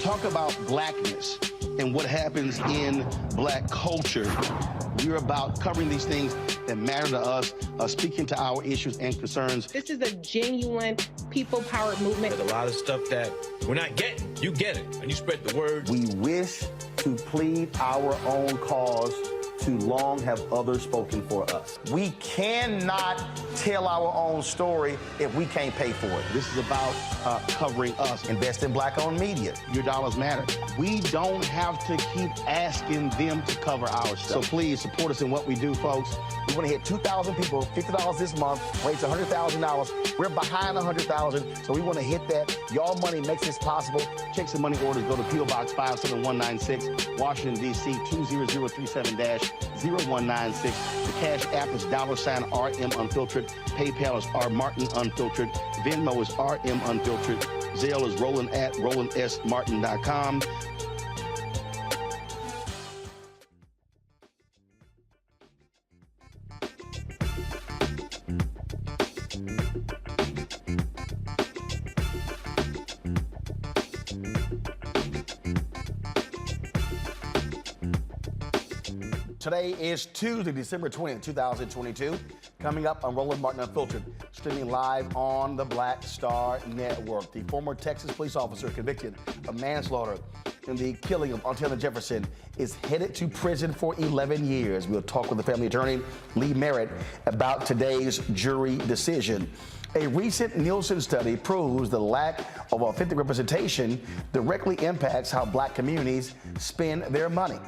Talk about blackness and what happens in black culture. We're about covering these things that matter to us, speaking to our issues and concerns. This is a genuine people-powered movement. There's a lot of stuff that we're not getting. You get it, and you spread the word. We wish to plead our own cause. Too long have others spoken for us. We cannot tell our own story if we can't pay for it. This is about covering us. Invest in black-owned media. Your dollars matter. We don't have to keep asking them to cover our stuff. So please support us in what we do, folks. We want to hit 2,000 people, $50 this month, raise $100,000. We're behind 100,000, so we want to hit that. Y'all money makes this possible. Check some money orders. Go to P.O. Box 57196, Washington, D.C. 20037-0196. The Cash App is $RM Unfiltered. PayPal is R Martin Unfiltered. Venmo is RM Unfiltered. Zelle is Roland at RolandSMartin.com. Today is Tuesday, December 20th, 2022. Coming up on Roland Martin Unfiltered, streaming live on the Black Star Network. The former Texas police officer convicted of manslaughter in the killing of Atatiana Jefferson is headed to prison for 11 years. We'll talk with the family attorney, Lee Merritt, about today's jury decision. A recent Nielsen study proves the lack of authentic representation directly impacts how black communities spend their money.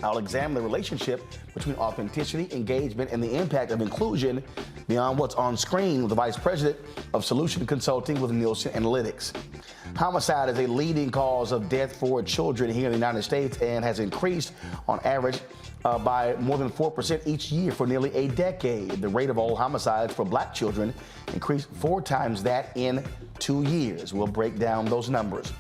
I'll examine the relationship between authenticity, engagement, and the impact of inclusion Beyond what's on screen with the Vice President of Solution Consulting with Nielsen Analytics. Homicide is a leading cause of death for children here in the United States and has increased on average by more than 4% each year for nearly a decade. The rate of all homicides for black children increased 4 times that in 2 years. We'll break down those numbers.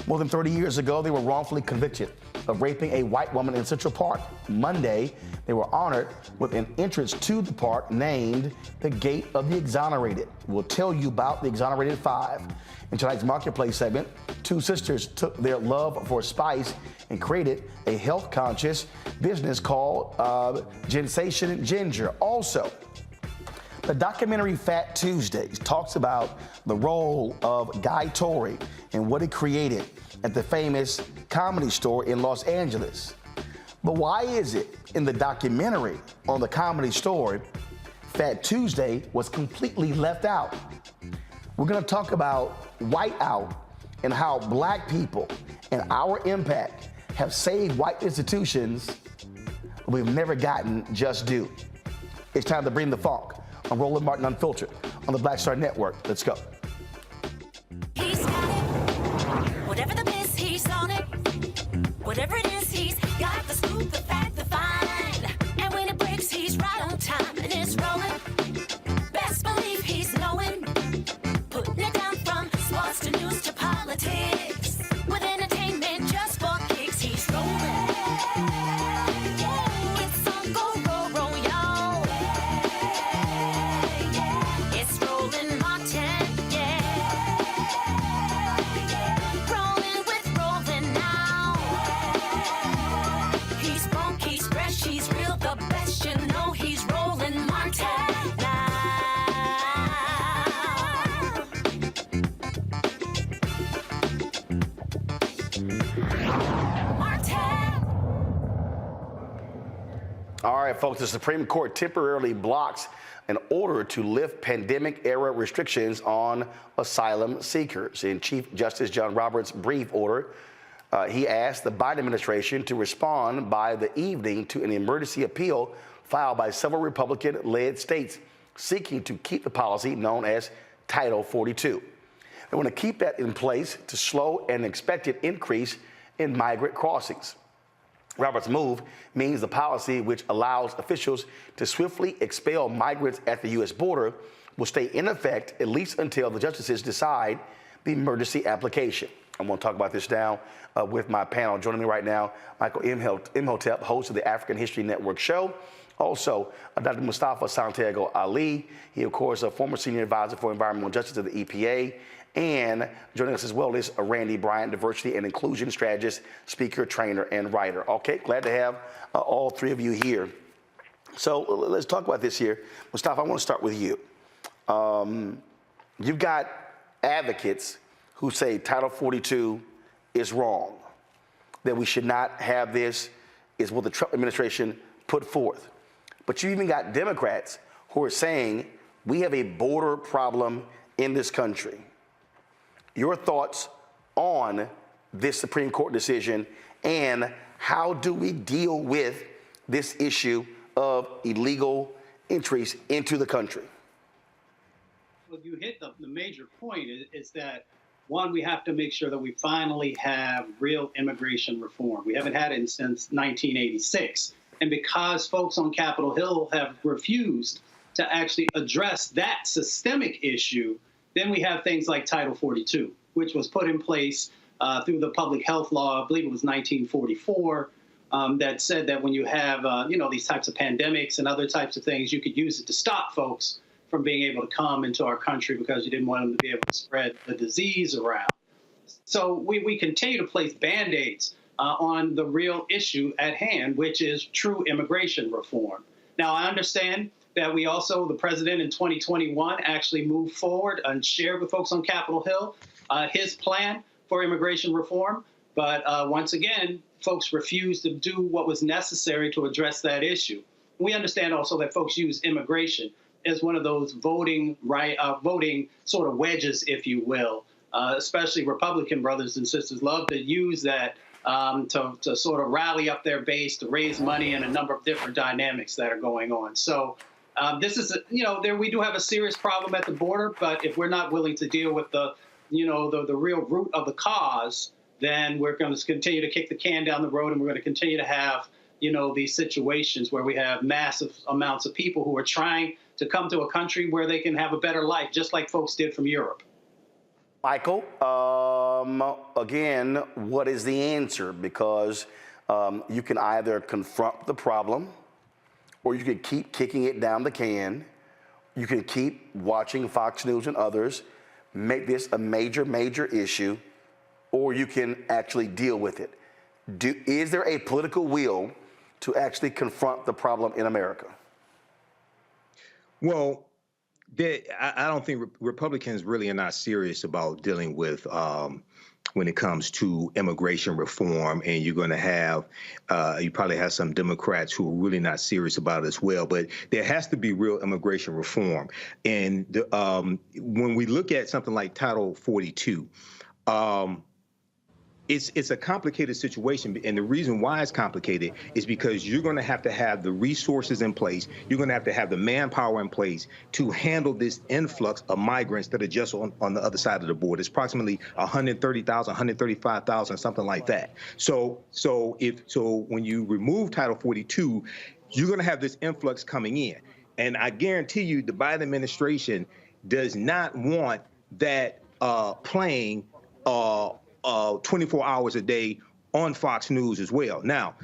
More than 30 years ago, they were wrongfully convicted of raping a white woman in Central Park. Monday, they were honored with an entrance to the park named the Gate of the Exonerated. We'll tell you about the Exonerated Five. In tonight's Marketplace segment, 2 sisters took their love for spice and created a health-conscious business called Ginsation Ginger. Also, the documentary Fat Tuesdays talks about the role of Guy Torry and what he created at the famous Comedy Store in Los Angeles. But why is it in the documentary on the Comedy Store, Fat Tuesday was completely left out? We're going to talk about whiteout and how black people and our impact have saved white institutions we've never gotten just due. It's time to bring the funk on Roland Martin Unfiltered on the Black Star Network. Let's go. He's got it. Whatever the biz, he's on it. Whatever it is, he's got the scoop, the fact, the find. And when it breaks, he's right on time and it's rolling. Best believe he's knowing. Putting it down from sports to news to politics. With entertainment just for kicks, he's rolling. It's on go, roll, roll, y'all. It's Roland Martin, yeah. Rolling with Roland now. He's funk, he's fresh, he's real, the best, you know he's Roland Martin now. All right, folks, the Supreme Court temporarily blocks an order to lift pandemic-era restrictions on asylum seekers. In Chief Justice John Roberts' brief order, he asked the Biden administration to respond by the evening to an emergency appeal filed by several Republican-led states seeking to keep the policy known as Title 42. They want to keep that in place to slow an expected increase in migrant crossings. Roberts' move means the policy, which allows officials to swiftly expel migrants at the U.S. border, will stay in effect at least until the justices decide the emergency application. I'm going to talk about this now with my panel. Joining me right now, Michael Imhotep, host of the African History Network show. Also, Dr. Mustafa Santiago Ali. He, of course, a former senior advisor for environmental justice of the EPA. And joining us as well is Randy Bryant, diversity and inclusion strategist, speaker, trainer, and writer. Okay, glad to have all 3 of you here. So let's talk about this here. Mustafa, I want to start with you. You've got advocates who say Title 42 is wrong, that we should not have this, is what the Trump administration put forth. But you even got Democrats who are saying we have a border problem in this country. Your thoughts on this Supreme Court decision and how do we deal with this issue of illegal entries into the country? Well, you hit the major point is that, one, we have to make sure that we finally have real immigration reform. We haven't had it since 1986. And because folks on Capitol Hill have refused to actually address that systemic issue, then we have things like Title 42, which was put in place through the public health law, I believe it was 1944, that said that when you have, these types of pandemics and other types of things, you could use it to stop folks from being able to come into our country because you didn't want them to be able to spread the disease around. So we continue to place Band-Aids on the real issue at hand, which is true immigration reform. Now, I understand that we also, the president in 2021, actually moved forward and shared with folks on Capitol Hill his plan for immigration reform. But once again, folks refused to do what was necessary to address that issue. We understand also that folks use immigration as one of those voting sort of wedges, if you will. Especially Republican brothers and sisters love to use that to sort of rally up their base, to raise money, and a number of different dynamics that are going on. So This is, we do have a serious problem at the border, but if we're not willing to deal with the real root of the cause, then we're going to continue to kick the can down the road, and we're going to continue to have, these situations where we have massive amounts of people who are trying to come to a country where they can have a better life, just like folks did from Europe. Michael, again, what is the answer? Because you can either confront the problem, or you can keep kicking it down the can. You can keep watching Fox News and others, make this a major, major issue, or you can actually deal with it. Is there a political will to actually confront the problem in America? Well, I don't think Republicans really are not serious about dealing with when it comes to immigration reform, and you're going to have, you probably have some Democrats who are really not serious about it as well. But there has to be real immigration reform. And when we look at something like Title 42, it's a complicated situation, and the reason why it's complicated is because you're going to have the resources in place. You're going to have the manpower in place to handle this influx of migrants that are just on the other side of the border. It's approximately 130,000, 135,000, something like that. So when you remove Title 42, you're going to have this influx coming in, and I guarantee you, the Biden administration does not want that playing 24 hours a day on Fox News as well. Now,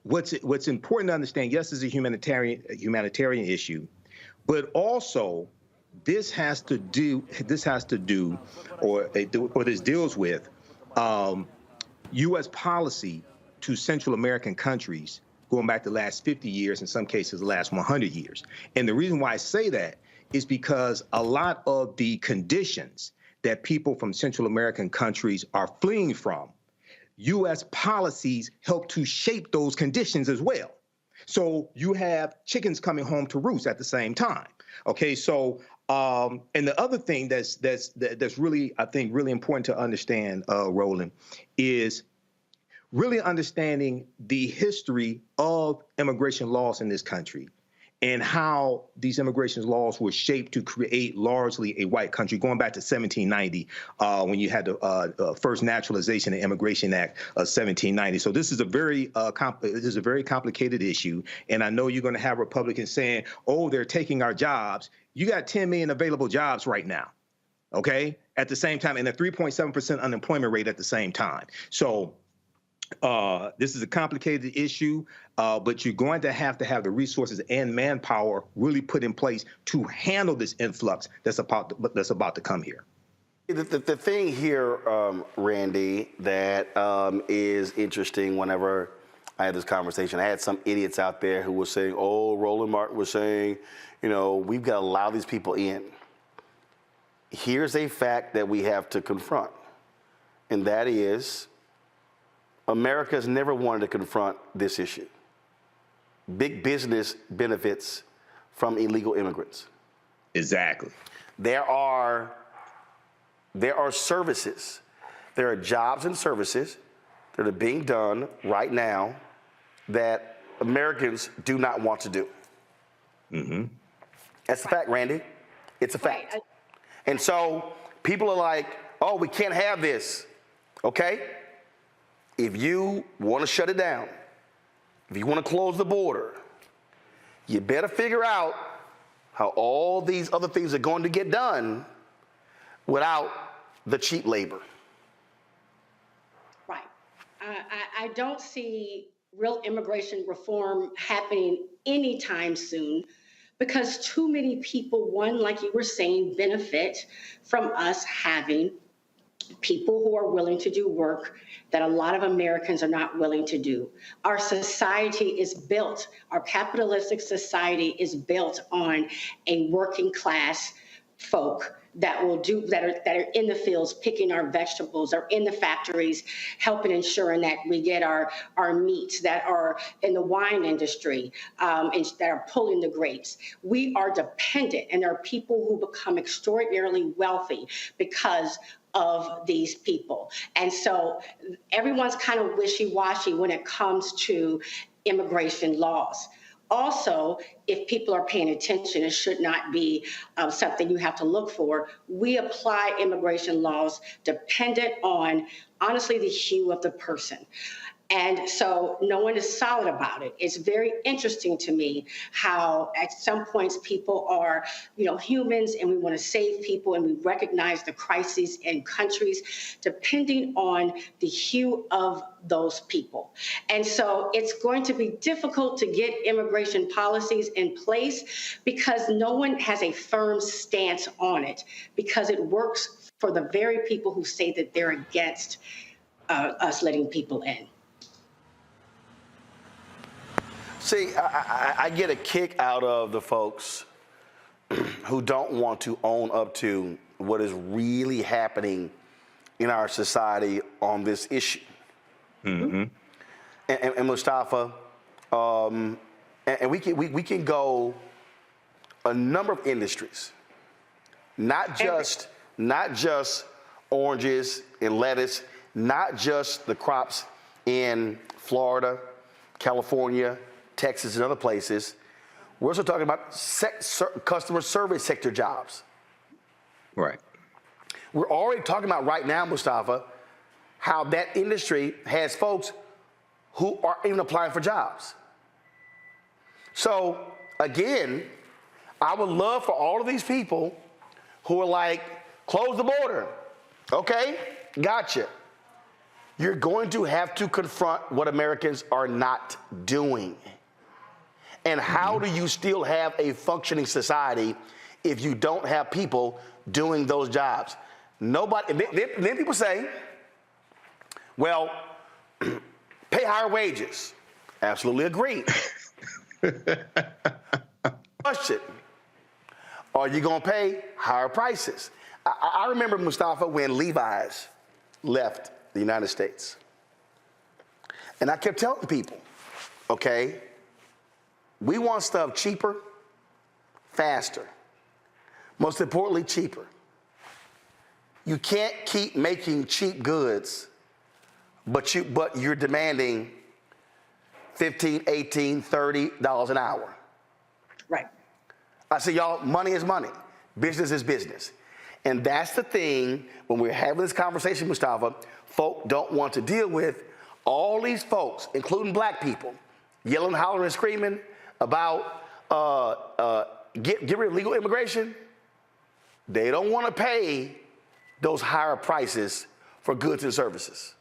what's important to understand, yes, it's a humanitarian issue, but also this deals with U.S. policy to Central American countries going back the last 50 years, in some cases the last 100 years. And the reason why I say that is because a lot of the conditions that people from Central American countries are fleeing from, U.S. policies help to shape those conditions as well. So you have chickens coming home to roost at the same time. Okay, so and the other thing that's really, I think, really important to understand, Roland, is really understanding the history of immigration laws in this country, and how these immigration laws were shaped to create largely a white country, going back to 1790, when you had the first Naturalization and Immigration Act of 1790. So this is a very complicated issue, and I know you're going to have Republicans saying, "Oh, they're taking our jobs." You got 10 million available jobs right now, okay? At the same time, and a 3.7% unemployment rate at the same time. So this is a complicated issue, but you're going to have the resources and manpower really put in place to handle this influx that's about to come here. The thing here, Randy, that is interesting whenever I had this conversation, I had some idiots out there who were saying, oh, Roland Martin was saying, we've got to allow these people in. Here's a fact that we have to confront, and that is America has never wanted to confront this issue. Big business benefits from illegal immigrants. Exactly. There are services. There are jobs and services that are being done right now that Americans do not want to do. Mm-hmm. That's a fact, Randy. It's a fact. Right. And so people are like, oh, we can't have this. Okay? If you want to shut it down, if you want to close the border, you better figure out how all these other things are going to get done without the cheap labor. Right. I don't see real immigration reform happening anytime soon because too many people, one, like you were saying, benefit from us having people who are willing to do work that a lot of Americans are not willing to do. Our society is built, our capitalistic society is built on a working class folk that are in the fields picking our vegetables, or in the factories helping ensuring that we get our meats, that are in the wine industry, and that are pulling the grapes. We are dependent, and there are people who become extraordinarily wealthy because of these people. And so everyone's kind of wishy-washy when it comes to immigration laws. Also, if people are paying attention, it should not be something you have to look for. We apply immigration laws dependent on, honestly, the hue of the person. And so no one is solid about it. It's very interesting to me how at some points people are, humans, and we want to save people, and we recognize the crises in countries depending on the hue of those people. And so it's going to be difficult to get immigration policies in place because no one has a firm stance on it, because it works for the very people who say that they're against us letting people in. See, I get a kick out of the folks who don't want to own up to what is really happening in our society on this issue. Mm-hmm. And Mustafa, and we can go a number of industries, not just oranges and lettuce, not just the crops in Florida, California, Texas, and other places. We're also talking about customer service sector jobs. Right. We're already talking about right now, Mustafa, how that industry has folks who aren't even applying for jobs. So, again, I would love for all of these people who are like, close the border. Okay, gotcha. You're going to have to confront what Americans are not doing. And how do you still have a functioning society if you don't have people doing those jobs? Nobody. Then people say, well, pay higher wages. Absolutely agree. Question, are you going to pay higher prices? I remember, Mustafa, when Levi's left the United States. And I kept telling people, okay, we want stuff cheaper, faster. Most importantly, cheaper. You can't keep making cheap goods, but you're demanding $15, $18, $30 an hour. Right. I say, y'all, money is money. Business is business. And that's the thing, when we're having this conversation, Mustafa, folk don't want to deal with all these folks, including black people, yelling, hollering, and screaming about get rid of legal immigration. They don't want to pay those higher prices for goods and services.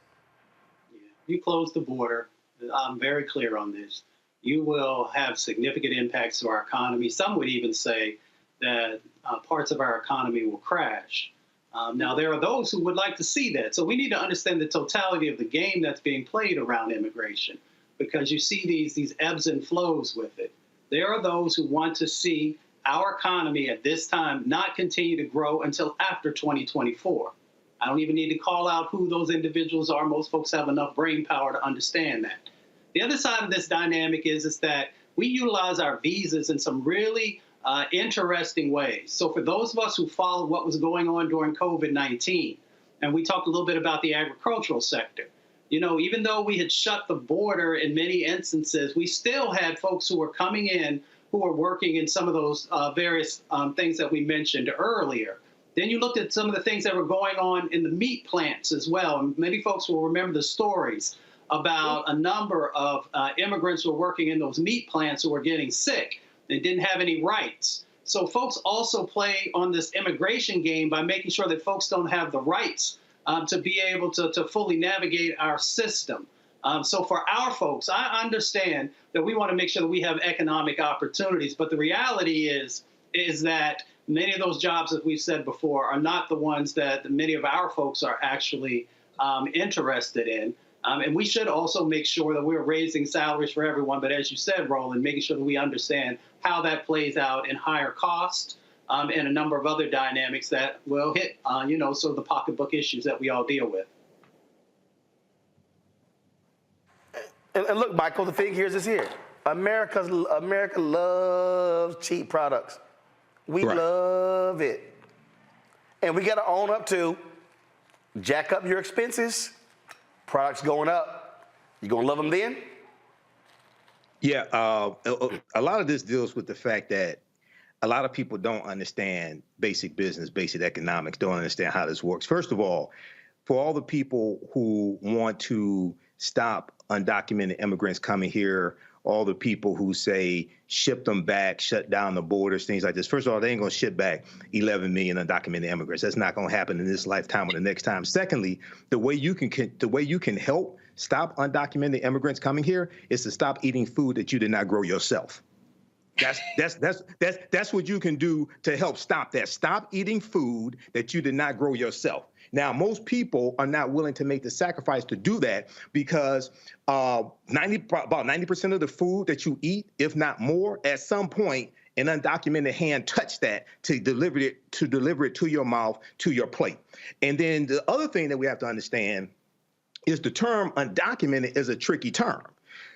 You close the border, I'm very clear on this, you will have significant impacts to our economy. Some would even say that parts of our economy will crash. Now, there are those who would like to see that. So we need to understand the totality of the game that's being played around immigration, because you see these ebbs and flows with it. There are those who want to see our economy at this time not continue to grow until after 2024. I don't even need to call out who those individuals are. Most folks have enough brain power to understand that. The other side of this dynamic is that we utilize our visas in some really interesting ways. So for those of us who followed what was going on during COVID-19, and we talked a little bit about the agricultural sector, even though we had shut the border in many instances, we still had folks who were coming in who were working in some of those various things that we mentioned earlier. Then you looked at some of the things that were going on in the meat plants as well. And many folks will remember the stories about a number of immigrants who were working in those meat plants who were getting sick. They didn't have any rights. So folks also play on this immigration game by making sure that folks don't have the rights to be able to fully navigate our system. So for our folks, I understand that we want to make sure that we have economic opportunities. But the reality is that many of those jobs, as we've said before, are not the ones that many of our folks are actually interested in. And we should also make sure that we're raising salaries for everyone. But as you said, Roland, making sure that we understand how that plays out in higher cost and a number of other dynamics that will hit, sort of the pocketbook issues that we all deal with. And look, Michael, the thing here is here. America loves cheap products. We love it. And we got to own up to jack up your expenses. Products going up. You going to love them then? Yeah, a lot of this deals with the fact that a lot of people don't understand basic business, basic economics, don't understand how this works. First of all, for all the people who want to stop undocumented immigrants coming here, all the people who say ship them back, shut down the borders, things like this. First of all, they ain't going to ship back 11 million undocumented immigrants. That's not going to happen in this lifetime or the next time. Secondly, the way you can help stop undocumented immigrants coming here is to stop eating food that you did not grow yourself. That's what you can do to help stop that. Stop eating food that you did not grow yourself. Now, most people are not willing to make the sacrifice to do that because about 90% of the food that you eat, if not more, at some point, an undocumented hand touched that to deliver it to your mouth, to your plate. And then the other thing that we have to understand is the term undocumented is a tricky term.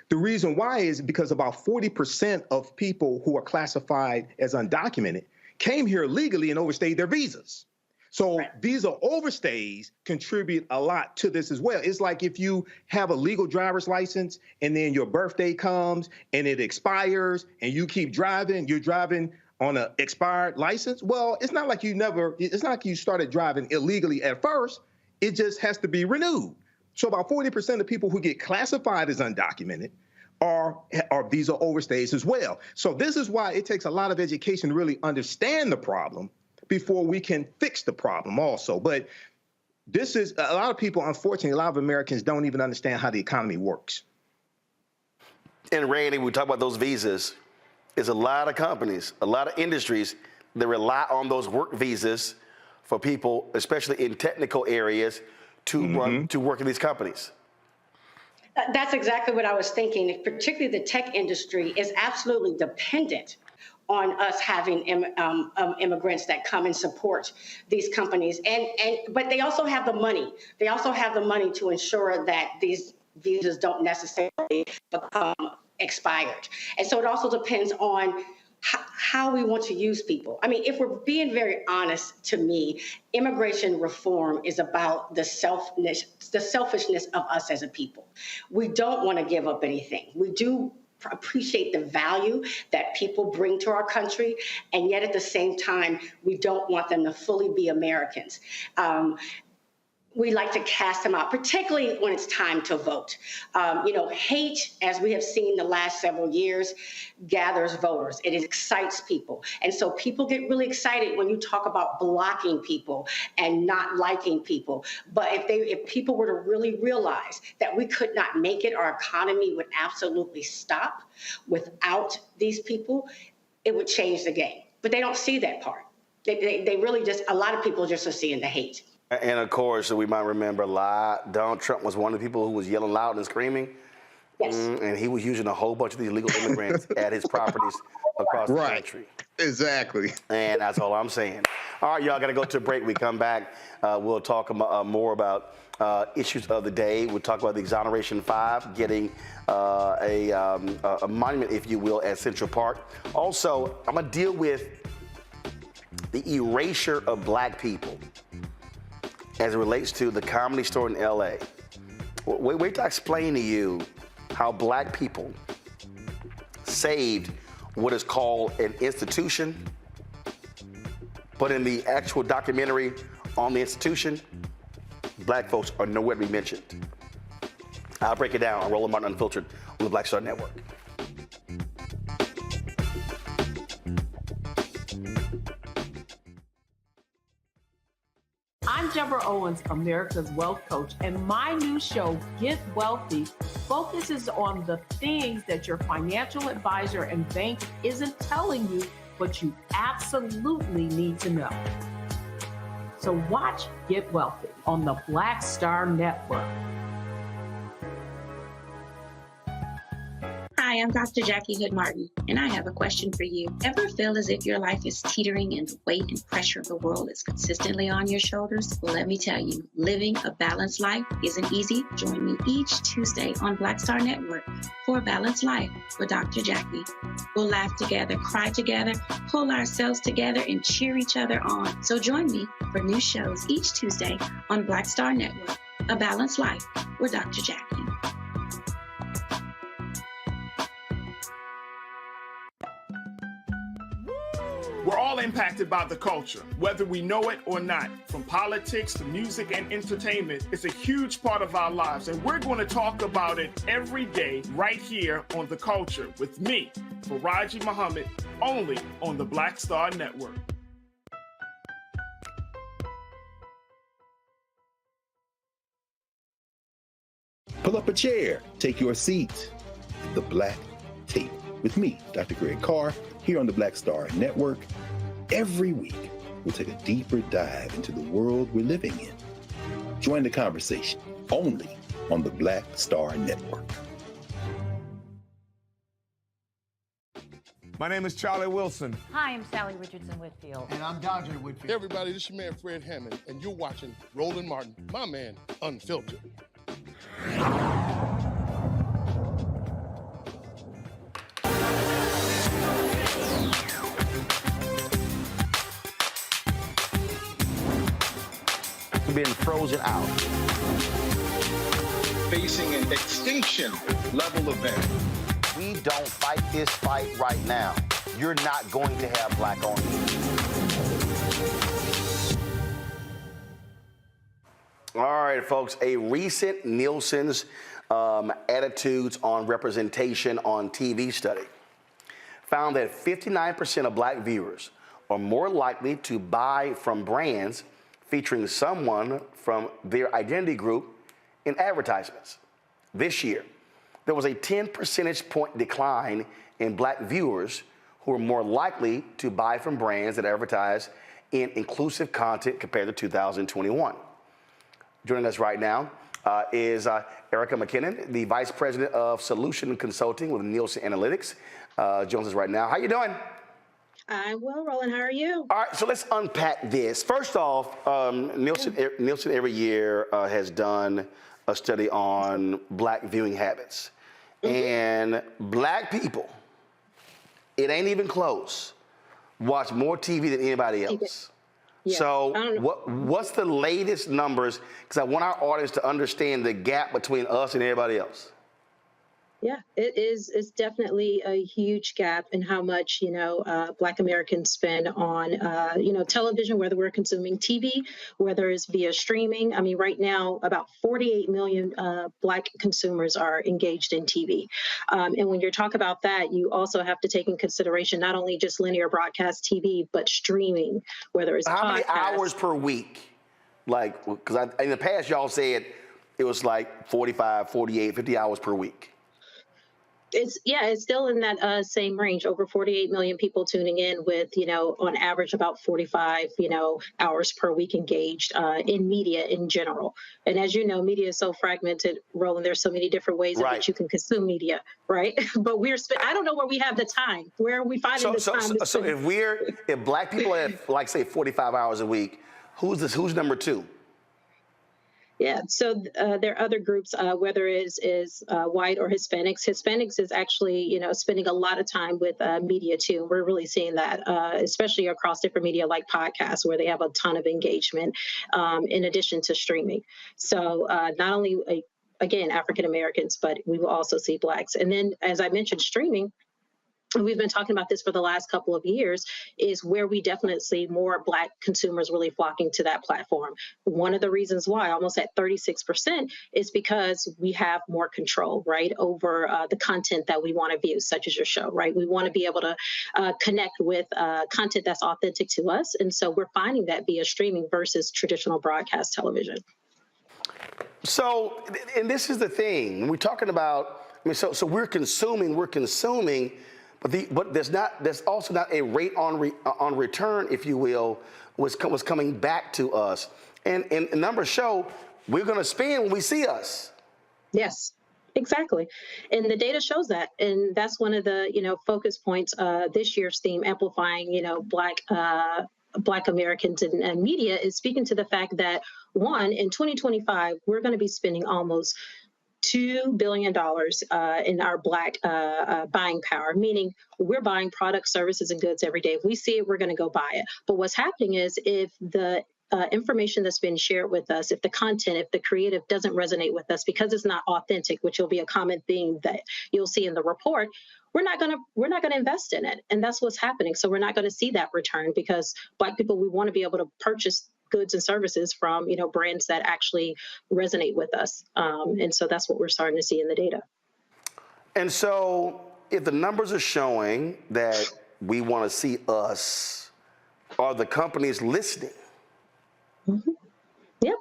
The reason why is because about 40% of people who are classified as undocumented came here legally and overstayed their visas. So visa overstays contribute a lot to this as well. It's like if you have a legal driver's license and then your birthday comes and it expires and you keep driving, you're driving on an expired license. Well, it's not like you started driving illegally at first. It just has to be renewed. So about 40% of people who get classified as undocumented are visa overstays as well. So this is why it takes a lot of education to really understand the problem before we can fix the problem also. But this is, a lot of people, unfortunately, a lot of Americans don't even understand how the economy works. And Randy, we talk about those visas, there's a lot of companies, a lot of industries that rely on those work visas for people, especially in technical areas, to work in these companies. That's exactly what I was thinking. Particularly the tech industry is absolutely dependent on us having immigrants that come and support these companies. But they also have the money. They also have the money to ensure that these visas don't necessarily become expired. And so it also depends on how we want to use people. I mean, if we're being very honest, to me, immigration reform is about the selfishness of us as a people. We don't want to give up anything. We do appreciate the value that people bring to our country, and yet at the same time, we don't want them to fully be Americans. We like to cast them out, particularly when it's time to vote. Hate, as we have seen the last several years, gathers voters. It excites people. And so people get really excited when you talk about blocking people and not liking people. But if people were to really realize that we could not make it, our economy would absolutely stop without these people, it would change the game. But they don't see that part. They really just, a lot of people just are seeing the hate. And of course, we might remember Donald Trump was one of the people who was yelling loud and screaming. Yes. And he was using a whole bunch of these illegal immigrants at his properties across the country. Exactly. And that's all I'm saying. All right, y'all got to go to a break. We come back. We'll talk more about issues of the day. We'll talk about the Exoneration 5 getting a monument, if you will, at Central Park. Also, I'm going to deal with the erasure of black people as it relates to the Comedy Store in L.A. Wait till I explain to you how black people saved what is called an institution, but in the actual documentary on the institution, black folks are nowhere to be mentioned. I'll break it down on Roland Martin Unfiltered on the Black Star Network. I'm Deborah Owens, America's Wealth Coach, and my new show, Get Wealthy, focuses on the things that your financial advisor and bank isn't telling you, but you absolutely need to know. So watch Get Wealthy on the Black Star Network. Hi, I'm Dr. Jackie Hood Martin, and I have a question for you. Ever feel as if your life is teetering and the weight and pressure of the world is consistently on your shoulders? Well, let me tell you, living a balanced life isn't easy. Join me each Tuesday on Black Star Network for A Balanced Life with Dr. Jackie. We'll laugh together, cry together, pull ourselves together, and cheer each other on. So join me for new shows each Tuesday on Black Star Network, A Balanced Life with Dr. Jackie. We're all impacted by the culture, whether we know it or not. From politics to music and entertainment, it's a huge part of our lives, and we're going to talk about it every day right here on The Culture with me, Faraji Muhammad, only on the Black Star Network. Pull up a chair, take your seat. The Black Tape with me, Dr. Greg Carr, here on the Black Star Network. Every week, we'll take a deeper dive into the world we're living in. Join the conversation only on the Black Star Network. My name is Charlie Wilson. Hi, I'm Sally Richardson Whitfield. And I'm Dodger Whitfield. Hey everybody, this is your man Fred Hammond, and you're watching Roland Martin, my man, Unfiltered. Been frozen out. Facing an extinction level event. We don't fight this fight right now, you're not going to have black on you. All right, folks, a recent Nielsen's attitudes on representation on TV study found that 59% of black viewers are more likely to buy from brands featuring someone from their identity group in advertisements. This year, there was a 10 percentage point decline in black viewers who are more likely to buy from brands that advertise in inclusive content compared to 2021. Joining us right now is Erica McKinnon, the Vice President of Solution Consulting with Nielsen Analytics. Joins us right now. How you doing? I'm well, Roland. How are you? All right, so let's unpack this. First off, Nielsen every year has done a study on black viewing habits. And black people, it ain't even close, watch more TV than anybody else. Yeah, so what's the latest numbers? Because I want our audience to understand the gap between us and everybody else. Yeah, it's definitely a huge gap in how much, Black Americans spend on, television, whether we're consuming TV, whether it's via streaming. I mean, right now, about 48 million Black consumers are engaged in TV. And when you talk about that, you also have to take in consideration not only just linear broadcast TV, but streaming, whether it's How many hours per week? Like, because in the past, y'all said it was like 45, 48, 50 hours per week. It's still in that same range, over 48 million people tuning in with, on average about 45, hours per week engaged in media in general. And as you know, media is so fragmented, Roland, there's so many different ways in which you can consume media, right? But I don't know where we have the time. Where are we finding the time? So if black people have, like, say, 45 hours a week, who's number two? Yeah, so there are other groups, whether it is white or Hispanics. Hispanics is actually, spending a lot of time with media too. We're really seeing that, especially across different media like podcasts, where they have a ton of engagement in addition to streaming. So not only, again, African Americans, but we will also see Blacks. And then, as I mentioned, streaming. And we've been talking about this for the last couple of years, is where we definitely see more Black consumers really flocking to that platform. One of the reasons why, almost at 36%, is because we have more control, right, over the content that we want to view, such as your show, right? We want to be able to connect with content that's authentic to us. And so we're finding that via streaming versus traditional broadcast television. So, and this is the thing, when we're talking about, so we're consuming, but there's also not a rate on return, if you will, was coming back to us. And numbers show we're going to spend when we see us. Yes, exactly. And the data shows that. And that's one of the, focus points, this year's theme, amplifying, Black Americans and media, is speaking to the fact that, one, in 2025, we're going to be spending almost $2 billion in our Black buying power, meaning we're buying products, services, and goods every day. If we see it, we're going to go buy it. But what's happening is, if the information that's been shared with us, if the content, if the creative doesn't resonate with us because it's not authentic, which will be a common theme that you'll see in the report, we're not gonna invest in it, and that's what's happening. So we're not going to see that return because Black people, we want to be able to purchase goods and services from brands that actually resonate with us, and so that's what we're starting to see in the data. And so, if the numbers are showing that we want to see us, are the companies listening? Mm-hmm. Yep,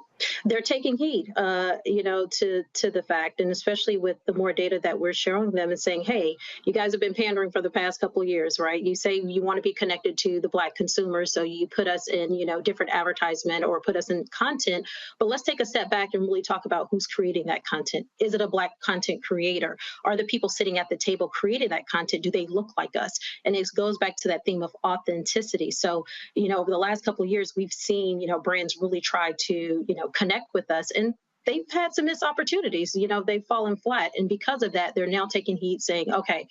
they're taking heed, to the fact, and especially with the more data that we're showing them and saying, hey, you guys have been pandering for the past couple of years, right? You say you want to be connected to the Black consumer, so you put us in, different advertisement or put us in content, but let's take a step back and really talk about who's creating that content. Is it a Black content creator? Are the people sitting at the table creating that content, do they look like us? And it goes back to that theme of authenticity. So, over the last couple of years, we've seen, brands really try to, connect with us, and they've had some missed opportunities. They've fallen flat, and because of that, they're now taking heed, saying, okay,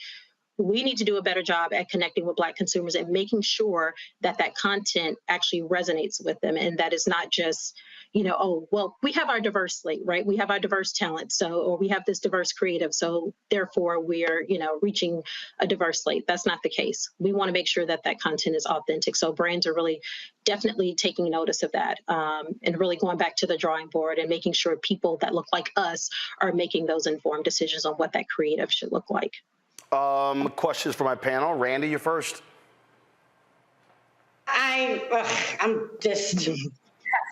we need to do a better job at connecting with Black consumers and making sure that that content actually resonates with them, and that is not just, oh, well, we have our diverse slate, right? We have our diverse talent, or we have this diverse creative, so therefore we're, reaching a diverse slate. That's not the case. We want to make sure that that content is authentic. So brands are really definitely taking notice of that, and really going back to the drawing board and making sure people that look like us are making those informed decisions on what that creative should look like. Questions for my panel. Randy, you're first. I'm just have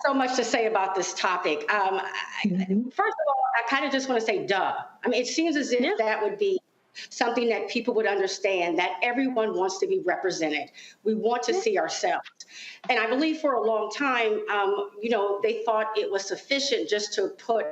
so much to say about this topic. First of all, I kind of just want to say, duh. I mean, it seems as if that would be something that people would understand, that everyone wants to be represented. We want to see ourselves. And I believe for a long time, they thought it was sufficient just to put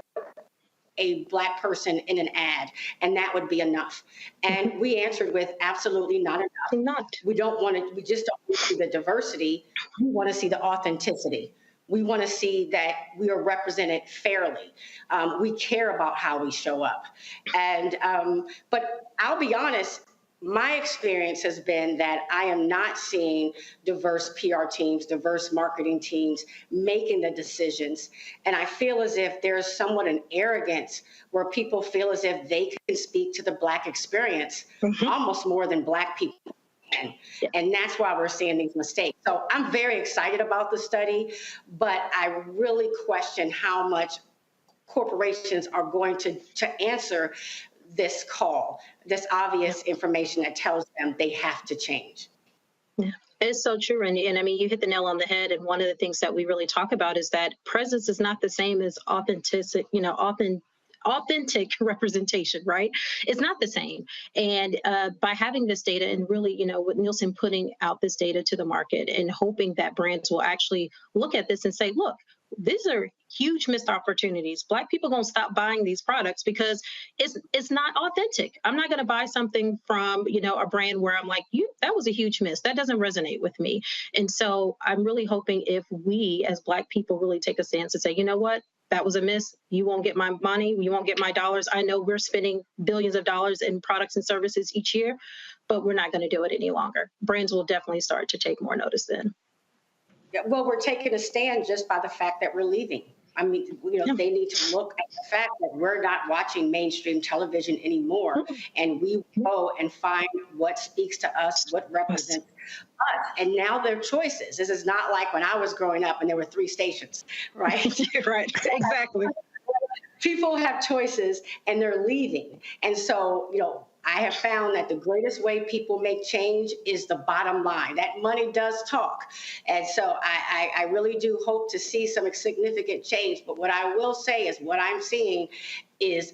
a Black person in an ad, and that would be enough. And we answered with absolutely not enough. We just don't want to see the diversity. We want to see the authenticity. We want to see that we are represented fairly. We care about how we show up. And, but I'll be honest, my experience has been that I am not seeing diverse PR teams, diverse marketing teams making the decisions. And I feel as if there's somewhat an arrogance where people feel as if they can speak to the Black experience almost more than Black people can. And that's why we're seeing these mistakes. So I'm very excited about the study, but I really question how much corporations are going to answer this call, this obvious information that tells them they have to change. Yeah, it's so true. And I mean, you hit the nail on the head. And one of the things that we really talk about is that presence is not the same as authentic representation, right? It's not the same. And by having this data and really, with Nielsen putting out this data to the market and hoping that brands will actually look at this and say, look, these are huge missed opportunities. Black people are going to stop buying these products because it's not authentic. I'm not going to buy something from, a brand where I'm like, that was a huge miss. That doesn't resonate with me. And so I'm really hoping if we as Black people really take a stance and say, you know what, that was a miss. You won't get my money. You won't get my dollars. I know we're spending billions of dollars in products and services each year, but we're not going to do it any longer. Brands will definitely start to take more notice then. Yeah, well, we're taking a stand just by the fact that we're leaving. I mean, they need to look at the fact that we're not watching mainstream television anymore, and we go and find what speaks to us, what represents us. And now there are choices. This is not like when I was growing up and there were 3 stations, right? Right, exactly. People have choices and they're leaving. And so, I have found that the greatest way people make change is the bottom line. That money does talk. And so I really do hope to see some significant change. But what I will say is what I'm seeing is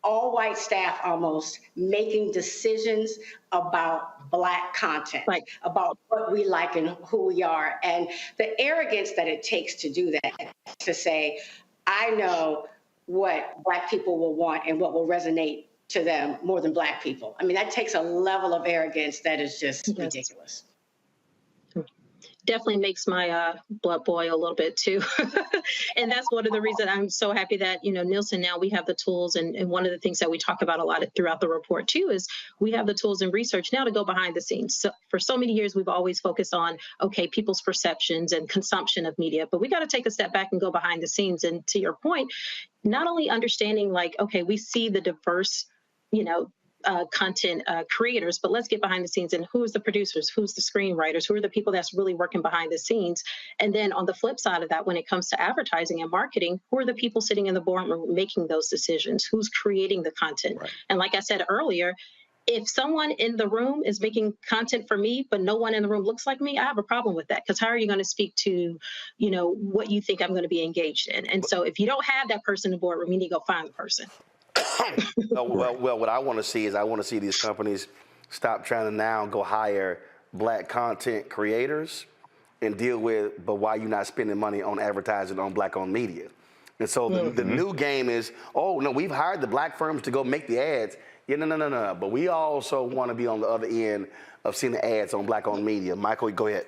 all white staff almost making decisions about Black content, about what we like and who we are. And the arrogance that it takes to do that, to say, I know what Black people will want and what will resonate to them more than Black people. I mean, that takes a level of arrogance that is just ridiculous. definitely makes my blood boil a little bit too. And that's one of the reasons I'm so happy that, Nielsen, now we have the tools. And one of the things that we talk about a lot throughout the report too, is we have the tools and research now to go behind the scenes. So for so many years, we've always focused on, okay, people's perceptions and consumption of media, but we got to take a step back and go behind the scenes. And to your point, not only understanding like, okay, we see the diverse, content creators, but let's get behind the scenes and who's the producers, who's the screenwriters, who are the people that's really working behind the scenes. And then on the flip side of that, when it comes to advertising and marketing, who are the people sitting in the boardroom making those decisions? Who's creating the content? Right. And like I said earlier, if someone in the room is making content for me, but no one in the room looks like me, I have a problem with that. Because how are you going to speak to, what you think I'm going to be engaged in? And so if you don't have that person in the boardroom, you need to go find the person. Well, what I want to see is I want to see these companies stop trying to now go hire black content creators and deal with, but why you not spending money on advertising on black-owned media? And so the new game is, oh, no, we've hired the black firms to go make the ads. Yeah, no. But we also want to be on the other end of seeing the ads on black-owned media. Michael, go ahead.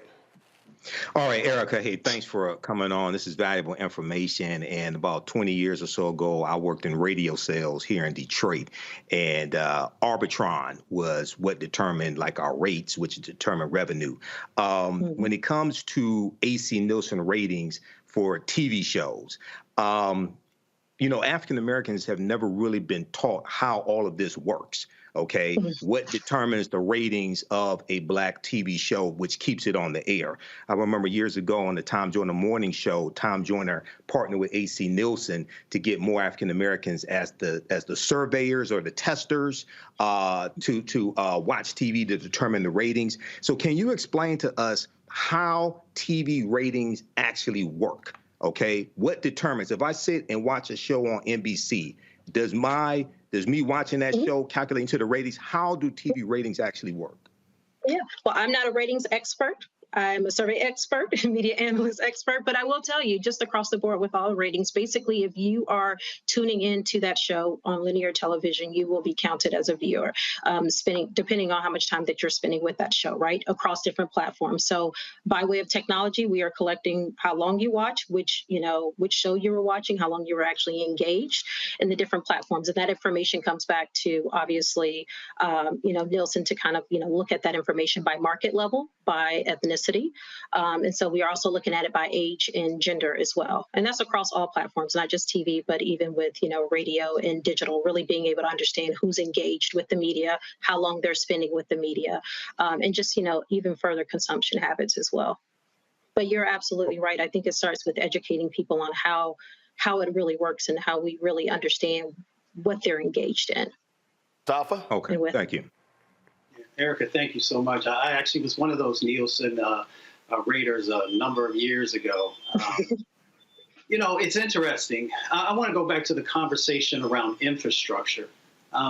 All right, Erica, hey, thanks for coming on. This is valuable information. And about 20 years or so ago, I worked in radio sales here in Detroit. And Arbitron was what determined like our rates, which determined revenue. When it comes to AC Nielsen ratings for TV shows, African Americans have never really been taught how all of this works. Okay, what determines the ratings of a black TV show, which keeps it on the air? I remember years ago on the Tom Joyner Morning Show, Tom Joyner partnered with AC Nielsen to get more African Americans as the surveyors or the testers to watch TV to determine the ratings. So can you explain to us how TV ratings actually work? Okay, what determines if I sit and watch a show on NBC? Does me watching that show calculating to the ratings? How do TV ratings actually work? Yeah, well, I'm not a ratings expert. I'm a survey expert, media analyst expert, but I will tell you just across the board with all the ratings, basically, if you are tuning into that show on linear television, you will be counted as a viewer, depending on how much time that you're spending with that show, right, across different platforms. So by way of technology, we are collecting how long you watch, which show you were watching, how long you were actually engaged in the different platforms. And that information comes back to, obviously, Nielsen to kind of, look at that information by market level, by ethnicity. And so we are also looking at it by age and gender as well. And that's across all platforms, not just TV, but even with, radio and digital, really being able to understand who's engaged with the media, how long they're spending with the media, and just, even further consumption habits as well. But you're absolutely right. I think it starts with educating people on how it really works and how we really understand what they're engaged in. Tafa? Okay, thank you. Erica, thank you so much. I actually was one of those Nielsen raters a number of years ago. It's interesting. I want to go back to the conversation around infrastructure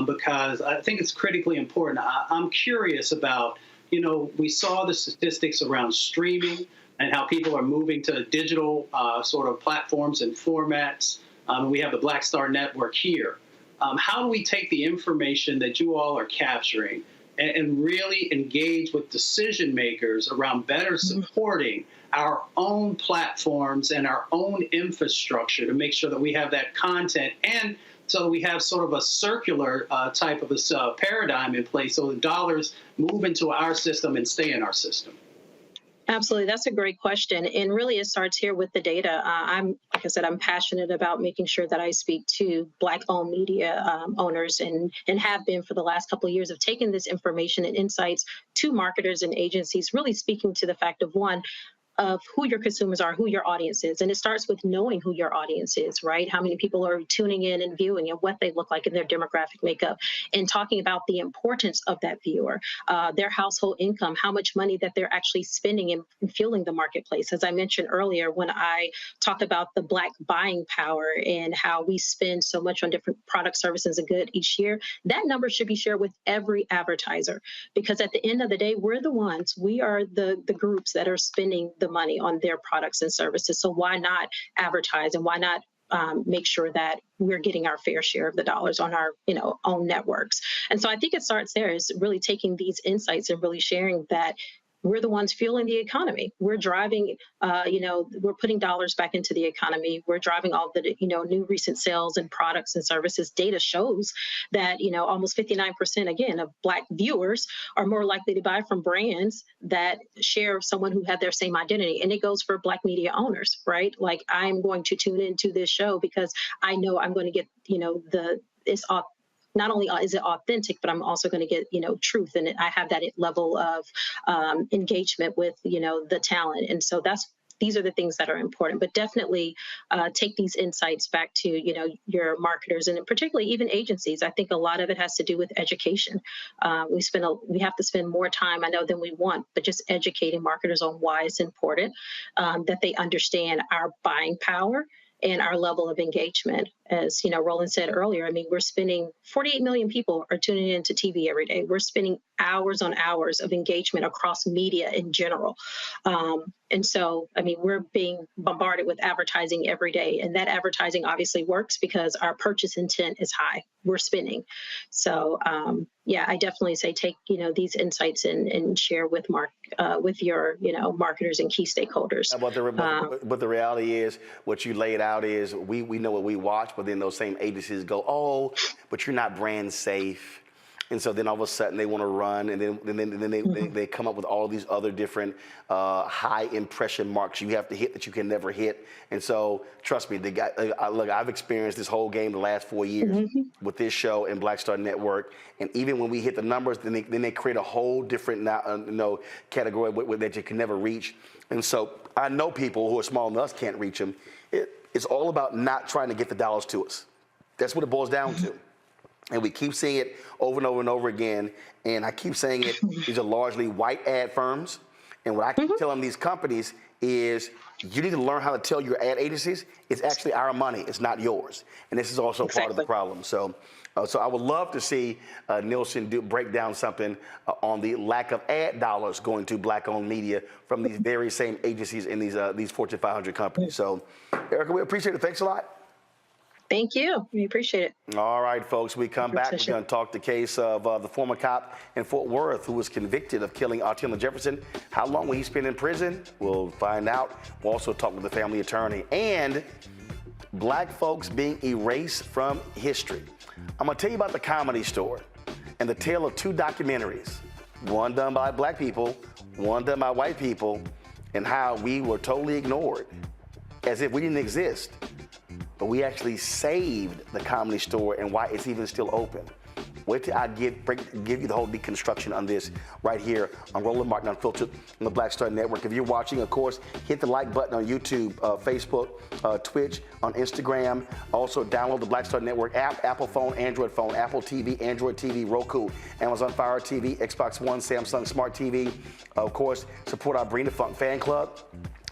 because I think it's critically important. I'm curious about, we saw the statistics around streaming and how people are moving to digital sort of platforms and formats. We have the Black Star Network here. How do we take the information that you all are capturing and really engage with decision makers around better supporting our own platforms and our own infrastructure to make sure that we have that content, and so we have sort of a circular type of a paradigm in place so the dollars move into our system and stay in our system? Absolutely. That's a great question. And really, it starts here with the data. Like I said, I'm passionate about making sure that I speak to Black-owned media owners and have been for the last couple of years of taking this information and insights to marketers and agencies, really speaking to the fact of, one, of who your consumers are, who your audience is. And it starts with knowing who your audience is, right? How many people are tuning in and viewing and what they look like in their demographic makeup, and talking about the importance of that viewer, their household income, how much money that they're actually spending in fueling the marketplace. As I mentioned earlier, when I talk about the Black buying power and how we spend so much on different products, services, and goods each year, that number should be shared with every advertiser, because at the end of the day, we are the groups that are spending the money on their products and services. So why not advertise, and why not make sure that we're getting our fair share of the dollars on our own networks? And so I think it starts there, is really taking these insights and really sharing that we're the ones fueling the economy. We're driving, we're putting dollars back into the economy. We're driving all the, new recent sales and products and services. Data shows that, almost 59%, again, of Black viewers are more likely to buy from brands that share someone who had their same identity. And it goes for Black media owners, right? Like, I'm going to tune into this show because I know I'm going to get, not only is it authentic, but I'm also going to get, truth in it. I have that level of engagement with, the talent. And so these are the things that are important, but definitely take these insights back to, your marketers and particularly even agencies. I think a lot of it has to do with education. We have to spend more time, I know, than we want, but just educating marketers on why it's important, that they understand our buying power and our level of engagement. As Roland said earlier, I mean, we're spending 48 million people are tuning into TV every day. We're spending hours on hours of engagement across media in general. And so, I mean, we're being bombarded with advertising every day. And that advertising obviously works because our purchase intent is high. We're spending. So, I definitely say take, these insights and share with your, marketers and key stakeholders. But the reality is, what you laid out is we know what we watch, but then those same agencies go, oh, but you're not brand safe. And so then all of a sudden they want to run, and then they come up with all these other different high impression marks you have to hit that you can never hit. And so trust me, look, I've experienced this whole game the last 4 years with this show and Black Star Network. And even when we hit the numbers, then they create a whole different category that you can never reach. And so I know people who are smaller than us can't reach them. It's all about not trying to get the dollars to us. That's what it boils down to. And we keep seeing it over and over and over again. And I keep saying it, these are largely white ad firms. And what I keep telling these companies is you need to learn how to tell your ad agencies, it's actually our money, it's not yours. And this is also part of the problem. So I would love to see Nielsen break down something on the lack of ad dollars going to Black-owned media from these very same agencies in these Fortune 500 companies. So, Erica, we appreciate it. Thanks a lot. Thank you. We appreciate it. All right, folks, we come back. We're going to talk the case of the former cop in Fort Worth who was convicted of killing Atatiana Jefferson. How long will he spend in prison? We'll find out. We'll also talk with the family attorney. And Black folks being erased from history. I'm going to tell you about the Comedy Store and the tale of two documentaries, one done by Black people, one done by white people, and how we were totally ignored as if we didn't exist. But we actually saved the Comedy Store and why it's even still open. Wait till I give you the whole deconstruction on this right here on Roland Martin Unfiltered on the Black Star Network. If you're watching, of course, hit the like button on YouTube, Facebook, Twitch, on Instagram. Also, download the Black Star Network app, Apple phone, Android phone, Apple TV, Android TV, Roku, Amazon Fire TV, Xbox One, Samsung Smart TV. Of course, support our Bring the Funk fan club.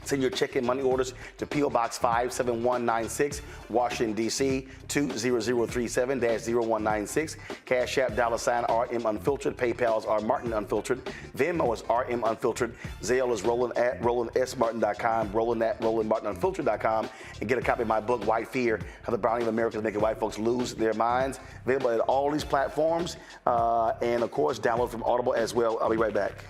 Send your check and money orders to P.O. Box 57196, Washington, D.C. 20037-0196. Cash App, $RM Unfiltered. PayPal is R Martin Unfiltered. Venmo is RM Unfiltered. Zelle is Roland at RolandSMartin.com, Roland at RolandMartinUnfiltered.com. And get a copy of my book, White Fear, How the Browning of America is Making White Folks Lose Their Minds. Available at all these platforms. And, of course, download from Audible as well. I'll be right back.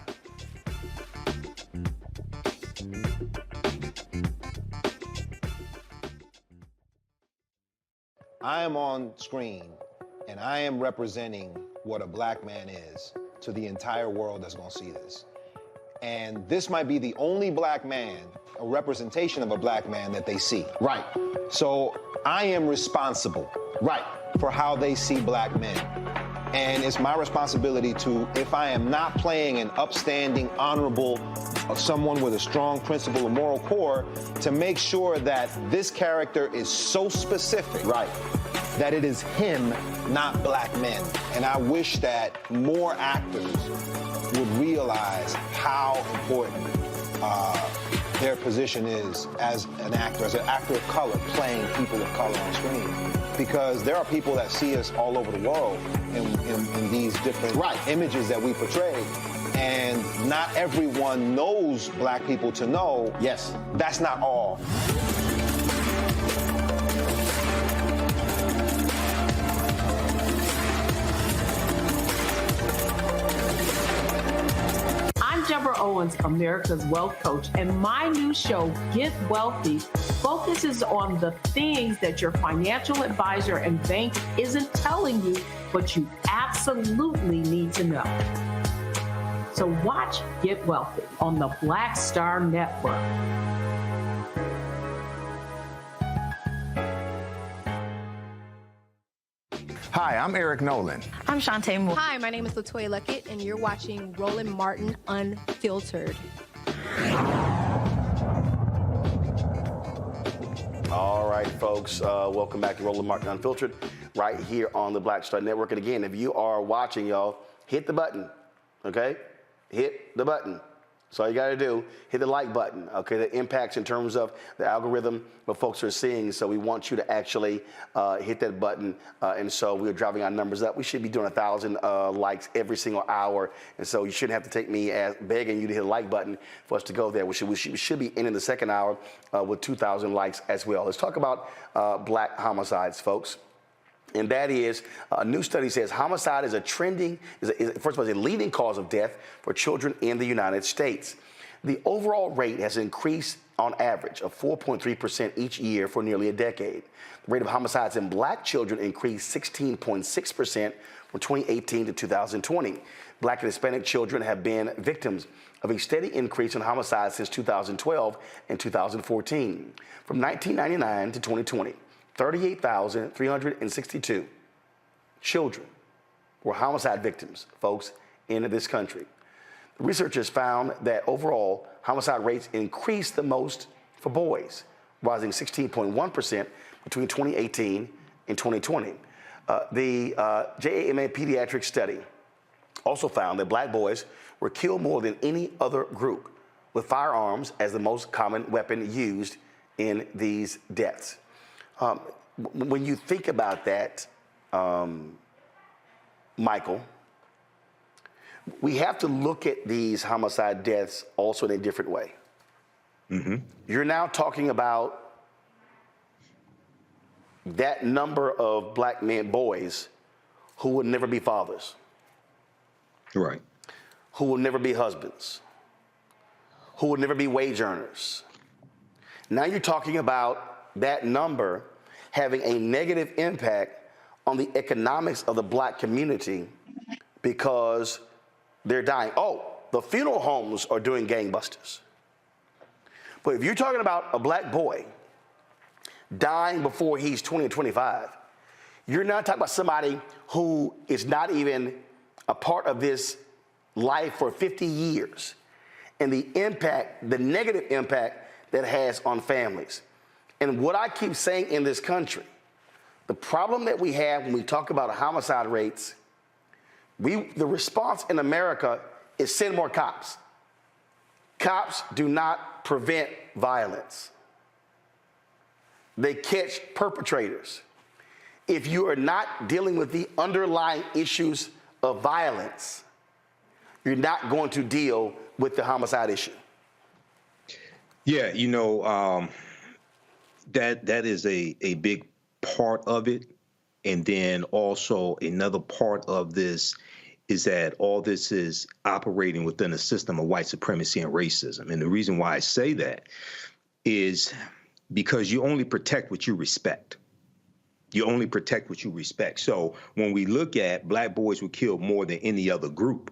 I am on screen, and I am representing what a Black man is to the entire world that's gonna see this. And this might be the only Black man, a representation of a Black man that they see. Right. So I am responsible. Right. For how they see Black men. And it's my responsibility to, if I am not playing an upstanding, honorable, someone with a strong principle or moral core, to make sure that this character is so specific, right, that it is him, not Black men. And I wish that more actors would realize how important their position is as an actor of color, playing people of color on screen. Because there are people that see us all over the world in these different images that we portray. And not everyone knows Black people to know. Yes. That's not all. Deborah Owens, America's Wealth Coach, and my new show, Get Wealthy, focuses on the things that your financial advisor and bank isn't telling you, but you absolutely need to know. So watch Get Wealthy on the Black Star Network. Hi, I'm Eric Nolan. I'm Shantae Moore. Hi, my name is LaToya Luckett, and you're watching Roland Martin Unfiltered. All right, folks, welcome back to Roland Martin Unfiltered, right here on the Black Star Network. And again, if you are watching, y'all, hit the button, okay? Hit the button. That's all you got to do. Hit the like button, okay? That impacts in terms of the algorithm, what folks are seeing. So we want you to actually hit that button. And so we're driving our numbers up. We should be doing 1,000 likes every single hour. And so you shouldn't have to take me as begging you to hit the like button for us to go there. We should be ending the second hour with 2,000 likes as well. Let's talk about black homicides, folks. And that is, a new study says homicide is first of all, is a leading cause of death for children in the United States. The overall rate has increased on average of 4.3% each year for nearly a decade. The rate of homicides in black children increased 16.6% from 2018 to 2020. Black and Hispanic children have been victims of a steady increase in homicides since 2012 and 2014. From 1999 to 2020, 38,362 children were homicide victims, folks, in this country. The researchers found that overall homicide rates increased the most for boys, rising 16.1% between 2018 and 2020. The JAMA pediatric study also found that black boys were killed more than any other group, with firearms as the most common weapon used in these deaths. When you think about that, Michael, we have to look at these homicide deaths also in a different way. Mm-hmm. You're now talking about that number of black men, boys, who would never be fathers. Right. Who will never be husbands. Who will never be wage earners. Now you're talking about that number having a negative impact on the economics of the black community because they're dying. Oh, the funeral homes are doing gangbusters. But if you're talking about a black boy dying before he's 20 or 25, you're not talking about somebody who is not even a part of this life for 50 years and the impact, the negative impact that it has on families. And what I keep saying in this country, the problem that we have when we talk about homicide rates, the response in America is send more cops. Cops do not prevent violence. They catch perpetrators. If you are not dealing with the underlying issues of violence, you're not going to deal with the homicide issue. Yeah, you know, that is a big part of it. And then also another part of this is that all this is operating within a system of white supremacy and racism. And the reason why I say that is because you only protect what you respect. You only protect what you respect. So when we look at black boys were killed more than any other group,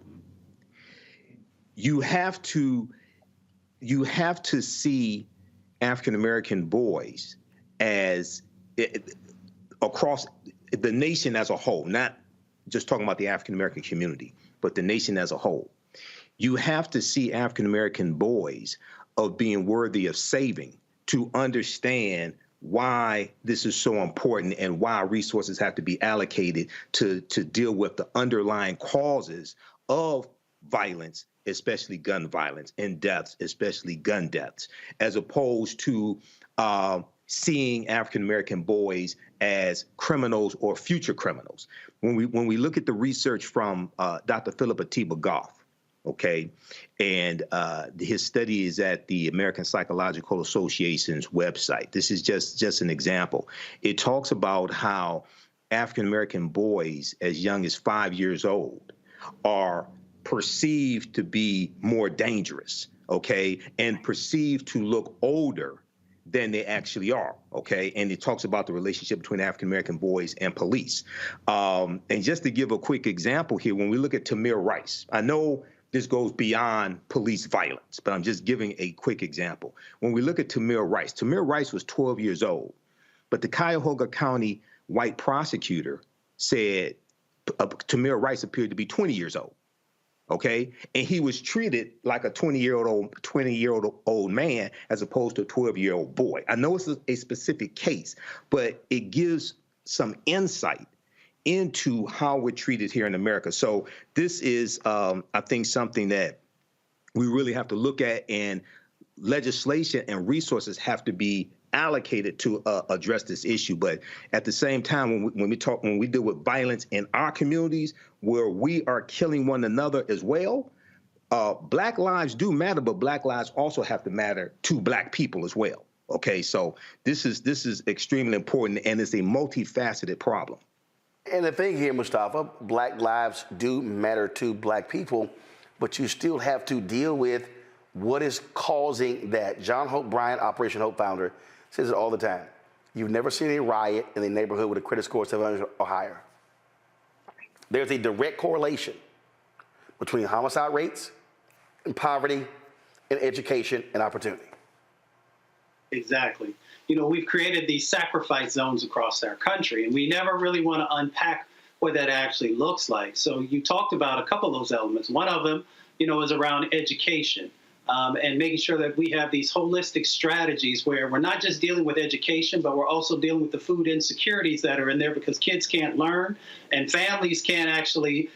you have to see African-American boys as across the nation as a whole, not just talking about the African-American community, but the nation as a whole. You have to see African-American boys of being worthy of saving to understand why this is so important and why resources have to be allocated to deal with the underlying causes of violence, especially gun violence, and deaths, especially gun deaths, as opposed to seeing African-American boys as criminals or future criminals. When we look at the research from Dr. Philip Atiba Goff, okay, and his study is at the American Psychological Association's website. This is just an example. It talks about how African-American boys as young as 5 years old are perceived to be more dangerous, okay, and perceived to look older than they actually are, okay? And it talks about the relationship between African-American boys and police. And just to give a quick example here, when we look at Tamir Rice, I know this goes beyond police violence, but I'm just giving a quick example. When we look at Tamir Rice was 12 years old, but the Cuyahoga County white prosecutor said Tamir Rice appeared to be 20 years old. Okay, and he was treated like a 20-year-old man as opposed to a 12-year-old boy. I know it's a specific case, but it gives some insight into how we're treated here in America. So this is, I think, something that we really have to look at, and legislation and resources have to be allocated to address this issue. But at the same time, when we deal with violence in our communities where we are killing one another as well, Black lives do matter, but Black lives also have to matter to Black people as well. Okay, so this is extremely important, and it's a multifaceted problem. And the thing here, Mustafa, Black lives do matter to Black people, but you still have to deal with what is causing that. John Hope Bryant, Operation Hope founder, says it all the time. You've never seen a riot in a neighborhood with a credit score of 700 or higher. There's a direct correlation between homicide rates and poverty and education and opportunity. Exactly. You know, we've created these sacrifice zones across our country, and we never really want to unpack what that actually looks like. So you talked about a couple of those elements. One of them, you know, is around education. And making sure that we have these holistic strategies where we're not just dealing with education, but we're also dealing with the food insecurities that are in there, because kids can't learn and families can't actually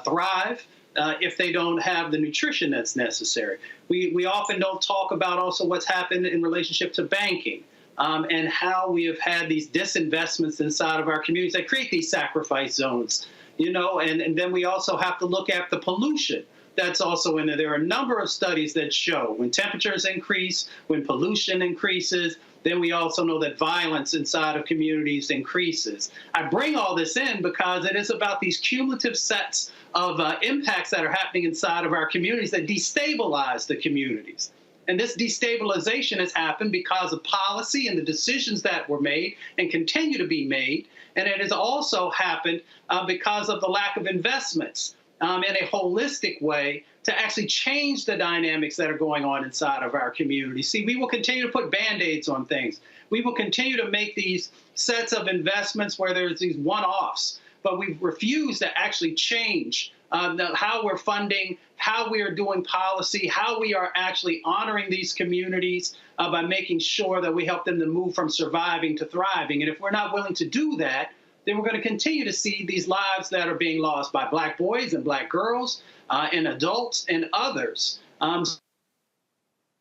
thrive if they don't have the nutrition that's necessary. We often don't talk about also what's happened in relationship to banking and how we have had these disinvestments inside of our communities that create these sacrifice zones, you know, and then we also have to look at the pollution that's also in there. There are a number of studies that show when temperatures increase, when pollution increases, then we also know that violence inside of communities increases. I bring all this in because it is about these cumulative sets of impacts that are happening inside of our communities that destabilize the communities. And this destabilization has happened because of policy and the decisions that were made and continue to be made. And it has also happened because of the lack of investments in a holistic way to actually change the dynamics that are going on inside of our community. See, we will continue to put Band-Aids on things. We will continue to make these sets of investments where there's these one-offs, but we refuse to actually change how we're funding, how we are doing policy, how we are actually honoring these communities by making sure that we help them to move from surviving to thriving. And if we're not willing to do that, then we're going to continue to see these lives that are being lost by Black boys and Black girls and adults and others.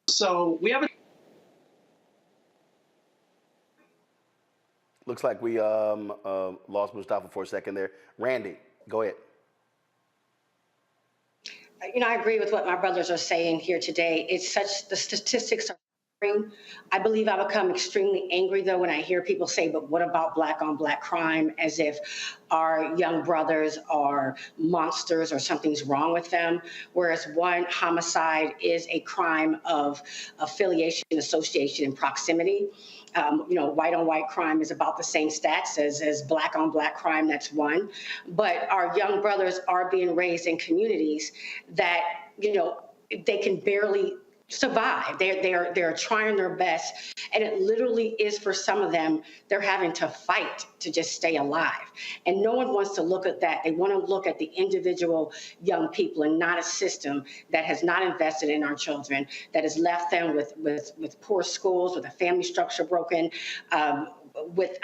So we have a... Looks like we lost Mustafa for a second there. Randy, go ahead. You know, I agree with what my brothers are saying here today. It's such, the statistics are... I believe I become extremely angry, though, when I hear people say, but what about Black on Black crime, as if our young brothers are monsters or something's wrong with them. Whereas one, homicide is a crime of affiliation, association, and proximity. You know, white on white crime is about the same stats as Black on Black crime, that's one. But our young brothers are being raised in communities that, you know, they can barely survive. They're trying their best, and it literally is, for some of them, they're having to fight to just stay alive. And no one wants to look at that. They want to look at the individual young people and not a system that has not invested in our children, that has left them with poor schools, with a family structure broken, with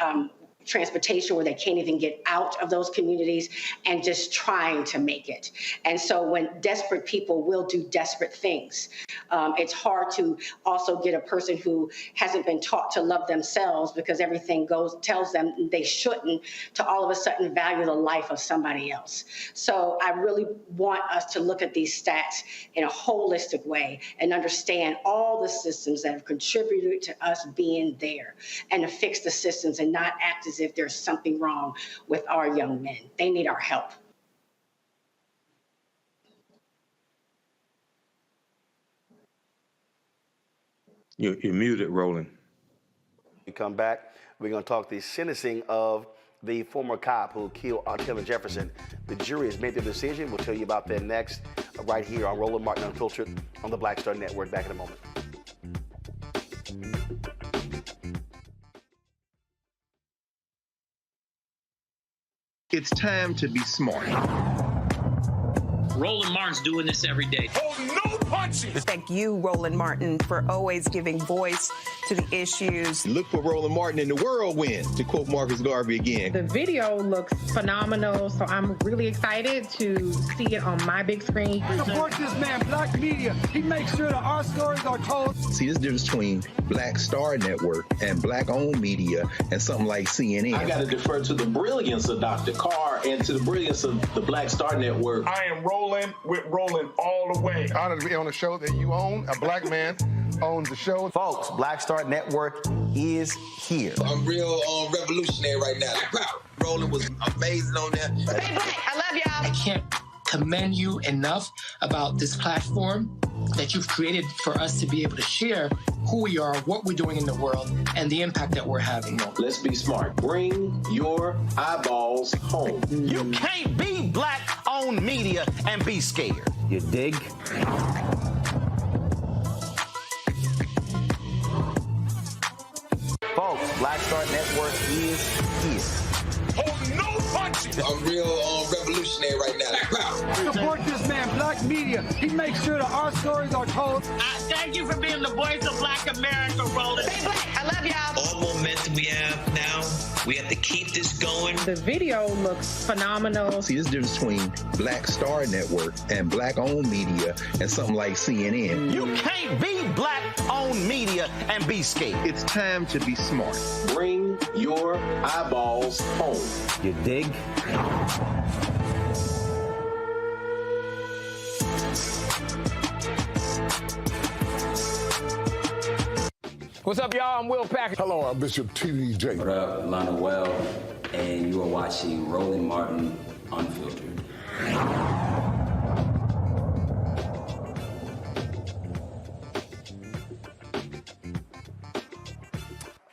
transportation where they can't even get out of those communities, and just trying to make it. And so when desperate people will do desperate things, it's hard to also get a person who hasn't been taught to love themselves, because everything tells them they shouldn't, to all of a sudden value the life of somebody else. So I really want us to look at these stats in a holistic way and understand all the systems that have contributed to us being there, and to fix the systems and not act as if there's something wrong with our young men. They need our help. You're muted, Roland. We come back, we're going to talk the sentencing of the former cop who killed Atatiana Jefferson. The jury has made their decision. We'll tell you about that next, right here on Roland Martin Unfiltered on the Black Star Network. Back in a moment. It's time to be smart. Roland Martin's doing this every day. Oh, no punches! Thank you, Roland Martin, for always giving voice to the issues. Look for Roland Martin in the whirlwind, to quote Marcus Garvey again. The video looks phenomenal, so I'm really excited to see it on my big screen. Support this man, Black Media. He makes sure that our stories are told. See, this difference between Black Star Network and Black-owned media and something like CNN. I got to defer to the brilliance of Dr. Carr and to the brilliance of the Black Star Network. I am rolling with Roland all the way. Honored to be on a show that you own. A black man owns the show. Folks, Black Star Network is here. I'm real revolutionary right now. Roland was amazing on there. Hey, Black, I love y'all. I can't commend you enough about this platform that you've created for us to be able to share who we are, what we're doing in the world, and the impact that we're having. Let's be smart. Bring your eyeballs home. You can't be Black-owned media and be scared. You dig? Folks, Black Star Network is here. Oh, no punches! I'm real revolutionary right now. Support this man, Black Media. He makes sure that our stories are told. Thank you for being the voice of Black America, Roland. Hey, Black, I love y'all. All momentum we have now, we have to keep this going. The video looks phenomenal. See, this difference between Black Star Network and Black-owned media and something like CNN. You can't be Black-owned media and be scared. It's time to be smart. Bring your eyeballs home. You dig? What's up, y'all? I'm Will Packer. Hello, I'm Bishop T.D.J. What up, Lana Well, and you are watching Roland Martin Unfiltered.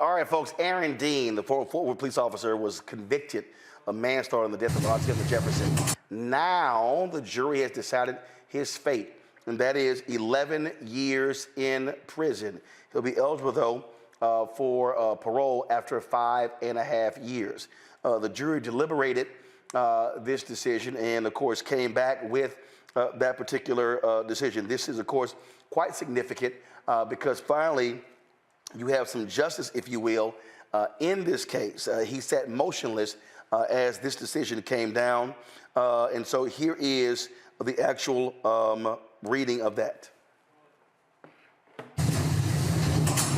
All right, folks, Aaron Dean, the former police officer, was convicted of manslaughter in the death of Atatiana Jefferson. Now the jury has decided his fate, and that is 11 years in prison. He'll be eligible, though, for parole after 5.5 years. The jury deliberated this decision and, of course, came back with that particular decision. This is, of course, quite significant because finally you have some justice, if you will, in this case. He sat motionless as this decision came down. And so here is the actual reading of that.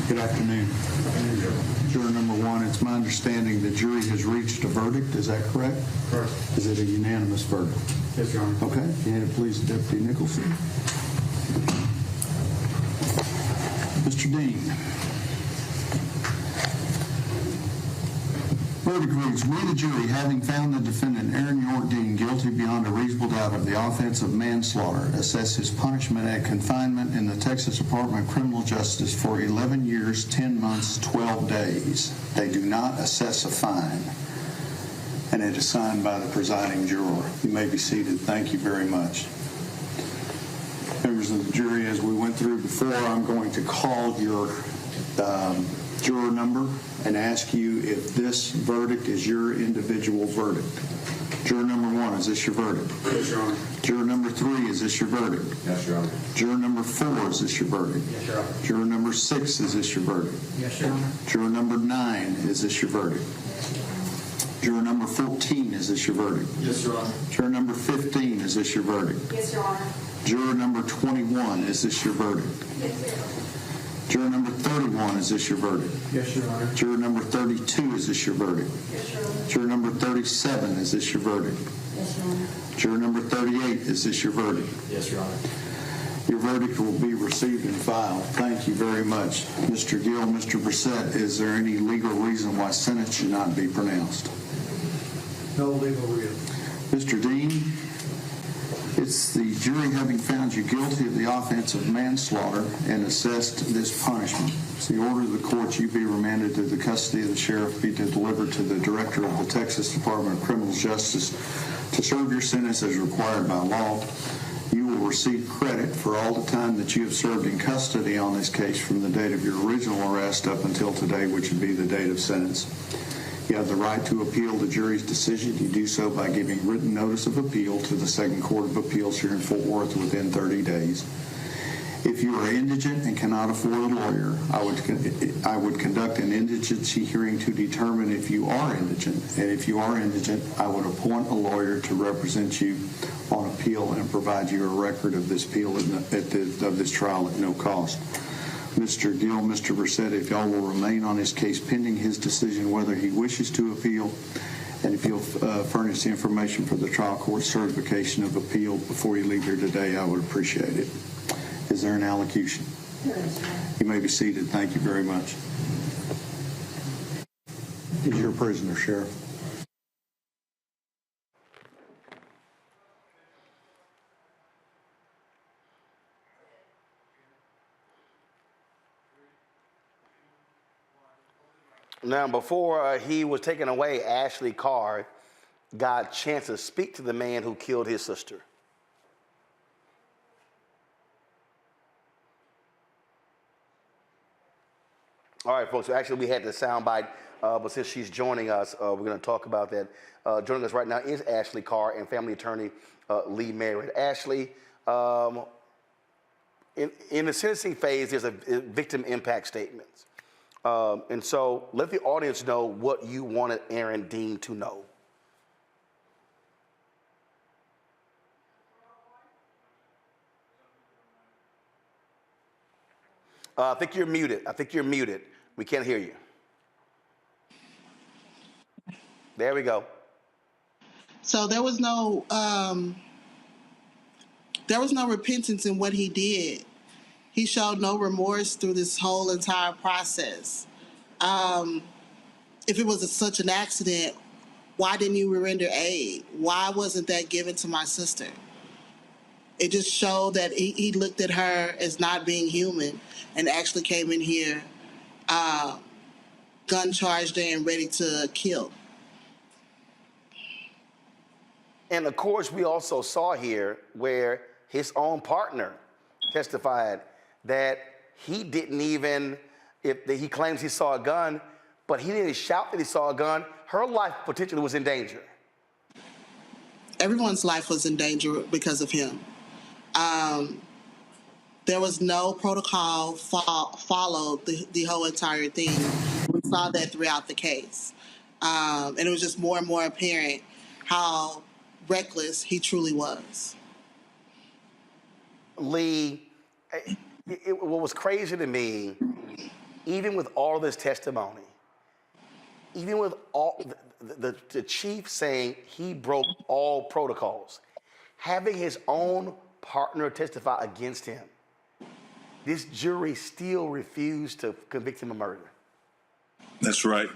Good afternoon. Juror number one, it's my understanding the jury has reached a verdict. Is that correct? Correct. Is it a unanimous verdict? Yes, Your Honor. Okay. Can you please, Deputy Nicholson? Mr. Dean. Verdict reads, we, the jury, having found the defendant Aaron York Dean guilty beyond a reasonable doubt of the offense of manslaughter, assess his punishment at confinement in the Texas Department of Criminal Justice for 11 years, 10 months, 12 days. They do not assess a fine, and it is signed by the presiding juror. You may be seated. Thank you very much. Members of the jury, as we went through before, I'm going to call your juror number and ask you if this verdict is your individual verdict. Juror number one, is this your verdict? Yes, Your Honor. Juror number three, is this your verdict? Yes, Your Honor. Juror number four, is this your verdict? Yes, Your Honor. Juror number six, is this your verdict? Yes, Your Honor. Juror number 9, is this your verdict? Juror number 14, is this your verdict? Yes, Your Honor. Juror number 15, is this your verdict? Yes, Your Honor. Juror number 21, is this your verdict? Yes, Your Honor. Juror number 31, is this your verdict? Yes, Your Honor. Juror number 32, is this your verdict? Yes, Your Honor. Juror number 37, is this your verdict? Yes, Your Honor. Juror number 38, is this your verdict? Yes, Your Honor. Your verdict will be received and filed. Thank you very much. Mr. Gill, Mr. Brissett, is there any legal reason why sentence should not be pronounced? No legal reason. Mr. Dean, it's Is the jury, having found you guilty of the offense of manslaughter and assessed this punishment, it's the order of the court you be remanded to the custody of the sheriff, be delivered to the director of the Texas Department of Criminal Justice to serve your sentence as required by law. You will receive credit for all the time that you have served in custody on this case from the date of your original arrest up until today, which would be the date of sentence. You have the right to appeal the jury's decision. You do so by giving written notice of appeal to the Second Court of Appeals here in Fort Worth within 30 days. If you are indigent and cannot afford a lawyer, I would conduct an indigency hearing to determine if you are indigent. And if you are indigent, I would appoint a lawyer to represent you on appeal and provide you a record of this appeal of this trial at no cost. Mr. Gill, Mr. Brissett, if y'all will remain on his case pending his decision whether he wishes to appeal, and if you'll furnish the information for the trial court certification of appeal before you leave here today, I would appreciate it. Is there an allocution? You may be seated. Thank you very much. Is your prisoner, Sheriff? Now, before he was taken away, Ashley Carr got a chance to speak to the man who killed his sister. All right, folks. So actually, we had the soundbite, but since she's joining us, we're going to talk about that. Joining us right now is Ashley Carr and family attorney Lee Merritt. Ashley, in the sentencing phase, there's a victim impact statement. And so let the audience know what you wanted Aaron Dean to know. I think you're muted. We can't hear you. There we go. So there was no repentance in what he did. He showed no remorse through this whole entire process. If it was such an accident, why didn't you render aid? Why wasn't that given to my sister? It just showed that he looked at her as not being human and actually came in here gun charged and ready to kill. And of course, we also saw here where his own partner testified that he didn't even, he claims he saw a gun, but he didn't shout that he saw a gun. Her life potentially was in danger. Everyone's life was in danger because of him. There was no protocol followed the whole entire thing. We saw that throughout the case. And it was just more and more apparent how reckless he truly was. Lee, what was crazy to me, even with all this testimony, even with all the chief saying he broke all protocols, having his own partner testify against him, this jury still refused to convict him of murder. That's right.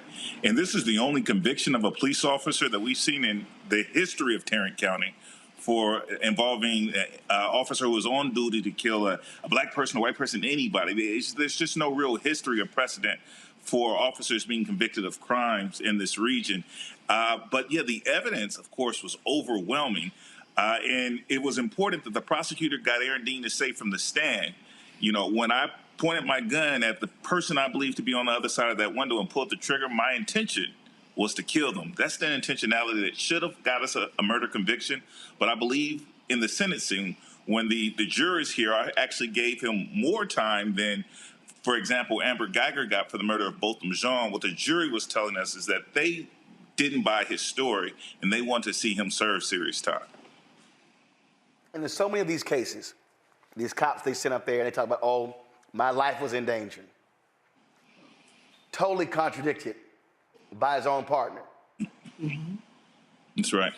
And this is the only conviction of a police officer that we've seen in the history of Tarrant County for involving an officer who was on duty to kill a black person, a white person, anybody. There's just no real history or precedent for officers being convicted of crimes in this region. But yeah, the evidence, of course, was overwhelming. And it was important that the prosecutor got Aaron Dean to say from the stand, you know, when I pointed my gun at the person I believed to be on the other side of that window and pulled the trigger, my intention was to kill them. That's the intentionality that should have got us a murder conviction. But I believe in the sentencing, when the jurors here, I actually gave him more time than, for example, Amber Geiger got for the murder of Botham Jean. What the jury was telling us is that they didn't buy his story and they want to see him serve serious time. And there's so many of these cases, these cops they sent up there and they talk about, oh, my life was in danger. Totally contradicted by his own partner. Mm-hmm. That's right.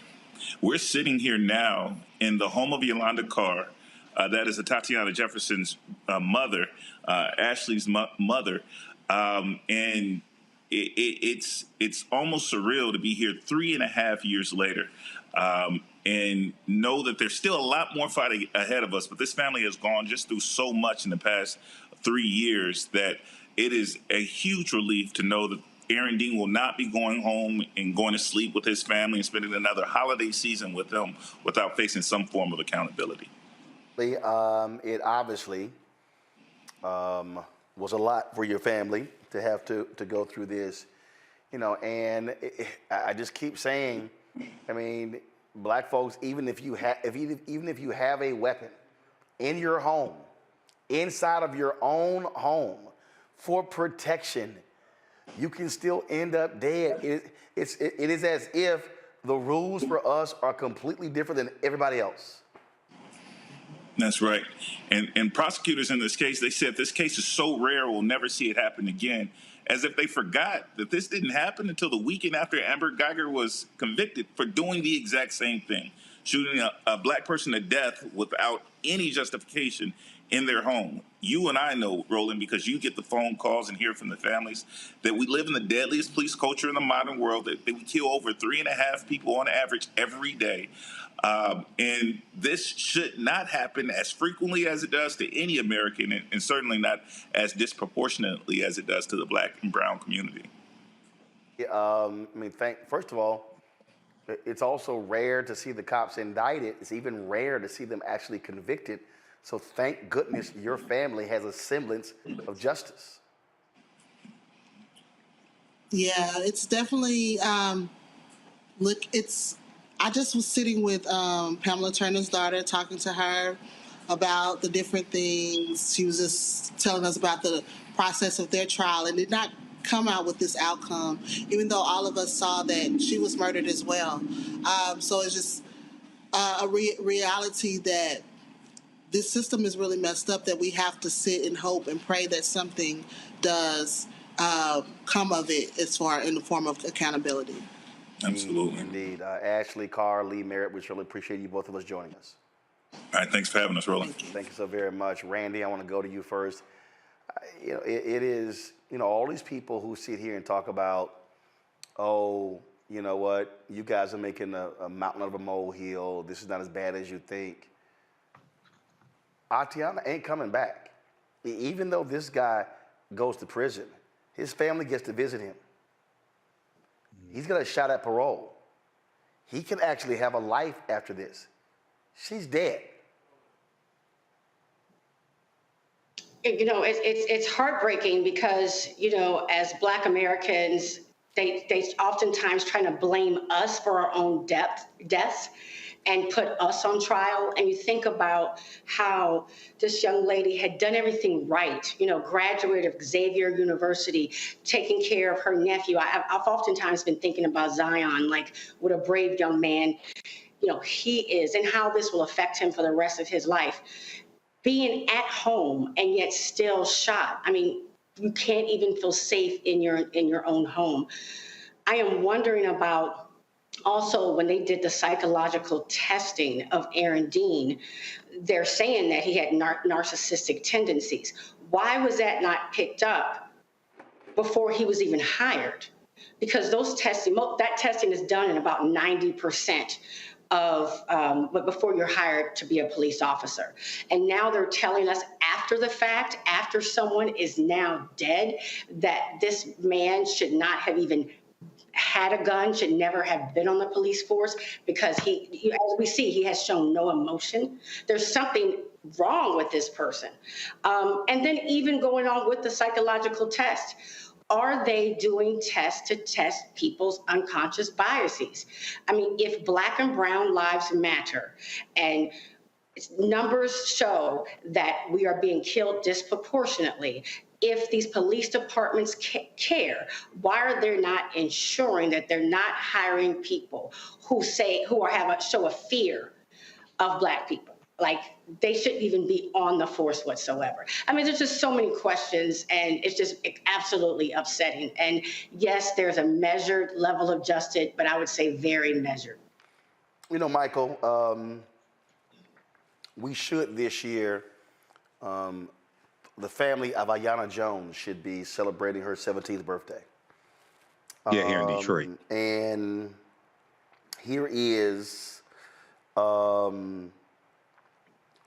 We're sitting here now in the home of Yolanda Carr. That is Atatiana Jefferson's mother, Ashley's mother. And it's almost surreal to be here 3.5 years later. and know that there's still a lot more fighting ahead of us. But this family has gone just through so much in the past 3 years that it is a huge relief to know that Aaron Dean will not be going home and going to sleep with his family and spending another holiday season with them without facing some form of accountability. It obviously was a lot for your family to have to go through this, and I just keep saying, I mean, black folks, even if you have a weapon in your home, inside of your own home for protection, you can still end up dead. It is as if the rules for us are completely different than everybody else. That's right. And prosecutors in this case, they said this case is so rare we'll never see it happen again, as if they forgot that this didn't happen until the weekend after Amber Geiger was convicted for doing the exact same thing, shooting a black person to death without any justification in their home. You and I know, Roland, because you get the phone calls and hear from the families, that we live in the deadliest police culture in the modern world, that we kill over 3.5 people on average every day. And this should not happen as frequently as it does to any American, and certainly not as disproportionately as it does to the black and brown community. First of all, it's also rare to see the cops indicted. It's even rare to see them actually convicted. So thank goodness your family has a semblance of justice. Yeah, it's definitely, I just was sitting with Pamela Turner's daughter, talking to her about the different things. She was just telling us about the process of their trial, and did not come out with this outcome, even though all of us saw that she was murdered as well. So it's just a reality that this system is really messed up, that we have to sit and hope and pray that something does come of it in the form of accountability. Absolutely. Indeed. Ashley, Carr, Lee, Merritt, we really appreciate you both of us joining us. All right, thanks for having us, Roland. Thank you so very much. Randy, I want to go to you first. It is, all these people who sit here and talk about, oh, you know what, you guys are making a mountain out of a molehill. This is not as bad as you think. Atatiana ain't coming back. Even though this guy goes to prison, his family gets to visit him. He's got a shot at parole. He can actually have a life after this. She's dead. It's heartbreaking because, as Black Americans, they oftentimes try to blame us for our own deaths and put us on trial. And you think about how this young lady had done everything right, graduate of Xavier University, taking care of her nephew. I've oftentimes been thinking about Zion, like what a brave young man, he is, and how this will affect him for the rest of his life. Being at home and yet still shot. I mean, you can't even feel safe in your own home. I am wondering about also when they did the psychological testing of Aaron Dean, they're saying that he had narcissistic tendencies. Why was that not picked up before he was even hired? Because that testing is done in about 90% but before you're hired to be a police officer. And now they're telling us after the fact, after someone is now dead, that this man should not have even had a gun, should never have been on the police force, because as we see, he has shown no emotion. There's something wrong with this person. And then even going on with the psychological test, are they doing tests to test people's unconscious biases? I mean, if Black and brown lives matter and numbers show that we are being killed disproportionately, if these police departments care, why are they not ensuring that they're not hiring people who show a fear of Black people? Like, they shouldn't even be on the force whatsoever. I mean, there's just so many questions, and it's just absolutely upsetting. And yes, there's a measured level of justice, but I would say very measured. Michael, we should this year, the family of Aiyana Jones should be celebrating her 17th birthday. Yeah, here in Detroit. And here is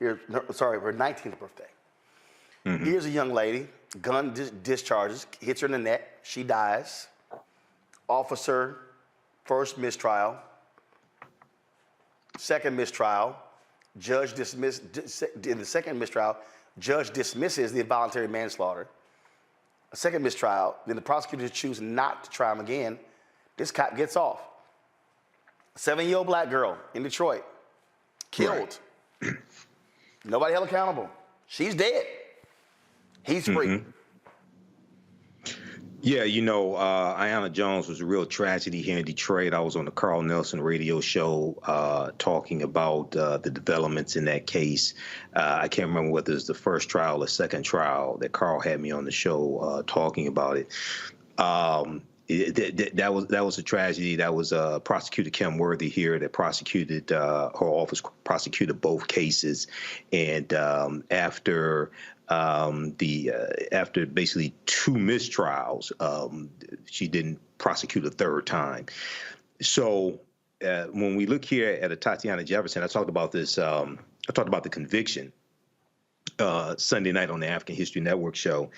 her 19th birthday. Here's a young lady, gun discharges, hits her in the neck, she dies. Officer, first mistrial, second mistrial, judge dismissed, in the second mistrial, judge dismisses the involuntary manslaughter. A second mistrial, then the prosecutors choose not to try him again. This cop gets off. A 7-year-old black girl in Detroit, killed. Right. Nobody held accountable. She's dead. He's free. Yeah, you know, Ayanna Jones was a real tragedy here in Detroit. I was on the Carl Nelson radio show talking about the developments in that case. I can't remember whether it was the first trial or second trial that Carl had me on the show talking about it. That was a tragedy. That was Prosecutor Kim Worthy here that prosecuted, her office prosecuted both cases. And after basically 2 mistrials, she didn't prosecute a third time. So when we look here at Atatiana Jefferson, I talked about this. I talked about the conviction Sunday night on the African History Network show.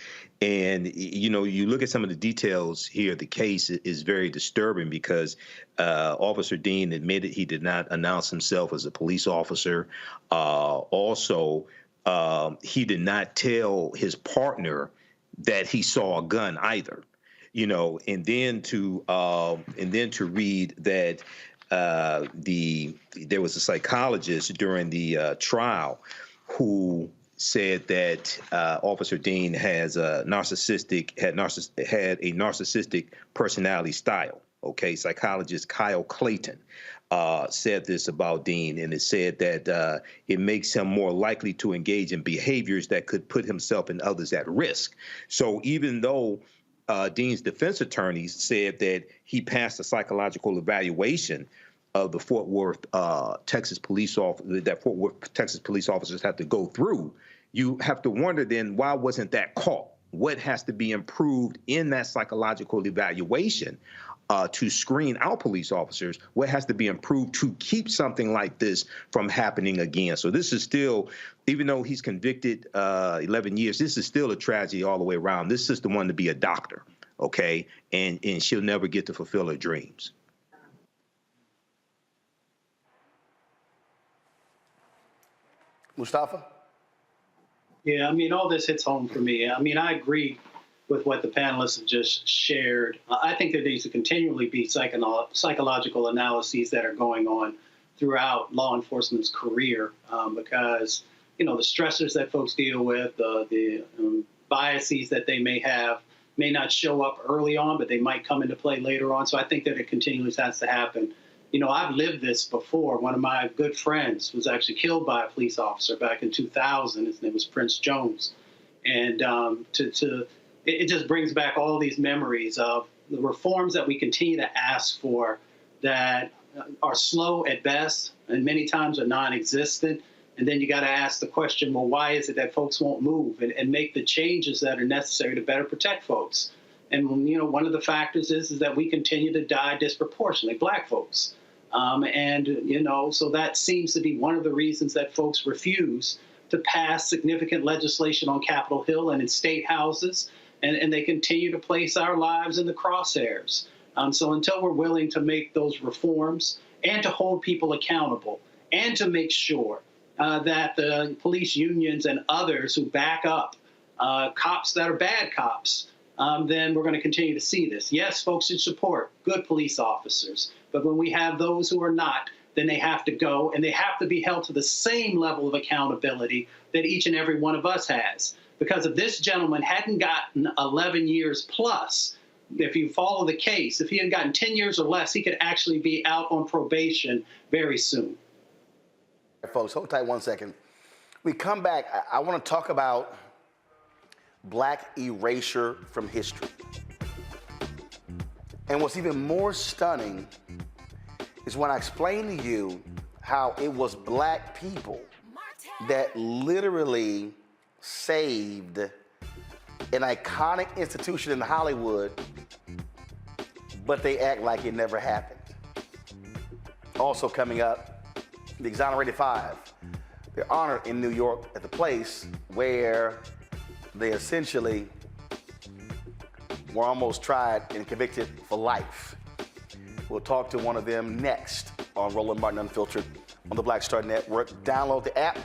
And, you know, you look at some of the details here, the case is very disturbing because Officer Dean admitted he did not announce himself as a police officer. Also, he did not tell his partner that he saw a gun either, you know, and then to read that there was a psychologist during the trial who said that Officer Dean had a narcissistic personality style. Okay, psychologist Kyle Clayton said this about Dean, and it said that it makes him more likely to engage in behaviors that could put himself and others at risk. So even though Dean's defense attorneys said that he passed a psychological evaluation of the Fort Worth, Texas police officers have to go through, you have to wonder then, why wasn't that caught? What has to be improved in that psychological evaluation to screen out police officers? What has to be improved to keep something like this from happening again? So this is still, even though he's convicted 11 years, this is still a tragedy all the way around. This sister wanted to be a doctor, okay? And she'll never get to fulfill her dreams. Mustafa? Yeah, I mean, all this hits home for me. I mean, I agree with what the panelists have just shared. I think there needs to continually be psychological analyses that are going on throughout law enforcement's career because, you know, the stressors that folks deal with, the biases that they may have may not show up early on, but they might come into play later on. So I think that it continually has to happen. You know, I've lived this before. One of my good friends was actually killed by a police officer back in 2000. His name was Prince Jones. And it just brings back all these memories of the reforms that we continue to ask for that are slow at best and many times are non-existent. And then you got to ask the question, well, why is it that folks won't move and make the changes that are necessary to better protect folks? And, you know, one of the factors is that we continue to die disproportionately, Black folks. And, you know, so that seems to be one of the reasons that folks refuse to pass significant legislation on Capitol Hill and in state houses, and they continue to place our lives in the crosshairs. So until we're willing to make those reforms and to hold people accountable and to make sure that the police unions and others who back up cops that are bad cops, then we're going to continue to see this. Yes, folks should support good police officers, but when we have those who are not, then they have to go, and they have to be held to the same level of accountability that each and every one of us has. Because if this gentleman hadn't gotten 11 years plus, if you follow the case, if he had gotten 10 years or less, he could actually be out on probation very soon. Folks, hold tight 1 second. We come back, I want to talk about Black erasure from history. And what's even more stunning is when I explain to you how it was Black people that literally saved an iconic institution in Hollywood, but they act like it never happened. Also coming up, the Exonerated Five. They're honored in New York at the place where they essentially were almost tried and convicted for life. We'll talk to one of them next on Roland Martin Unfiltered on the Black Star Network. Download the app,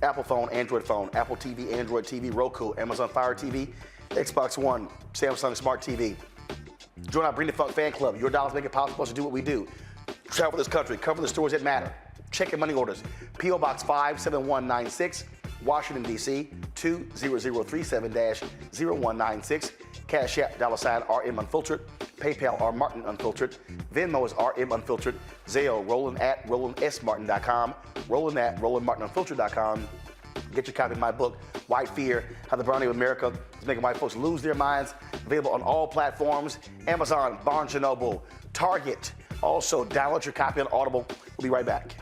Apple phone, Android phone, Apple TV, Android TV, Roku, Amazon Fire TV, Xbox One, Samsung Smart TV. Join our Bring the Funk fan club. Your dollars make it possible to do what we do. Travel this country, cover the stories that matter. Check your money orders. P.O. Box 57196, Washington, D.C. 20037-0196. Cash App, $RM Unfiltered. PayPal, R Martin Unfiltered. Venmo is RM Unfiltered. Zelle, Roland at RolandSMartin.com. Roland at RolandMartinUnfiltered.com. Get your copy of my book, White Fear, How the Brownie of America is Making White Folks Lose Their Minds. Available on all platforms, Amazon, Barnes & Noble, Target. Also, download your copy on Audible. We'll be right back.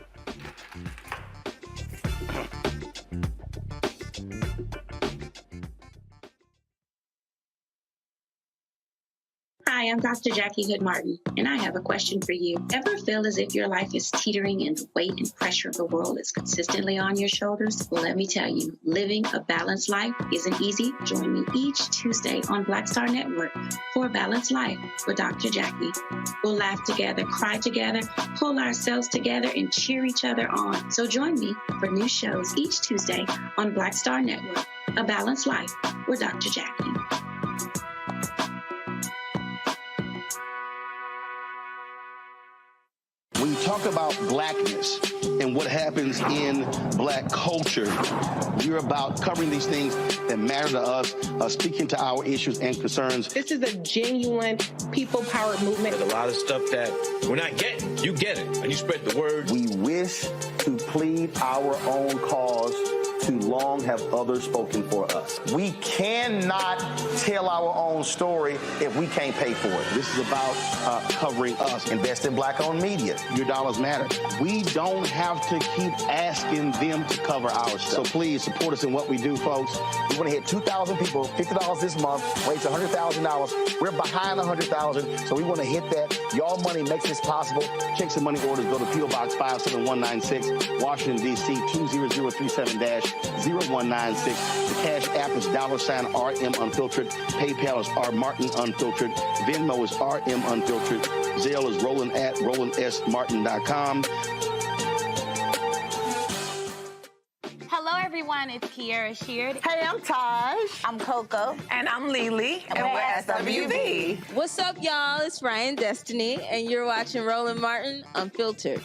Hi, I'm Dr. Jackie Hood Martin, and I have a question for you. Ever feel as if your life is teetering and the weight and pressure of the world is consistently on your shoulders? Well, let me tell you, living a balanced life isn't easy. Join me each Tuesday on Black Star Network for A Balanced Life with Dr. Jackie. We'll laugh together, cry together, pull ourselves together, and cheer each other on. So join me for new shows each Tuesday on Black Star Network, A Balanced Life with Dr. Jackie. When you talk about blackness and what happens in black culture, you're about covering these things that matter to us, speaking to our issues and concerns. This is a genuine people-powered movement. There's a lot of stuff that we're not getting. You get it, and you spread the word. We wish to plead our own cause. Too long have others spoken for us. We cannot tell our own story if we can't pay for it. This is about covering us. Invest in black-owned media. Your dollars matter. We don't have to keep asking them to cover our stuff. So please support us in what we do, folks. We want to hit 2,000 people, $50 this month, raise $100,000. We're behind 100,000, so we want to hit that. Y'all money makes this possible. Check some money orders. Go to P.O. Box 57196, Washington, D.C. 20037-0196. The Cash App is $RM Unfiltered. PayPal is R Martin Unfiltered. Venmo is RM Unfiltered. Zelle is Roland at RolandSMartin.com. Hello, everyone. It's Kiara Sheard. Hey, I'm Taj. I'm Coco. And I'm Lily. And we're SWV. What's up, y'all? It's Ryan Destiny, and you're watching Roland Martin Unfiltered.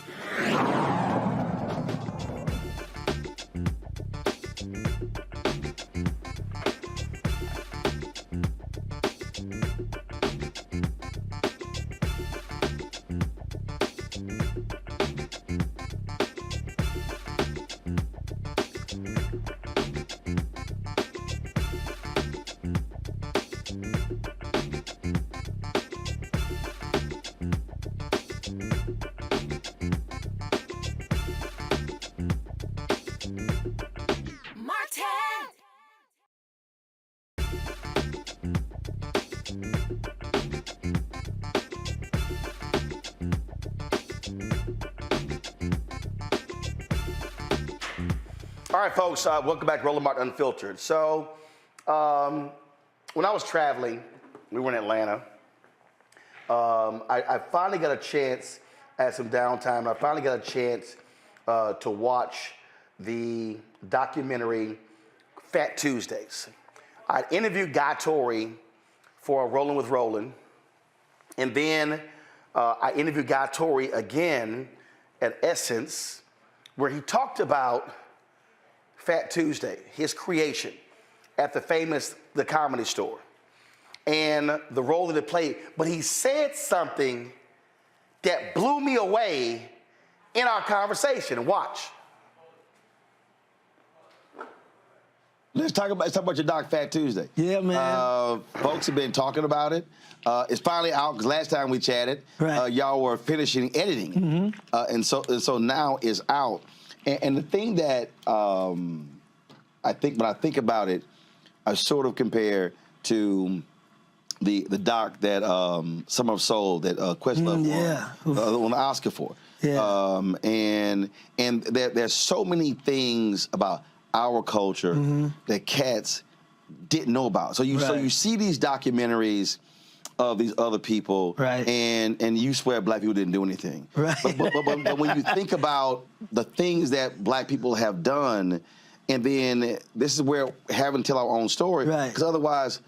All right, folks, welcome back to Roland Martin Unfiltered. So, when I was traveling, we were in Atlanta, I finally got a chance, I had some downtime, I finally got a chance to watch the documentary Fat Tuesdays. I interviewed Guy Torrey for Rolling with Roland, and then I interviewed Guy Torrey again at Essence, where he talked about Fat Tuesday, his creation at the Comedy Store, and the role that it played. But he said something that blew me away in our conversation. Watch. Let's talk about your doc, Fat Tuesday. Yeah, man. Folks have been talking about it. It's finally out because last time we chatted, y'all were finishing editing, and so now it's out. And the thing that I think when I think about it, I sort of compare to the doc that Summer of Soul that Questlove won the Oscar for. Yeah. And there's so many things about our culture that cats didn't know about. So you see these documentaries of these other people, and you swear black people didn't do anything. Right. But when you think about the things that black people have done, and then this is where having to tell our own story, because otherwise,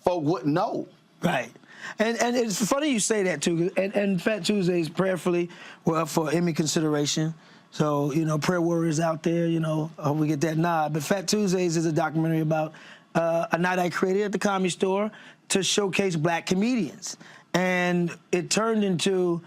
folk wouldn't know. Right. And it's funny you say that too. And Fat Tuesdays prayerfully were up for Emmy consideration. So, you know, prayer warriors out there, you know, I hope we get that nod. But Fat Tuesdays is a documentary about a night I created at the Comedy Store to showcase black comedians. And it turned into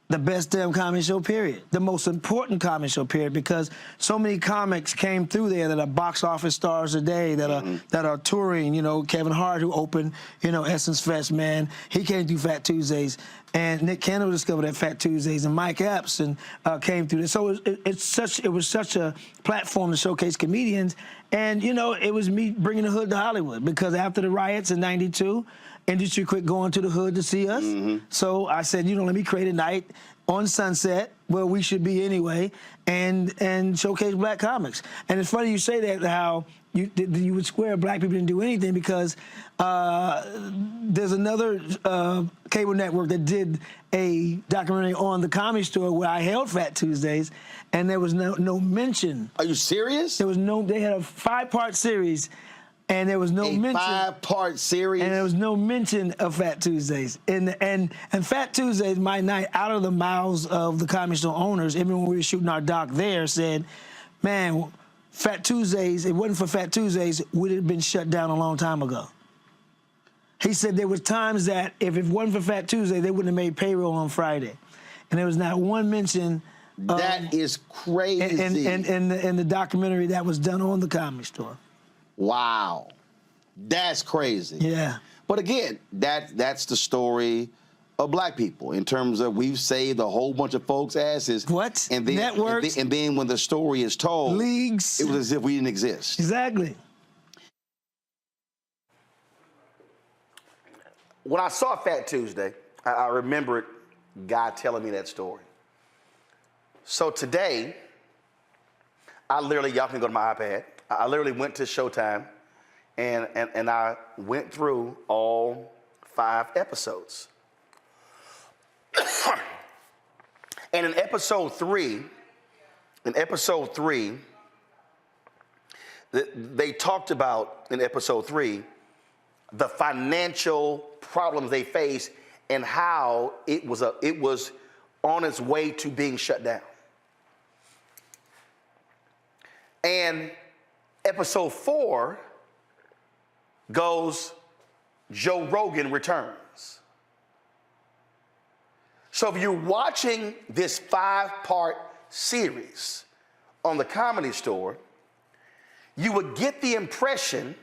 the best damn comedy show, period. The most important comedy show, period, because so many comics came through there that are box office stars today, that are touring. You know, Kevin Hart, who opened, you know, Essence Fest, man, he came through Fat Tuesdays. And Nick Cannon discovered at Fat Tuesdays, and Mike Epps came through this. So it was such a platform to showcase comedians. And, you know, it was me bringing the hood to Hollywood, because after the riots in '92, industry quit going to the hood to see us. So I said, you know, let me create a night on Sunset where we should be anyway, and showcase black comics. And it's funny you say that, how you would swear black people didn't do anything, because there's another cable network that did a documentary on the Comedy Store where I held Fat Tuesdays, and there was no mention. Are you serious? There was they had a 5-part series, and there was no mention. A 5-part series? And there was no mention of Fat Tuesdays. And Fat Tuesdays, my night, out of the mouths of the Comedy Store owners, even when we were shooting our doc there, said, man, Fat Tuesdays, it wasn't for Fat Tuesdays, would have been shut down a long time ago. He said there was times that if it wasn't for Fat Tuesday, they wouldn't have made payroll on Friday. And there was not one mention. That is crazy. In the documentary that was done on the Comedy Store. Wow. That's crazy. Yeah. But again, that's the story of black people, in terms of we've saved a whole bunch of folks' asses. What? And then, networks. And then when the story is told, leagues. It was as if we didn't exist. Exactly. When I saw Fat Tuesday, I remembered God telling me that story. So today, y'all can go to my iPad. I literally went to Showtime, and I went through all 5 episodes. And in episode 3, they talked about, in episode 3, the financial problems they faced and how it was on its way to being shut down. And episode 4 goes, Joe Rogan returns. So if you're watching this 5-part series on the Comedy Store, you would get the impression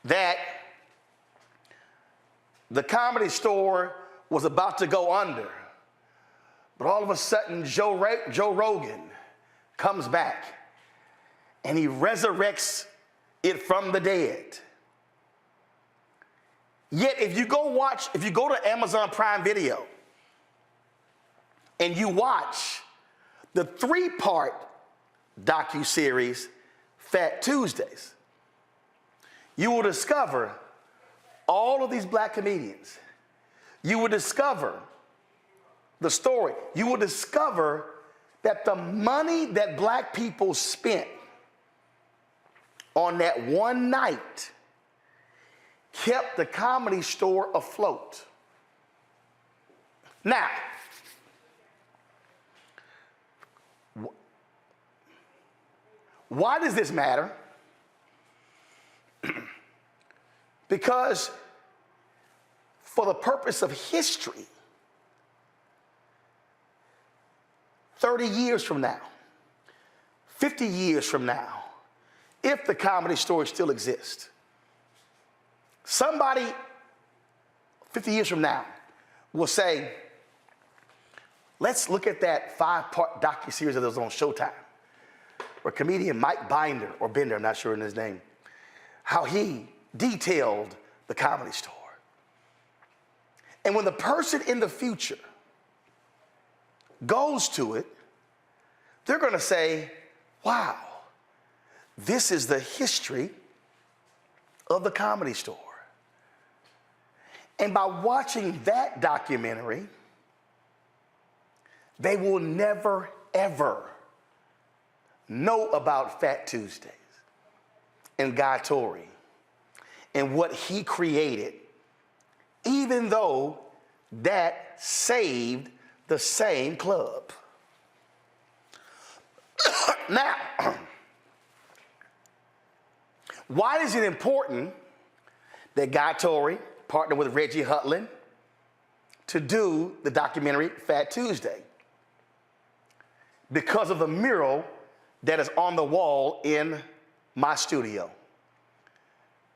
that the Comedy Store was about to go under. But all of a sudden, Joe Rogan comes back, and he resurrects it from the dead. Yet if you go to Amazon Prime Video and you watch the 3-part docuseries Fat Tuesdays, you will discover all of these black comedians. You will discover the story. You will discover that the money that black people spent on that one night kept the Comedy Store afloat. Now, why does this matter? Because for the purpose of history, 30 years from now, 50 years from now, if the Comedy Store still exists, somebody 50 years from now will say, let's look at that 5-part docuseries that was on Showtime, where comedian Mike Binder, or Bender, I'm not sure in his name, how he detailed the Comedy Store. And when the person in the future goes to it, they're going to say, wow, this is the history of the Comedy Store. And by watching that documentary, they will never, ever know about Fat Tuesdays and Guy Torrey and what he created, even though that saved the same club. Now, why is it important that Guy Torrey partnered with Reggie Hutland to do the documentary Fat Tuesday? Because of the mural that is on the wall in my studio.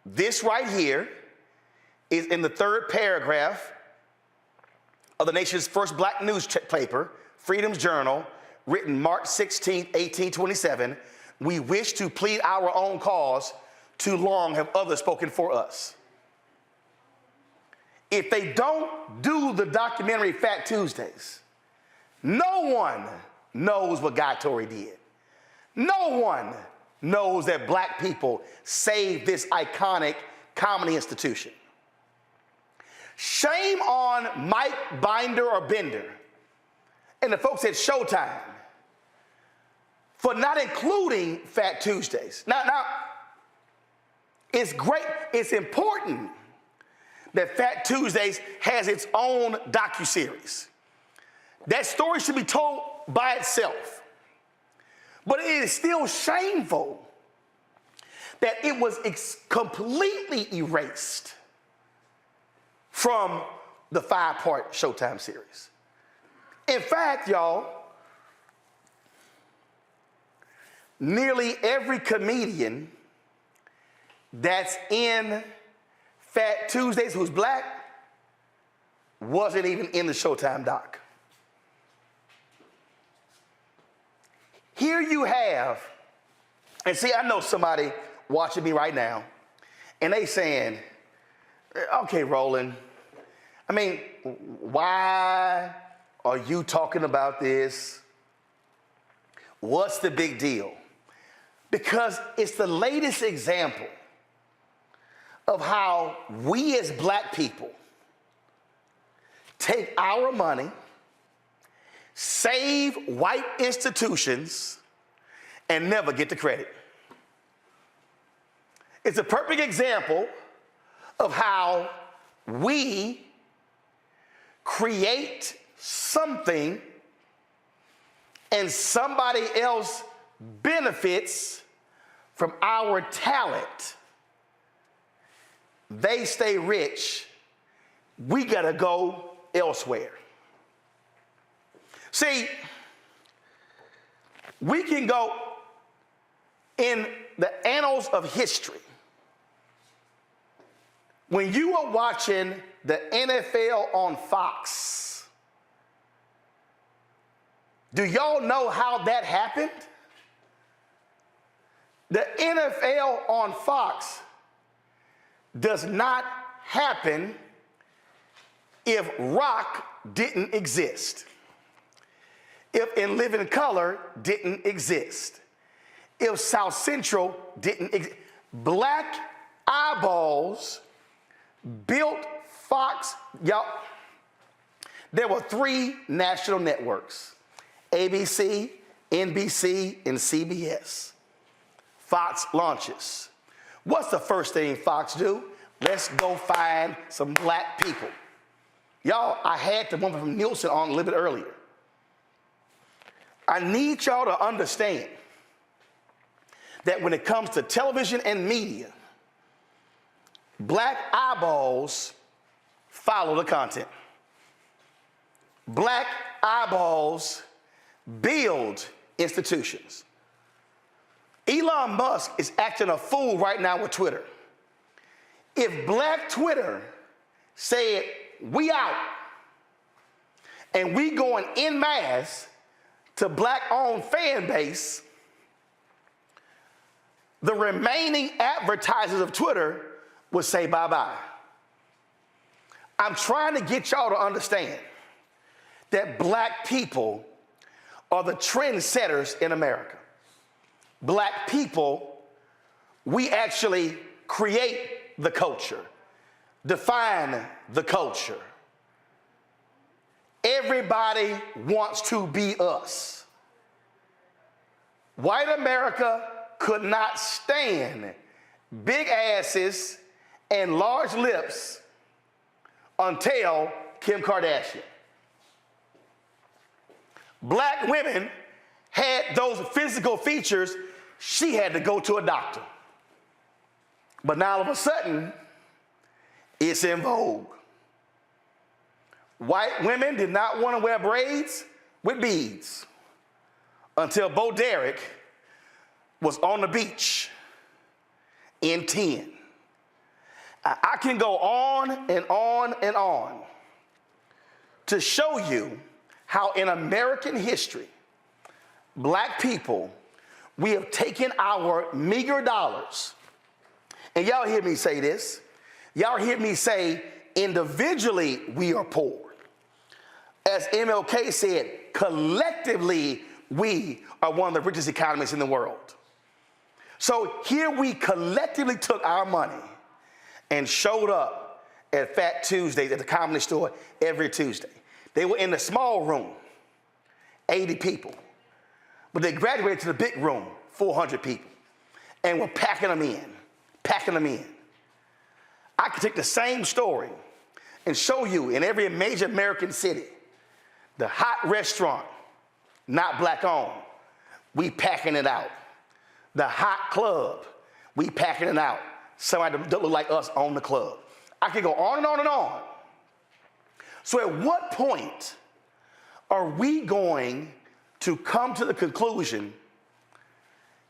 This right here is in the third paragraph of the nation's first black newspaper, Freedom's Journal, written March 16, 1827. We wish to plead our own cause. Too long have others spoken for us. If they don't do the documentary Fat Tuesdays, no one knows what Guy Torrey did. No one knows that black people saved this iconic comedy institution. Shame on Mike Binder or Bender and the folks at Showtime for not including Fat Tuesdays. Now, it's great, it's important that Fat Tuesdays has its own docuseries. That story should be told by itself. But it is still shameful that it was completely erased from the 5-part Showtime series. In fact, y'all, nearly every comedian that's in Fat Tuesdays who's black wasn't even in the Showtime doc. Here you have, and see, I know somebody watching me right now, and they saying, okay, Roland, I mean, why are you talking about this? What's the big deal? Because it's the latest example of how we as black people take our money, save white institutions, and never get the credit. It's a perfect example of how we create something and somebody else benefits from our talent. They stay rich. We gotta go elsewhere. See, we can go in the annals of history. When you are watching the NFL on Fox, do y'all know how that happened? The NFL on Fox does not happen if rock didn't exist, if In Living Color didn't exist, if South Central didn't exist. Black eyeballs built Fox. Y'all, there were 3 national networks: ABC, NBC, and CBS. Fox launches. What's the first thing Fox do? Let's go find some black people. Y'all, I had the woman from Nielsen on a little bit earlier. I need y'all to understand that when it comes to television and media, black eyeballs follow the content. Black eyeballs build institutions. Elon Musk is acting a fool right now with Twitter. If black Twitter said, we out, and we going en masse to black-owned fan base, the remaining advertisers of Twitter would say bye-bye. I'm trying to get y'all to understand that black people are the trendsetters in America. Black people, we actually create the culture, define the culture. Everybody wants to be us. White America could not stand big asses and large lips until Kim Kardashian. Black women had those physical features, she had to go to a doctor. But now all of a sudden, it's in vogue. White women did not want to wear braids with beads until Bo Derek was on the beach in 10. I can go on and on and on to show you how in American history, black people, we have taken our meager dollars, and y'all hear me say this, y'all hear me say individually we are poor. As MLK said, collectively we are one of the richest economies in the world. So here we collectively took our money and showed up at Fat Tuesdays at the Comedy Store every Tuesday. They were in the small room, 80 people. But they graduated to the big room, 400 people. And we're packing them in, packing them in. I could take the same story and show you in every major American city, the hot restaurant, not black owned, we packing it out. The hot club, we packing it out. Somebody that don't look like us own the club. I could go on and on and on. So at what point are we going to come to the conclusion,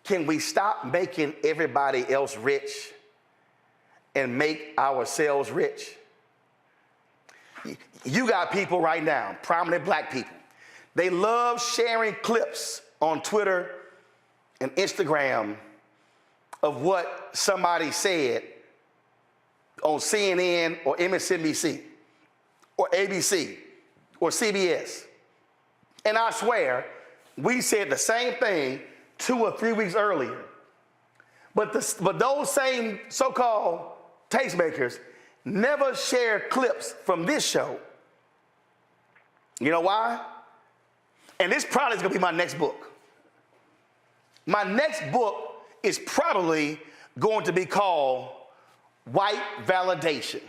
can we stop making everybody else rich and make ourselves rich? You got people right now, prominent black people. They love sharing clips on Twitter and Instagram of what somebody said on CNN or MSNBC or ABC or CBS. And I swear, we said the same thing 2 or 3 weeks earlier. But those same so-called tastemakers never share clips from this show. You know why? And this probably is going to be my next book. My next book is probably going to be called White Validation.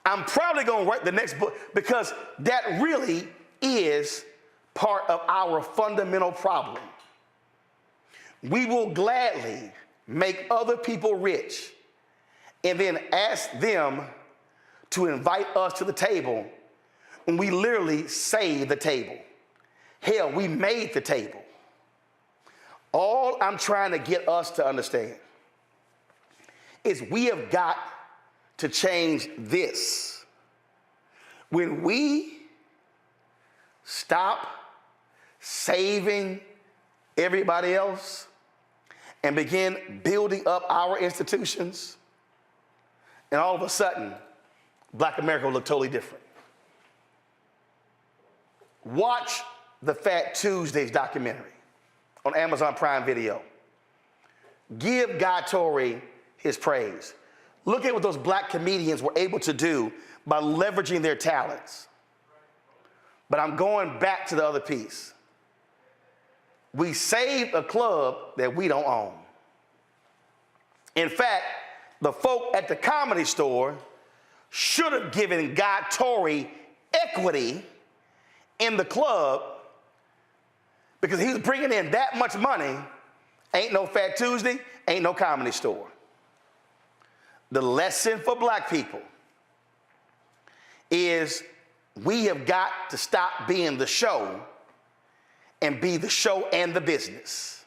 I'm probably going to write the next book because that really is part of our fundamental problem. We will gladly make other people rich and then ask them to invite us to the table when we literally saved the table. Hell, we made the table. All I'm trying to get us to understand is we have got to change this. When we stop saving everybody else and begin building up our institutions, and all of a sudden, Black America will look totally different. Watch the Fat Tuesdays documentary on Amazon Prime Video. Give Guy Torrey his praise. Look at what those black comedians were able to do by leveraging their talents. But I'm going back to the other piece. We saved a club that we don't own. In fact, the folk at the Comedy Store should have given Guy Torrey equity in the club because he was bringing in that much money. Ain't no Fat Tuesday, ain't no Comedy Store. The lesson for black people is we have got to stop being the show and be the show and the business.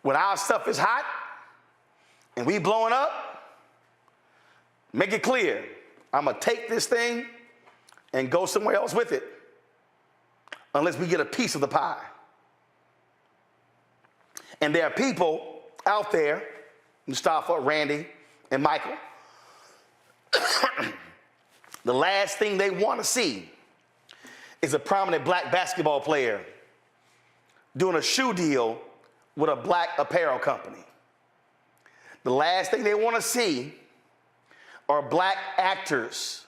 When our stuff is hot and we blowing up, make it clear, I'm gonna take this thing and go somewhere else with it unless we get a piece of the pie. And there are people out there, Mustafa, Randy, and Michael, the last thing they want to see is a prominent black basketball player doing a shoe deal with a black apparel company. The last thing they want to see are black actors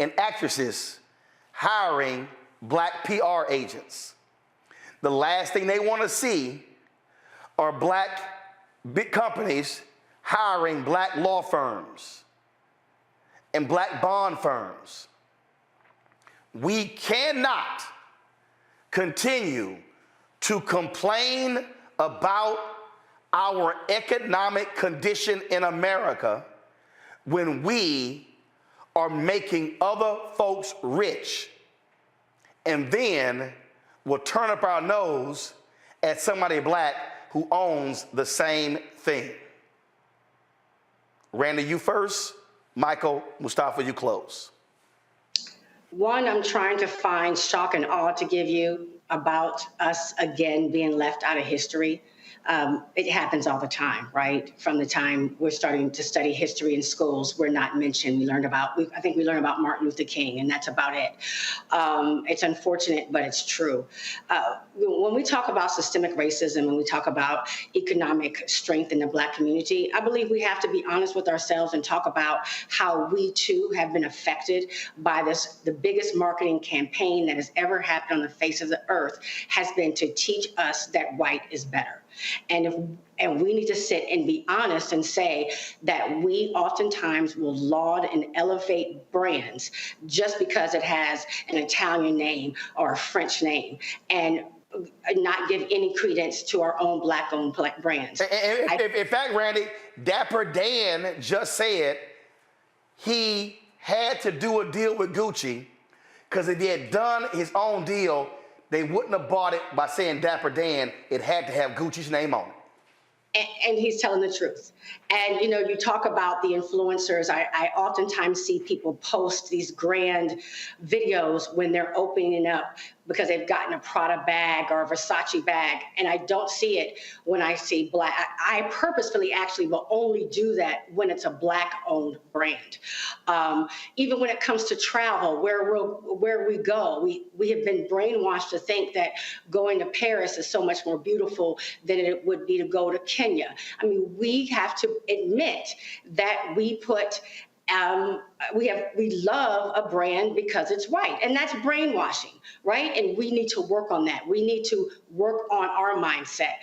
and actresses hiring black PR agents. The last thing they want to see are black big companies hiring black law firms and black bond firms. We cannot continue to complain about our economic condition in America when we are making other folks rich, and then we'll turn up our nose at somebody black who owns the same thing. Randy, you first. Michael, Mustafa, you close. One, I'm trying to find shock and awe to give you about us again being left out of history. It happens all the time, right? From the time we're starting to study history in schools, we're not mentioned. I think we learned about Martin Luther King, and that's about it. It's unfortunate, but it's true. When we talk about systemic racism and we talk about economic strength in the Black community, I believe we have to be honest with ourselves and talk about how we too have been affected by this. The biggest marketing campaign that has ever happened on the face of the earth has been to teach us that white is better. And we need to sit and be honest and say that we oftentimes will laud and elevate brands just because it has an Italian name or a French name, and not give any credence to our own Black-owned brands. In fact, Randy, Dapper Dan just said he had to do a deal with Gucci because if he had done his own deal, they wouldn't have bought it by saying Dapper Dan. It had to have Gucci's name on it. And he's telling the truth. And, you know, you talk about the influencers. I oftentimes see people post these grand videos when they're opening up because they've gotten a Prada bag or a Versace bag. And I don't see it when I see Black. I purposefully actually will only do that when it's a Black-owned brand. Even when it comes to travel, where we go, we have been brainwashed to think that going to Paris is so much more beautiful than it would be to go to Kenya. I mean, we have to admit that we love a brand because it's white, and that's brainwashing, right? And we need to work on that. We need to work on our mindset.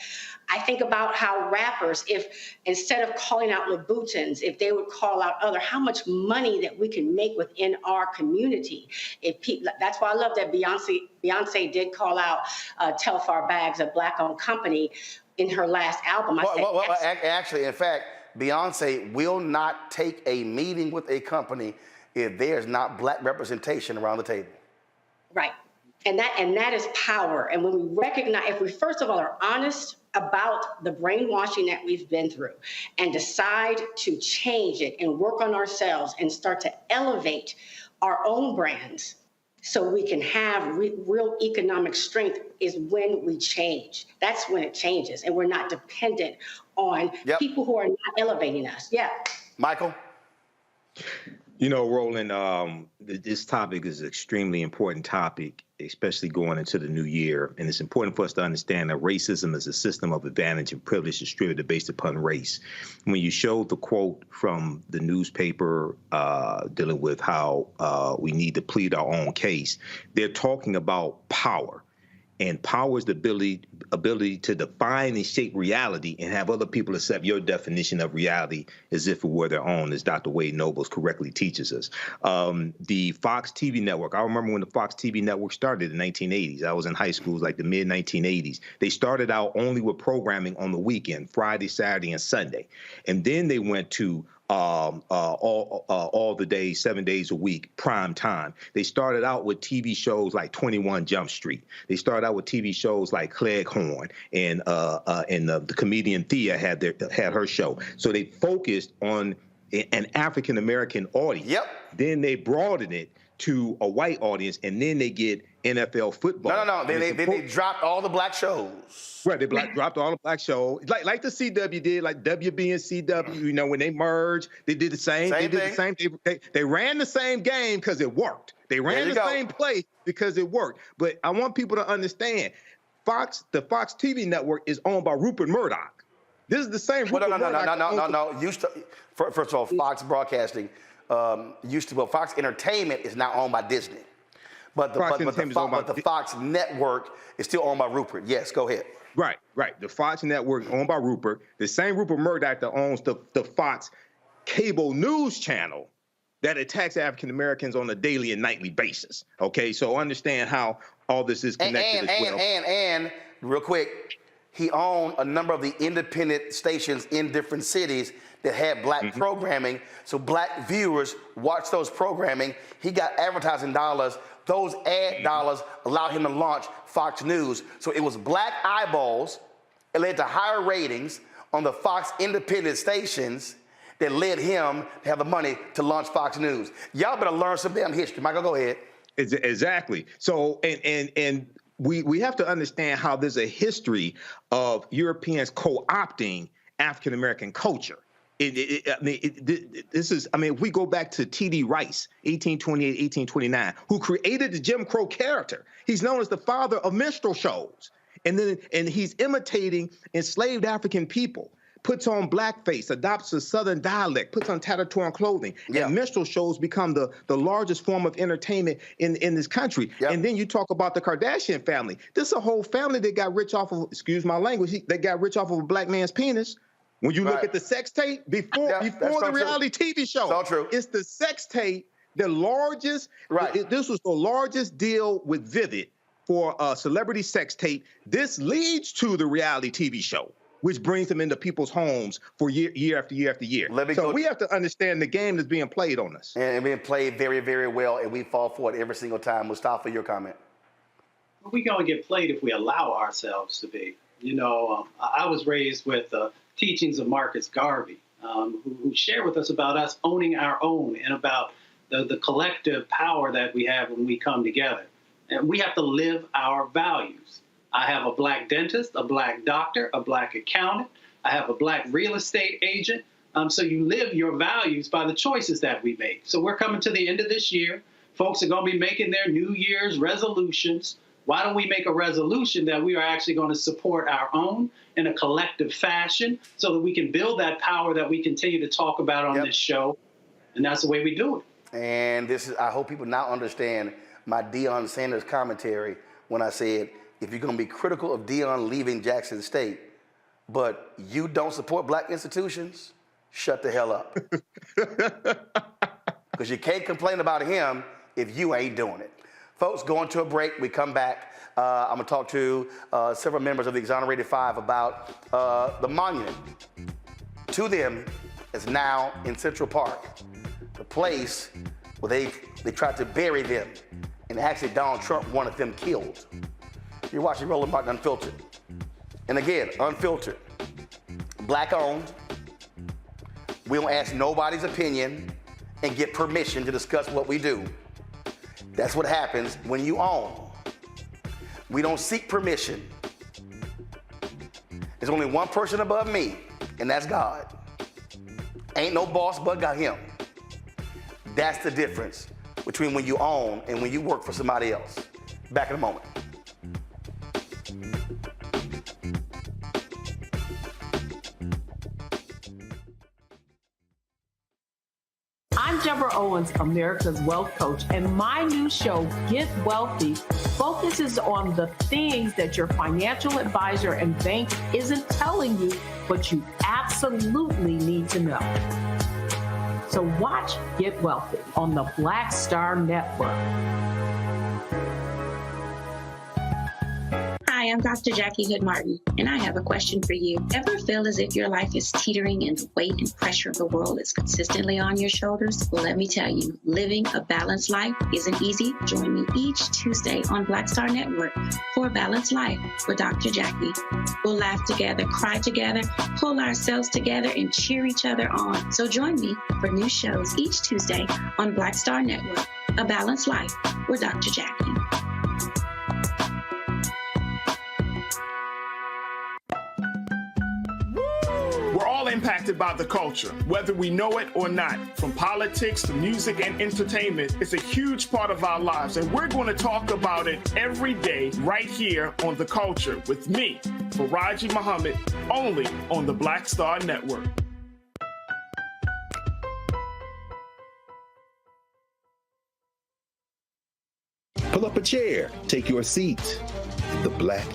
I think about how rappers, if instead of calling out Louboutins, if they would call out how much money that we can make within our community. That's why I love that Beyonce did call out Telfar Bags, a Black-owned company, in her last album. Actually, in fact, Beyonce will not take a meeting with a company if there's not Black representation around the table. Right. And that is power. And when we recognize, if we first of all are honest about the brainwashing that we've been through and decide to change it and work on ourselves and start to elevate our own brands so we can have real economic strength, is when we change. That's when it changes, and we're not dependent on people who are not elevating us. Yeah. Michael? You know, Roland, this topic is an extremely important topic, especially going into the new year. And it's important for us to understand that racism is a system of advantage and privilege distributed based upon race. When you showed the quote from the newspaper dealing with how we need to plead our own case, they're talking about power. And power is the ability to define and shape reality and have other people accept your definition of reality as if it were their own, as Dr. Wade Nobles correctly teaches us. The Fox TV network, I remember when the Fox TV network started in the 1980s. I was in high school, like the mid-1980s. They started out only with programming on the weekend, Friday, Saturday, and Sunday. And then they went to all the days, 7 days a week, prime time. They started out with TV shows like 21 Jump Street. They started out with TV shows like Cleghorn, and the comedian Thea had her show. So they focused on an African American audience. Yep. Then they broadened it to a white audience, and then they get NFL football. No. They dropped all the black shows. Right, they dropped all the black shows, like the CW did, like WB and CW. You know, when they merged, they did the same. They ran the same game because it worked. They ran the same play because it worked. But I want people to understand, the Fox TV network is owned by Rupert Murdoch. This is the same. No. First of all, Fox Broadcasting Fox Entertainment is now owned by Disney. But the Fox network is still owned by Rupert. Yes, go ahead. Right. The Fox network owned by Rupert, the same Rupert Murdoch that owns the Fox cable news channel that attacks African Americans on a daily and nightly basis. Okay, so understand how all this is connected as well. And real quick, he owned a number of the independent stations in different cities that had black programming, so black viewers watched those programming. He got advertising dollars. Those ad dollars allowed him to launch Fox News. So it was black eyeballs. It led to higher ratings on the Fox independent stations that led him to have the money to launch Fox News. Y'all better learn some damn history. Michael, go ahead. Exactly. So, and we have to understand how there's a history of Europeans co-opting African American culture. If we go back to T.D. Rice, 1828, 1829, who created the Jim Crow character. He's known as the father of minstrel shows. And he's imitating enslaved African people, puts on blackface, adopts a Southern dialect, puts on tattered torn clothing. Yeah. And minstrel shows become the largest form of entertainment in this country. Yep. And then you talk about the Kardashian family. This is a whole family that got rich off of, excuse my language, that got rich off of a black man's penis. When you look at the sex tape before the reality TV show, so true. It's the sex tape, the largest. Right. This was the largest deal with Vivid for a celebrity sex tape. This leads to the reality TV show, which brings them into people's homes for year after year after year. So we have to understand the game that's being played on us. And being played very, very well, and we fall for it every single time. Mustafa, your comment. We're going to get played if we allow ourselves to be. You know, I was raised with teachings of Marcus Garvey, who shared with us about us owning our own and about the collective power that we have when we come together. And we have to live our values. I have a black dentist, a black doctor, a black accountant. I have a black real estate agent. So you live your values by the choices that we make. So we're coming to the end of this year. Folks are going to be making their New Year's resolutions. Why don't we make a resolution that we are actually going to support our own in a collective fashion so that we can build that power that we continue to talk about on this show? And that's the way we do it. And I hope people now understand my Deion Sanders commentary when I said, if you're going to be critical of Deion leaving Jackson State, but you don't support black institutions, shut the hell up. Because you can't complain about him if you ain't doing it. Folks, going to a break. We come back. I'm going to talk to several members of the Exonerated Five about the monument to them is now in Central Park, the place where they tried to bury them, and actually Donald Trump wanted them killed. You're watching Roland Martin Unfiltered. And again, unfiltered, black owned. We don't ask nobody's opinion and get permission to discuss what we do. That's what happens when you own. We don't seek permission. There's only one person above me, and that's God. Ain't no boss but got him. That's the difference between when you own and when you work for somebody else. Back in a moment. I'm Deborah Owens, America's Wealth Coach, and my new show, Get Wealthy, focuses on the things that your financial advisor and bank isn't telling you, but you absolutely need to know. So watch Get Wealthy on the Black Star Network. Hi, I'm Dr. Jackie Hood Martin, and I have a question for you. Ever feel as if your life is teetering and the weight and pressure of the world is consistently on your shoulders? Well, let me tell you, living a balanced life isn't easy. Join me each Tuesday on Black Star Network for A Balanced Life with Dr. Jackie. We'll laugh together, cry together, pull ourselves together, and cheer each other on. So join me for new shows each Tuesday on Black Star Network, A Balanced Life with Dr. Jackie. impacted by the culture, whether we know it or not. From politics to music and entertainment, it's a huge part of our lives, and we're going to talk about it every day right here on The Culture with me, Faraji Muhammad, only on the Black Star Network. Pull up a chair, take your seat. The Black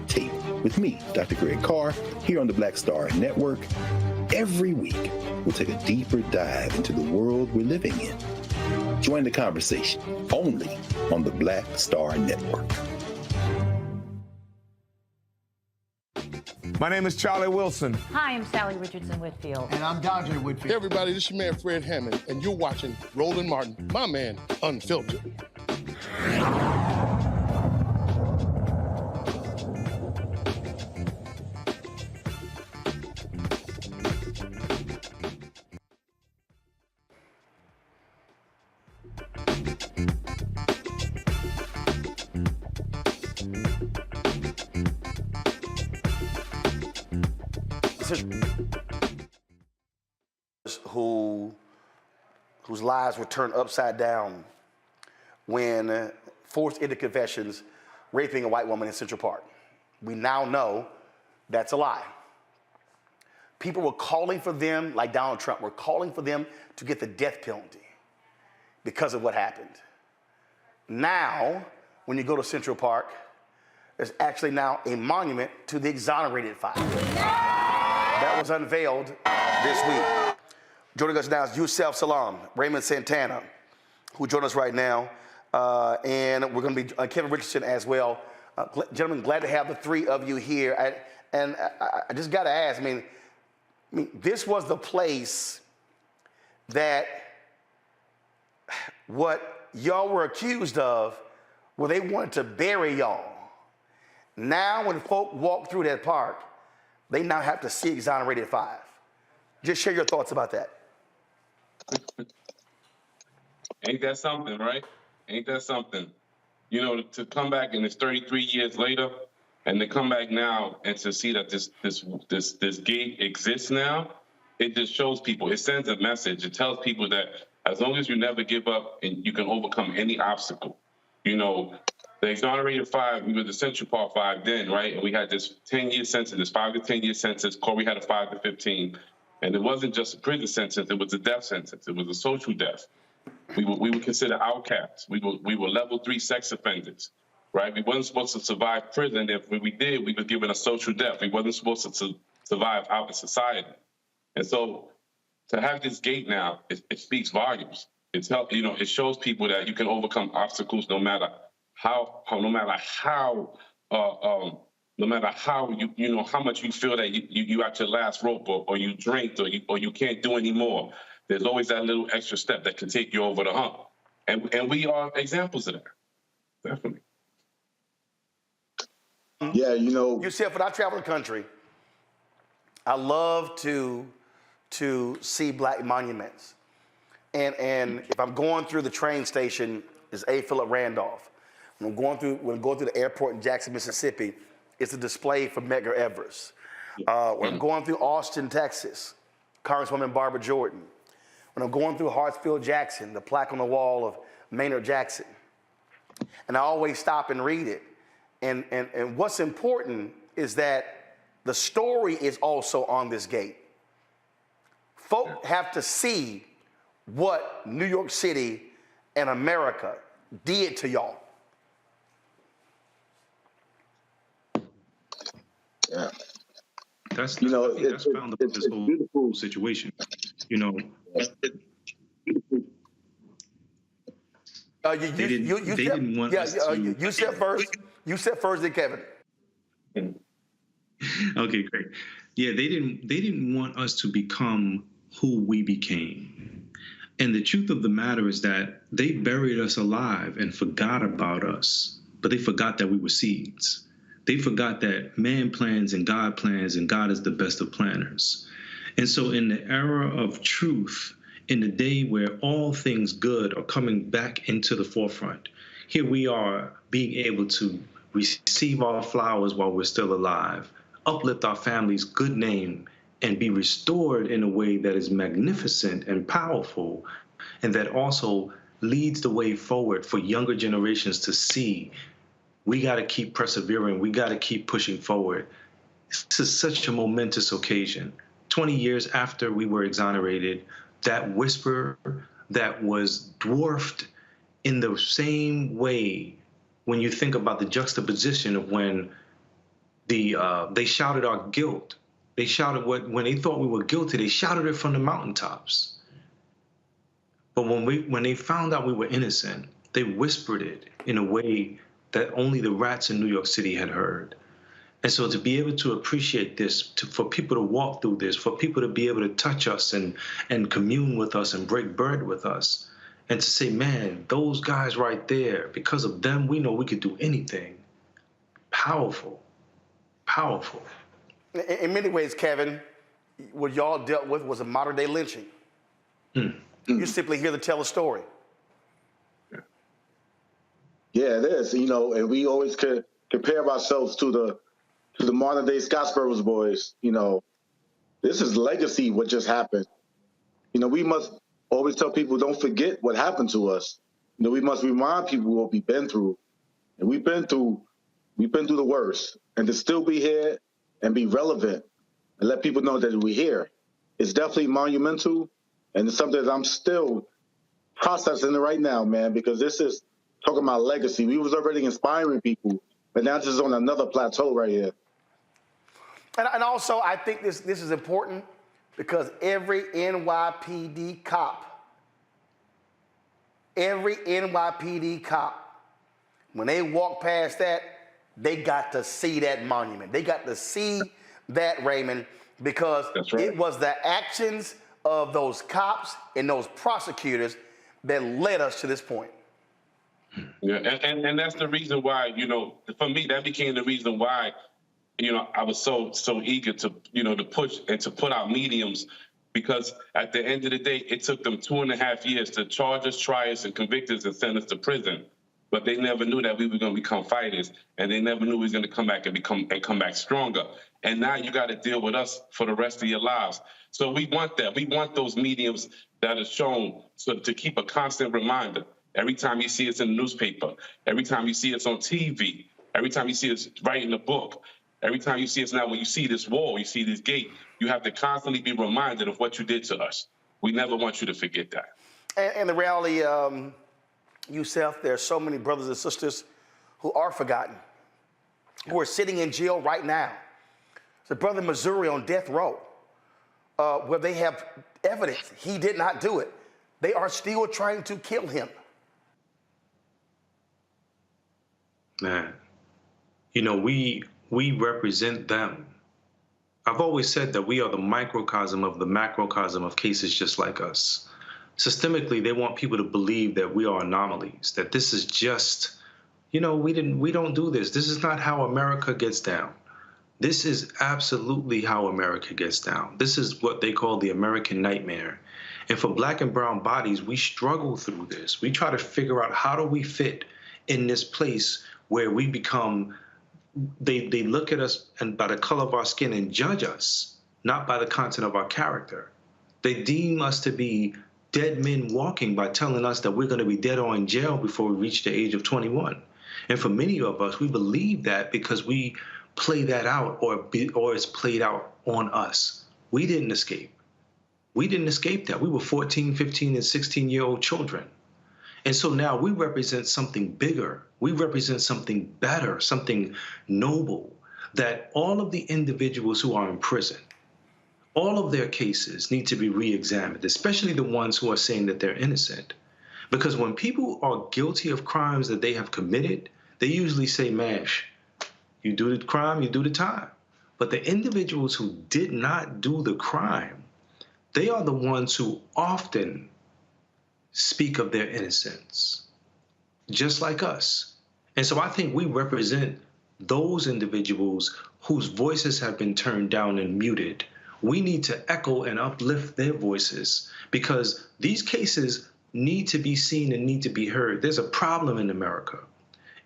Tape with me, Dr. Greg Carr, here on the Black Star Network. Every week, we'll take a deeper dive into the world we're living in. Join the conversation only on the Black Star Network. My name is Charlie Wilson. Hi, I'm Sally Richardson Whitfield. And I'm Dondre Whitfield. Hey, everybody, this is your man, Fred Hammond, and you're watching Roland Martin, my man, Unfiltered. Whose lives were turned upside down when forced into confessions raping a white woman in Central Park. We now know that's a lie. People were calling for them, like Donald Trump, were calling for them to get the death penalty because of what happened. Now, when you go to Central Park, there's actually now a monument to the Exonerated Five. That was unveiled this week. Joining us now is Yusef Salaam, Raymond Santana, who joined us right now, and we're going to be Kevin Richardson as well. Gentlemen, glad to have the three of you here. I just got to ask, I mean, this was the place that what y'all were accused of, where they wanted to bury y'all. Now, when folk walk through that park, they now have to see Exonerated Five. Just share your thoughts about that. Ain't that something, right? Ain't that something? You know, to come back and it's 33 years later, and to come back now and to see that this gate exists now, it just shows people. It sends a message. It tells people that as long as you never give up and you can overcome any obstacle. You know, the Exonerated Five, we were the Central Park Five then, right? And we had this 10-year sentence, this 5 to 10-year sentence. Corey had a 5 to 15. And it wasn't just a prison sentence, it was a death sentence. It was a social death. We were considered outcasts. We were level 3 sex offenders, right? We wasn't supposed to survive prison. If we did, we were given a social death. We wasn't supposed to survive out in society. And so to have this gate now, it speaks volumes. It shows people that you can overcome obstacles no matter how much you feel that you at your last rope or you drink or you can't do anymore. There's always that little extra step that can take you over the hump. And we are examples of that. Definitely. Yeah, you said when I travel the country, I love to see black monuments. And if I'm going through the train station, it's A. Philip Randolph. When I'm going through the airport in Jackson, Mississippi, it's a display for Medgar Evers. When I'm going through Austin, Texas, Congresswoman Barbara Jordan. When I'm going through Hartsfield Jackson, the plaque on the wall of Maynard Jackson. And I always stop and read it. And what's important is that the story is also on this gate. Folk have to see what New York City and America did to y'all. Yeah. That's found about this whole situation. You know, they didn't want us to. You said first. You said first, then Kevin. Okay, great. Yeah, they didn't want us to become who we became. And the truth of the matter is that they buried us alive and forgot about us, but they forgot that we were seeds. They forgot that man plans and God is the best of planners. And so in the era of truth, in the day where all things good are coming back into the forefront, here we are being able to receive our flowers while we're still alive, uplift our family's good name, and be restored in a way that is magnificent and powerful, and that also leads the way forward for younger generations to see we got to keep persevering, we got to keep pushing forward. This is such a momentous occasion. 20 years after we were exonerated, that whisper that was dwarfed in the same way when you think about the juxtaposition of when they shouted our guilt. They shouted when they thought we were guilty, they shouted it from the mountaintops. But when they found out we were innocent, they whispered it in a way that only the rats in New York City had heard. And so to be able to appreciate this, for people to walk through this, for people to be able to touch us and commune with us and break bread with us, and to say, man, those guys right there, because of them, we know we could do anything. Powerful, powerful. In many ways, Kevin, what y'all dealt with was a modern day lynching. You're simply here to tell a story. Yeah, it is. You know, and we always could compare ourselves to the modern day Scottsboro boys. You know, this is legacy. What just happened. You know, we must always tell people, don't forget what happened to us. You know, we must remind people what we've been through, and we've been through the worst, and to still be here and be relevant and let people know that we're here. It's definitely monumental, and it's something that I'm still processing it right now, man, because this is talking about legacy. We was already inspiring people, but now this is on another plateau right here. And also, I think this is important because every NYPD cop, when they walk past that, they got to see that monument. They got to see that, Raymond, because it was the actions of those cops and those prosecutors that led us to this point. Yeah, and that's the reason why, you know, for me, that became the reason why, you know, I was so eager to, you know, to push and to put out mediums, because at the end of the day, it took them 2.5 years to charge us, try us, and convict us and send us to prison. But they never knew that we were going to become fighters, and they never knew we was going to come back and come back stronger. And now you got to deal with us for the rest of your lives. So we want that. We want those mediums that are shown, so to keep a constant reminder. Every time you see us in the newspaper, every time you see us on TV, every time you see us writing a book, every time you see us now, when you see this wall, you see this gate, you have to constantly be reminded of what you did to us. We never want you to forget that. And the reality, Yusef, there are so many brothers and sisters who are forgotten, who are sitting in jail right now. There's a brother in Missouri on death row, where they have evidence he did not do it. They are still trying to kill him. Man, you know, we represent them. I've always said that we are the microcosm of the macrocosm of cases just like us. Systemically, they want people to believe that we are anomalies, that this is just, you know, we don't do this. This is not how America gets down. This is absolutely how America gets down. This is what they call the American nightmare. And for Black and brown bodies, we struggle through this. We try to figure out, how do we fit in this place where we become, they look at us and by the color of our skin and judge us, not by the content of our character. They deem us to be dead men walking by telling us that we're going to be dead or in jail before we reach the age of 21. And for many of us, we believe that because we play that out, or it's played out on us. We didn't escape. We didn't escape that. We were 14, 15, and 16-year-old children. And so now we represent something bigger. We represent something better, something noble, that all of the individuals who are in prison, all of their cases need to be re-examined, especially the ones who are saying that they're innocent. Because when people are guilty of crimes that they have committed, they usually say, "Mash, you do the crime, you do the time." But the individuals who did not do the crime, they are the ones who often speak of their innocence, just like us. And so I think we represent those individuals whose voices have been turned down and muted. We need to echo and uplift their voices, because these cases need to be seen and need to be heard. There's a problem in America,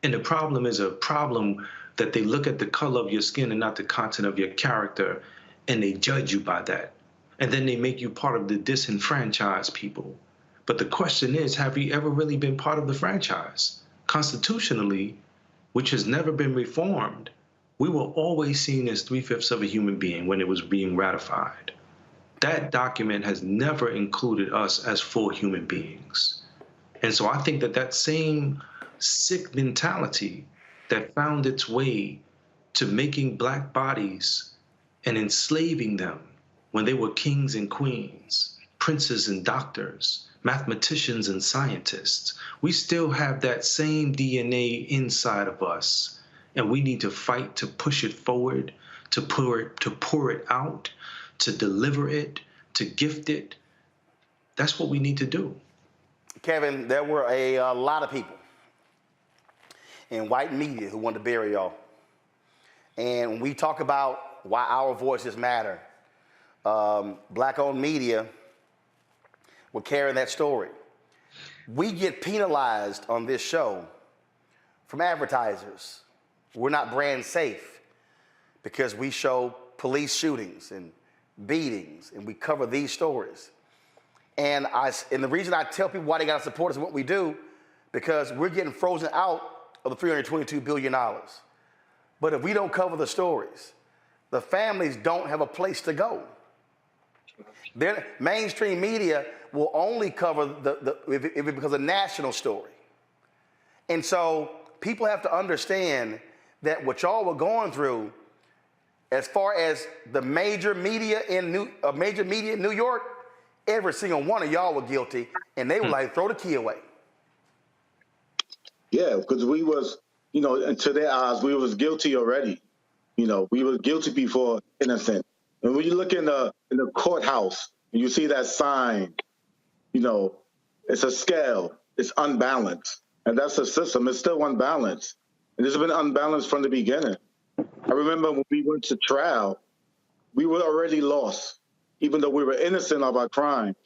and the problem is a problem that they look at the color of your skin and not the content of your character. and they judge you by that. And then they make you part of the disenfranchised people. But the question is, have you ever really been part of the franchise? Constitutionally, which has never been reformed, we were always seen as 3/5 of a human being when it was being ratified. That document has never included us as full human beings. And so I think that that same sick mentality that found its way to making black bodies and enslaving them when they were kings and queens, princes and doctors, mathematicians and scientists, we still have that same DNA inside of us. And we need to fight to push it forward, to pour it out, to deliver it, to gift it. That's what we need to do. Kevin, there were a lot of people in white media who wanted to bury y'all. And when we talk about why our voices matter, black-owned media were carrying that story. We get penalized on this show from advertisers. We're not brand safe because we show police shootings and beatings, and we cover these stories. And the reason I tell people why they got to support us and what we do, because we're getting frozen out of the $322 billion. But if we don't cover the stories, the families don't have a place to go. Their mainstream media will only cover if it becomes a national story. And so people have to understand that what y'all were going through, as far as the major media in New York, every single one of y'all were guilty, and they were like, throw the key away. Yeah, because we was, to their eyes, we was guilty already. We were guilty before innocent. And when you look in the courthouse, and you see that sign, it's a scale, it's unbalanced. And that's the system, it's still unbalanced. And it's been unbalanced from the beginning. I remember when we went to trial, we were already lost, even though we were innocent of our crimes.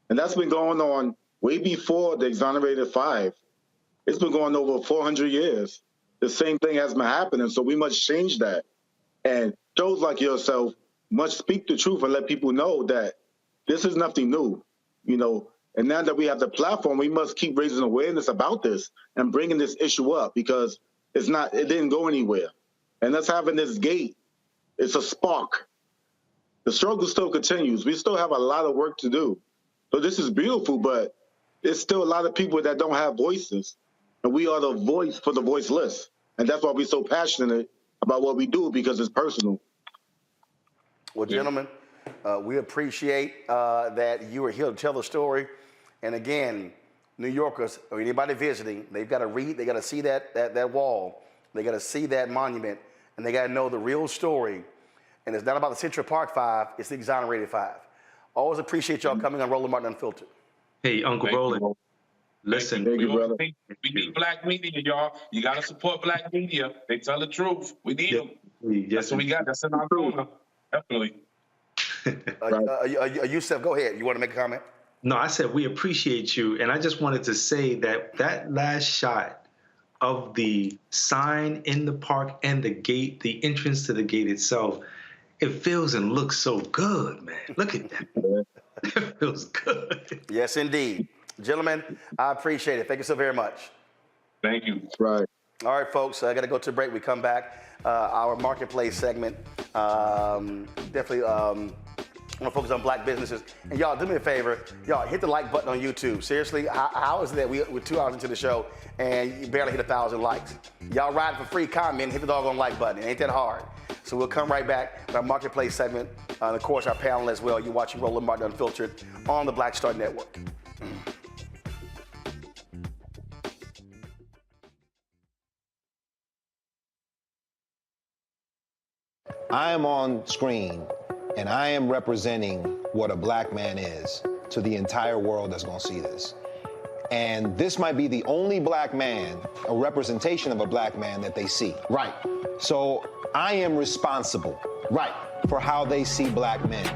And that's been going on way before the Exonerated Five. It's been going over 400 years. The same thing has been happening, so we must change that. And shows like yourself must speak the truth and let people know that this is nothing new, And now that we have the platform, we must keep raising awareness about this and bringing this issue up, because it didn't go anywhere. And us having this gate, it's a spark. The struggle still continues. We still have a lot of work to do. So this is beautiful, but there's still a lot of people that don't have voices. And we are the voice for the voiceless. And that's why we're so passionate about what we do, because it's personal. Well, gentlemen, we appreciate that you are here to tell the story. And again, New Yorkers or anybody visiting, they've got to read, they got to see that wall, they got to see that monument, and they got to know the real story. And it's not about the Central Park Five, it's the Exonerated Five. Always appreciate y'all coming on Roland Martin Unfiltered. Hey, Uncle Roland, listen. We need black media, y'all. You got to support black media. They tell the truth. We need them. That's what we got. That's in our corner. Definitely. Yusef, go ahead. You want to make a comment? No, I said we appreciate you. And I just wanted to say that last shot of the sign in the park and the gate, the entrance to the gate itself, it feels and looks so good, man. Look at that. It feels good. Yes, indeed. Gentlemen, I appreciate it. Thank you so very much. Thank you. Right. All right, folks, I got to go to break. We come back. Our marketplace segment. Definitely want to focus on black businesses. And y'all, do me a favor. Y'all, hit the like button on YouTube. Seriously, how is it that we're 2 hours into the show and you barely hit 1,000 likes? Y'all ride for free comment, hit the doggone like button. It ain't that hard. So we'll come right back with our marketplace segment. And of course, our panel as well. You're watching Roland Martin Unfiltered on the Black Star Network. I am on screen, and I am representing what a black man is to the entire world that's gonna see this. And this might be the only black man, a representation of a black man that they see. Right. So I am responsible, right, for how they see black men.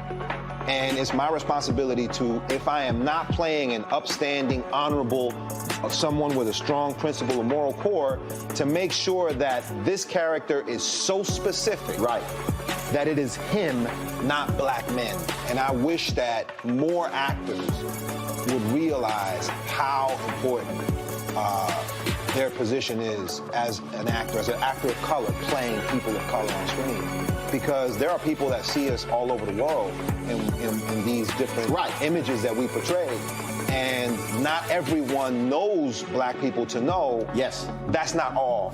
And it's my responsibility to, if I am not playing an upstanding, honorable, someone with a strong principle and moral core, to make sure that this character is so specific, right, that it is him, not black men. And I wish that more actors would realize how important their position is as an actor of color, playing people of color on screen. Because there are people that see us all over the world in these different images that we portray. And not everyone knows black people to know, yes, that's not all.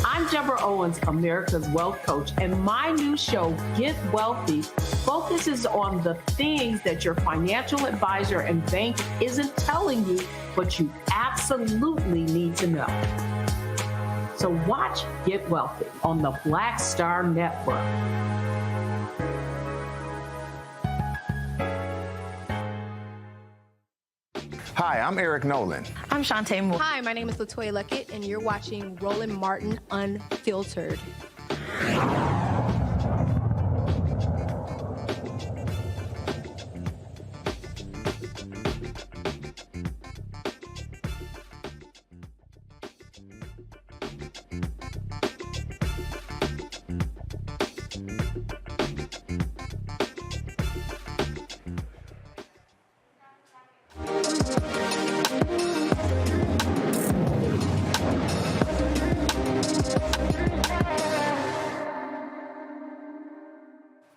I'm Deborah Owens, America's Wealth Coach, and my new show, Get Wealthy, focuses on the things that your financial advisor and bank isn't telling you, but you absolutely need to know. So watch Get Wealthy on the Black Star Network. Hi, I'm Eric Nolan. I'm Shantae Moore. Hi, my name is LaToya Luckett, and you're watching Roland Martin Unfiltered.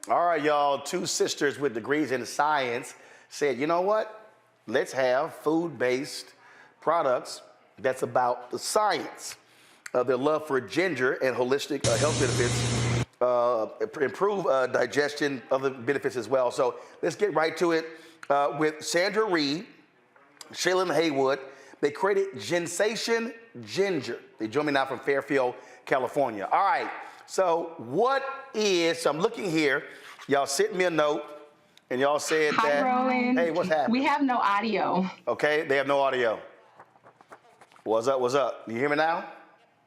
All right, y'all, two sisters with degrees in science said, you know what? Let's have food-based products that's about the science of their love for ginger and holistic health benefits, improve digestion, other benefits as well. So let's get right to it with Sandra Reed, Shaylin Haywood. They created Ginsation Ginger. They join me now from Fairfield, California. All right. So I'm looking here, y'all sent me a note, and y'all said that. Hi, Roland. Hey, what's happening? We have no audio. Okay, they have no audio. What's up? You hear me now?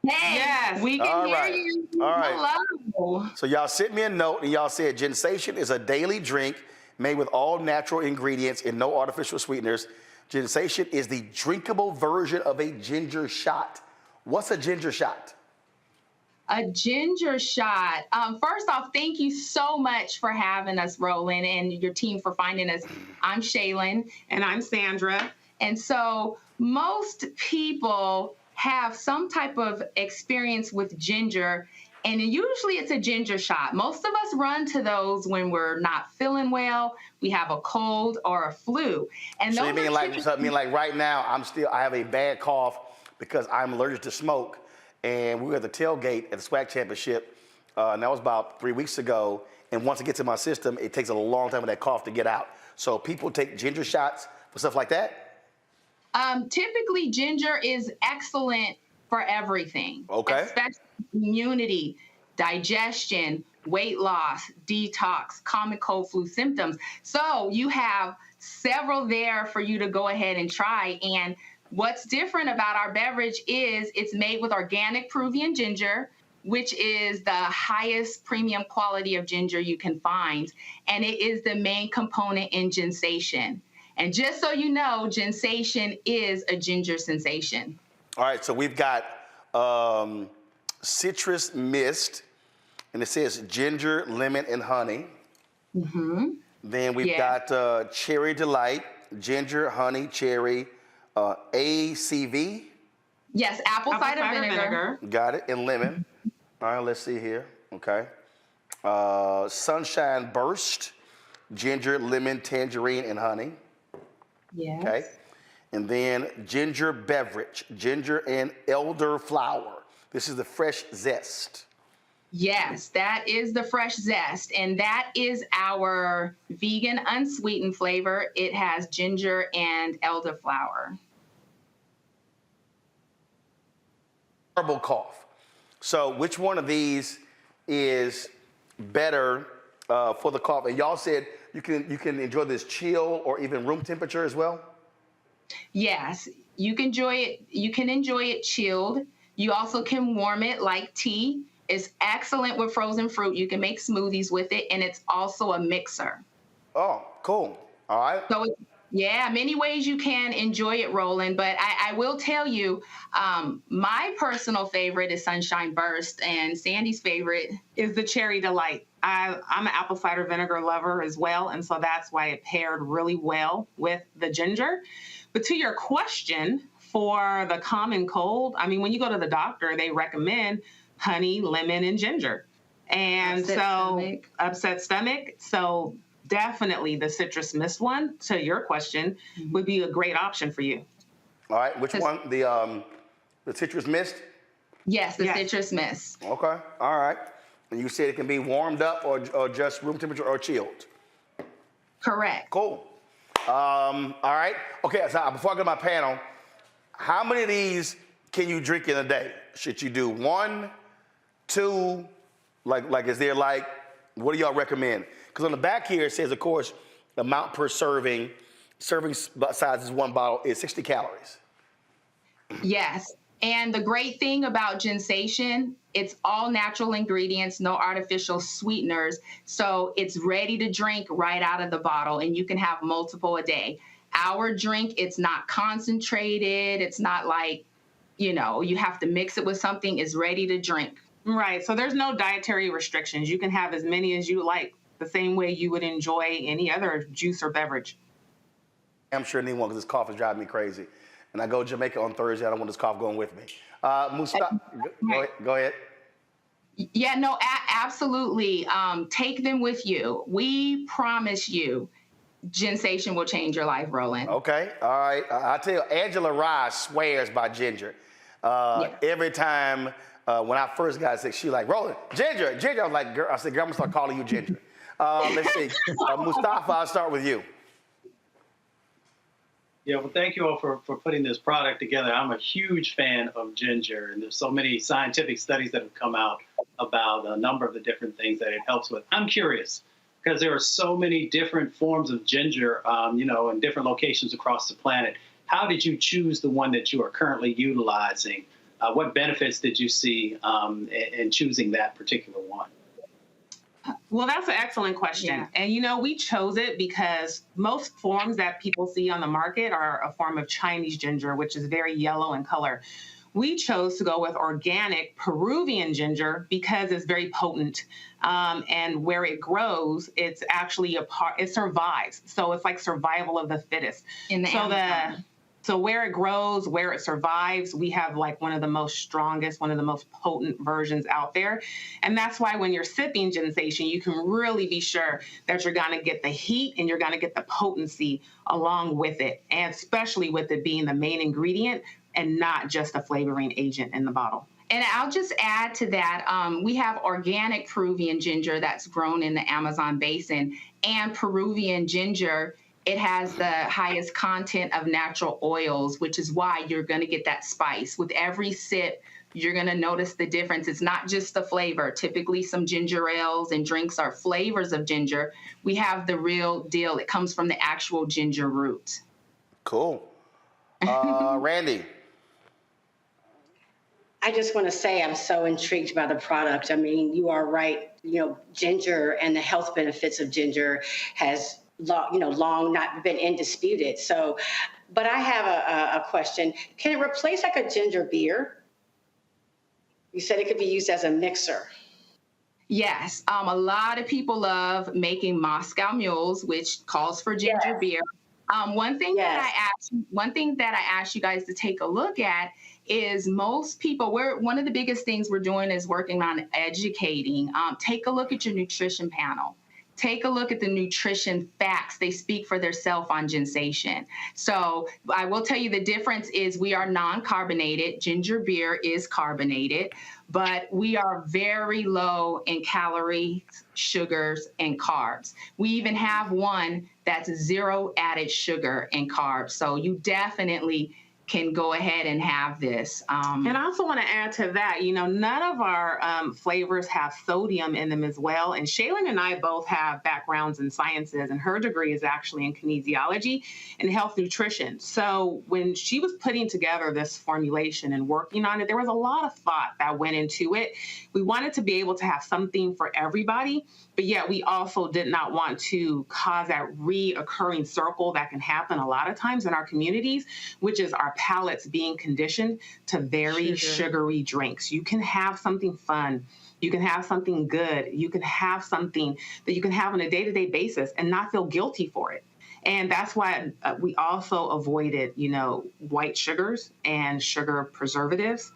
Hey, yes, we can hear you. All right. Hello. So y'all sent me a note, and y'all said Ginsation is a daily drink made with all natural ingredients and no artificial sweeteners. Ginsation is the drinkable version of a ginger shot. What's a ginger shot? A ginger shot. First off, thank you so much for having us, Roland, and your team for finding us. I'm Shaylin. And I'm Sandra. And so most people have some type of experience with ginger, and usually it's a ginger shot. Most of us run to those when we're not feeling well, we have a cold or a flu. And so you mean like right now, I have a bad cough because I'm allergic to smoke. And we were at the tailgate at the SWAC championship, and that was about 3 weeks ago. And once it gets in my system, it takes a long time for that cough to get out. So people take ginger shots for stuff like that? Typically, ginger is excellent for everything. Okay. Especially immunity, digestion, weight loss, detox, common cold flu symptoms. So you have several there for you to go ahead and try. And what's different about our beverage is it's made with organic Peruvian ginger, which is the highest premium quality of ginger you can find. And it is the main component in Ginsation. And just so you know, Ginsation is a ginger sensation. All right, so we've got citrus mist, and it says ginger, lemon, and honey. Mm-hmm. Then we've got cherry delight, ginger, honey, cherry, ACV. Yes, apple cider vinegar. Got it, and lemon. All right, let's see here. Okay. Sunshine burst, ginger, lemon, tangerine, and honey. Yes. Okay. And then ginger beverage, ginger and elderflower. This is the fresh zest. Yes, that is the fresh zest. And that is our vegan unsweetened flavor. It has ginger and elderflower. Horrible cough. So which one of these is better for the cough? And y'all said you can enjoy this chill or even room temperature as well? Yes, you can enjoy it. You can enjoy it chilled. You also can warm it like tea. It's excellent with frozen fruit. You can make smoothies with it, and it's also a mixer. Oh, cool. All right. So, yeah, many ways you can enjoy it, Roland. But I will tell you, my personal favorite is Sunshine Burst, and Sandy's favorite is the Cherry Delight. I'm an apple cider vinegar lover as well, and so that's why it paired really well with the ginger. But to your question, for the common cold, I mean, when you go to the doctor, they recommend honey, lemon, and ginger. And upset stomach. So definitely the citrus mist one, to your question, would be a great option for you. All right, which one? The citrus mist? Yes, the citrus mist. Okay, all right. And you said it can be warmed up or just room temperature or chilled? Correct. Cool. All right. Okay, so before I go to my panel, how many of these can you drink in a day? Should you do 1, 2, like is there like, what do y'all recommend? Because on the back here it says, of course, the amount per serving size is 1 bottle is 60 calories. Yes. And the great thing about Ginsation, it's all natural ingredients, no artificial sweeteners. So it's ready to drink right out of the bottle, and you can have multiple a day. Our drink, it's not concentrated. It's not like, you have to mix it with something. It's ready to drink. Right. So there's no dietary restrictions. You can have as many as you like, the same way you would enjoy any other juice or beverage. I'm sure anyone, because this cough is driving me crazy. And I go to Jamaica on Thursday. I don't want this cough going with me. Mustafa, go ahead. Yeah, no, absolutely. Take them with you. We promise you, Ginsation will change your life, Roland. Okay, all right. I tell you, Angela Rye swears by ginger. Every time when I first got sick, she like, Roland, ginger. I was like, girl, I'm gonna start calling you ginger. Let's see, Mustafa, I'll start with you. Yeah, well, thank you all for putting this product together. I'm a huge fan of ginger, and there's so many scientific studies that have come out about a number of the different things that it helps with. I'm curious, because there are so many different forms of ginger, in different locations across the planet. How did you choose the one that you are currently utilizing? What benefits did you see in choosing that particular one? Well, that's an excellent question. Yeah. And, we chose it because most forms that people see on the market are a form of Chinese ginger, which is very yellow in color. We chose to go with organic Peruvian ginger because it's very potent. And where it grows, it's actually it survives. So it's like survival of the fittest. In the Amazon. So where it grows, where it survives, we have like one of the most potent versions out there. And that's why when you're sipping Ginsation, you can really be sure that you're going to get the heat and you're going to get the potency along with it. And especially with it being the main ingredient and not just a flavoring agent in the bottle. And I'll just add to that, we have organic Peruvian ginger that's grown in the Amazon basin, and Peruvian ginger, it has the highest content of natural oils, which is why you're going to get that spice. With every sip, you're going to notice the difference. It's not just the flavor. Typically, some ginger ales and drinks are flavors of ginger. We have the real deal. It comes from the actual ginger root. Cool. Randy. I just want to say I'm so intrigued by the product. I mean, you are right. Ginger and the health benefits of ginger has long not been indisputed. So, but I have a question. Can it replace like a ginger beer? You said it could be used as a mixer. Yes. A lot of people love making Moscow mules, which calls for ginger beer. One thing that I asked you guys to take a look at is most people, one of the biggest things we're doing is working on educating. Take a look at your nutrition panel. Take a look at the nutrition facts. They speak for themselves on Ginsation. So I will tell you the difference is we are non-carbonated. Ginger beer is carbonated, but we are very low in calories, sugars, and carbs. We even have one that's 0 added sugar and carbs. So you definitely can go ahead and have this. And I also want to add to that, none of our flavors have sodium in them as well. And Shaylin and I both have backgrounds in sciences, and her degree is actually in kinesiology and health nutrition. So when she was putting together this formulation and working on it, there was a lot of thought that went into it. We wanted to be able to have something for everybody, but yet we also did not want to cause that reoccurring circle that can happen a lot of times in our communities, which is our palates being conditioned to very sugary drinks. You can have something fun. You can have something good. You can have something that you can have on a day-to-day basis and not feel guilty for it. And that's why we also avoided, white sugars and sugar preservatives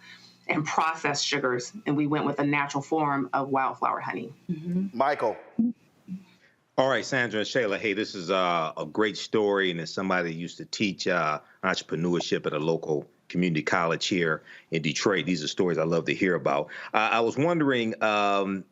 and processed sugars. And we went with a natural form of wildflower honey. Michael. All right, Sandra and Shayla, hey, this is a great story, and as somebody that used to teach entrepreneurship at a local community college here in Detroit, these are stories I love to hear about. I was wondering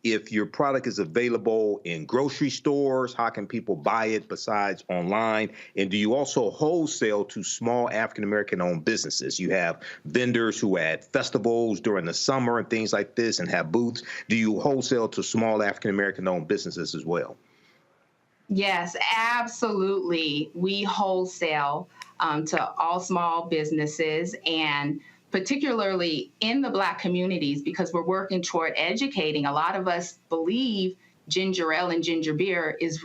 if your product is available in grocery stores, how can people buy it besides online, and do you also wholesale to small African-American owned businesses? You have vendors who at festivals during the summer and things like this and have booths. Do you wholesale to small African-American owned businesses as well? Yes, absolutely. We wholesale to all small businesses, and particularly in the Black communities, because we're working toward educating. A lot of us believe ginger ale and ginger beer is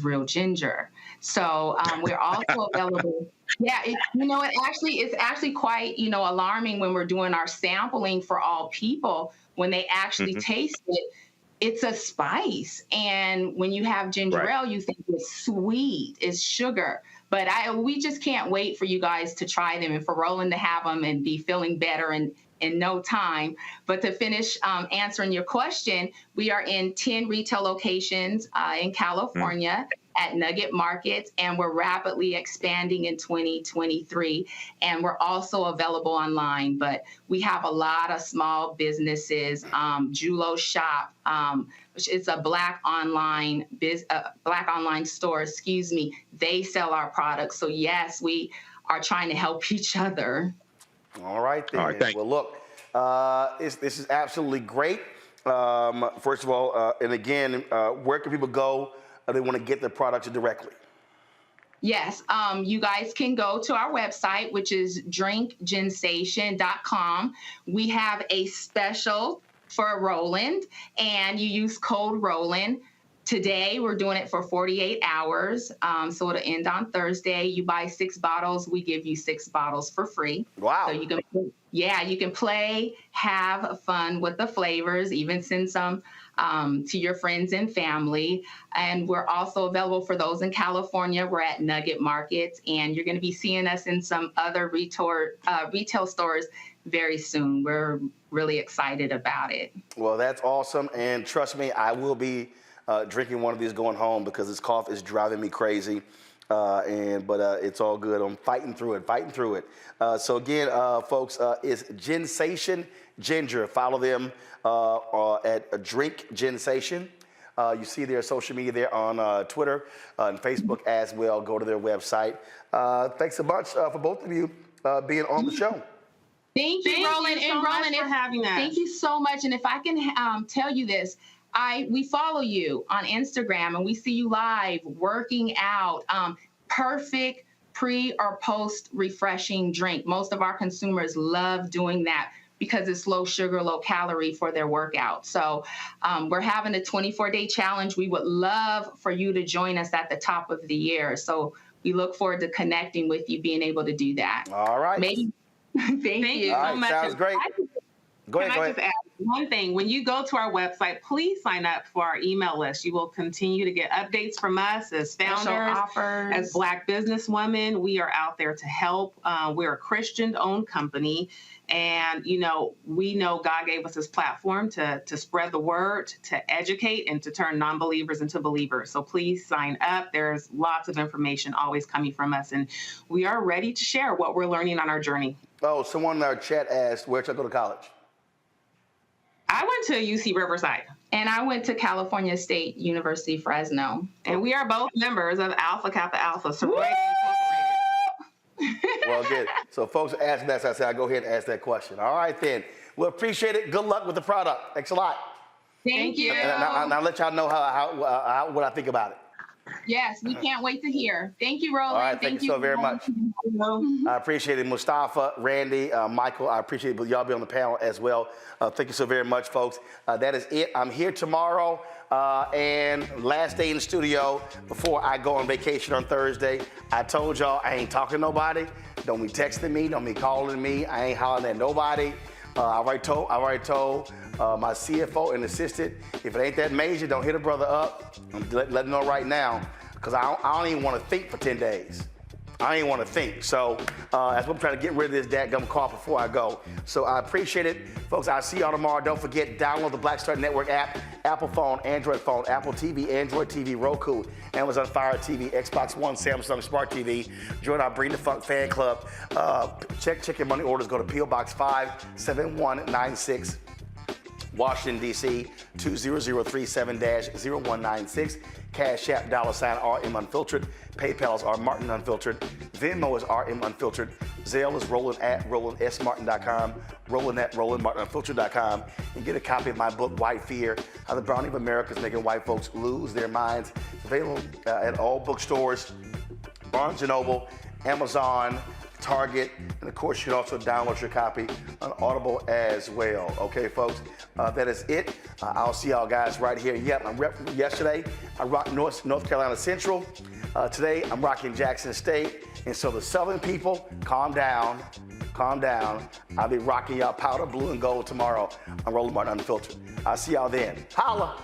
real ginger. So we're also available. Yeah, it's actually quite, alarming when we're doing our sampling for all people. When they actually taste it, it's a spice. And when you have ginger ale, you think it's sweet, it's sugar. But we just can't wait for you guys to try them and for Roland to have them and be feeling better in no time. But to finish answering your question, we are in 10 retail locations in California at Nugget Markets, and we're rapidly expanding in 2023. And we're also available online, but we have a lot of small businesses. Julo Shop, which is a Black online store, they sell our products. So yes, we are trying to help each other. All right, then. All right, well, look, this is absolutely great. First of all, and again, where can people go if they want to get their products directly? Yes, you guys can go to our website, which is drinkginsation.com. We have a special for Roland, and you use code Roland. Today, we're doing it for 48 hours, so it'll end on Thursday. You buy 6 bottles, we give you 6 bottles for free. Wow. So you can play, have fun with the flavors, even send some to your friends and family. And we're also available for those in California. We're at Nugget Markets, and you're going to be seeing us in some other retail stores very soon. We're really excited about it. Well, that's awesome. And trust me, I will be drinking one of these going home because this cough is driving me crazy. But it's all good. I'm fighting through it. So again, folks, it's Ginsation Ginger. Follow them at Drink Ginsation. You see their social media there on Twitter and Facebook as well. Go to their website. Thanks a bunch for both of you being on the show. Thank you, Roland. And Roland, for having us. Thank you so much. And if I can tell you this, we follow you on Instagram and we see you live working out. Perfect pre or post refreshing drink. Most of our consumers love doing that because it's low sugar, low calorie for their workout. So we're having a 24-day challenge. We would love for you to join us at the top of the year. So we look forward to connecting with you, being able to do that. All right. Thank you All right, so much. sounds great. Go ahead. Just add one thing? When you go to our website, please sign up for our email list. You will continue to get updates from us as founders, as Black businesswomen. We are out there to help. We're a Christian-owned company. And, we know God gave us this platform to spread the word, to educate, and to turn non-believers into believers. So please sign up. There's lots of information always coming from us. And we are ready to share what we're learning on our journey. Oh, someone in our chat asked, where should I go to college? I went to UC Riverside. And I went to California State University, Fresno. And we are both members of Alpha Kappa Alpha sorority. Well, good. So folks are asking that, so I said, I'll go ahead and ask that question. All right, then. Well, appreciate it. Good luck with the product. Thanks a lot. Thank you. And I'll let y'all know what I think about it. Yes, we can't wait to hear. Thank you, Roland. All right, thank you so very much. I appreciate it. Mustafa, Randy, Michael, I appreciate y'all being on the panel as well. Thank you so very much, folks. That is it. I'm here tomorrow and last day in the studio before I go on vacation on Thursday. I told y'all I ain't talking to nobody. Don't be texting me. Don't be calling me. I ain't hollering at nobody. I already told my CFO and assistant, if it ain't that major, don't hit a brother up. Let them know right now, because I don't even want to think for 10 days. I ain't want to think. So that's what I'm trying to get rid of this dadgum cough before I go. So I appreciate it. Folks, I'll see y'all tomorrow. Don't forget, download the Black Star Network app, Apple phone, Android phone, Apple TV, Android TV, Roku, Amazon Fire TV, Xbox One, Samsung Smart TV. Join our Bring the Funk fan club. Check your money orders. Go to P.O. Box 57196. Washington, D.C., 20037-0196. Cash App, $RM Unfiltered. PayPal is R Martin Unfiltered. Venmo is RM Unfiltered. Zelle is Roland at RolandSMartin.com. Roland at RolandMartinUnfiltered.com. And get a copy of my book, White Fear, How the Browning of America is Making White Folks Lose Their Minds. It's available at all bookstores, Barnes & Noble, Amazon, Target, and of course, you can also download your copy on Audible as well. Okay, folks, that is it. I'll see y'all guys right here. Yep, yesterday, I rocked North Carolina Central. Today, I'm rocking Jackson State. And so the Southern people, calm down, calm down. I'll be rocking y'all powder blue and gold tomorrow on Roland Martin Unfiltered. I'll see y'all then. Holla!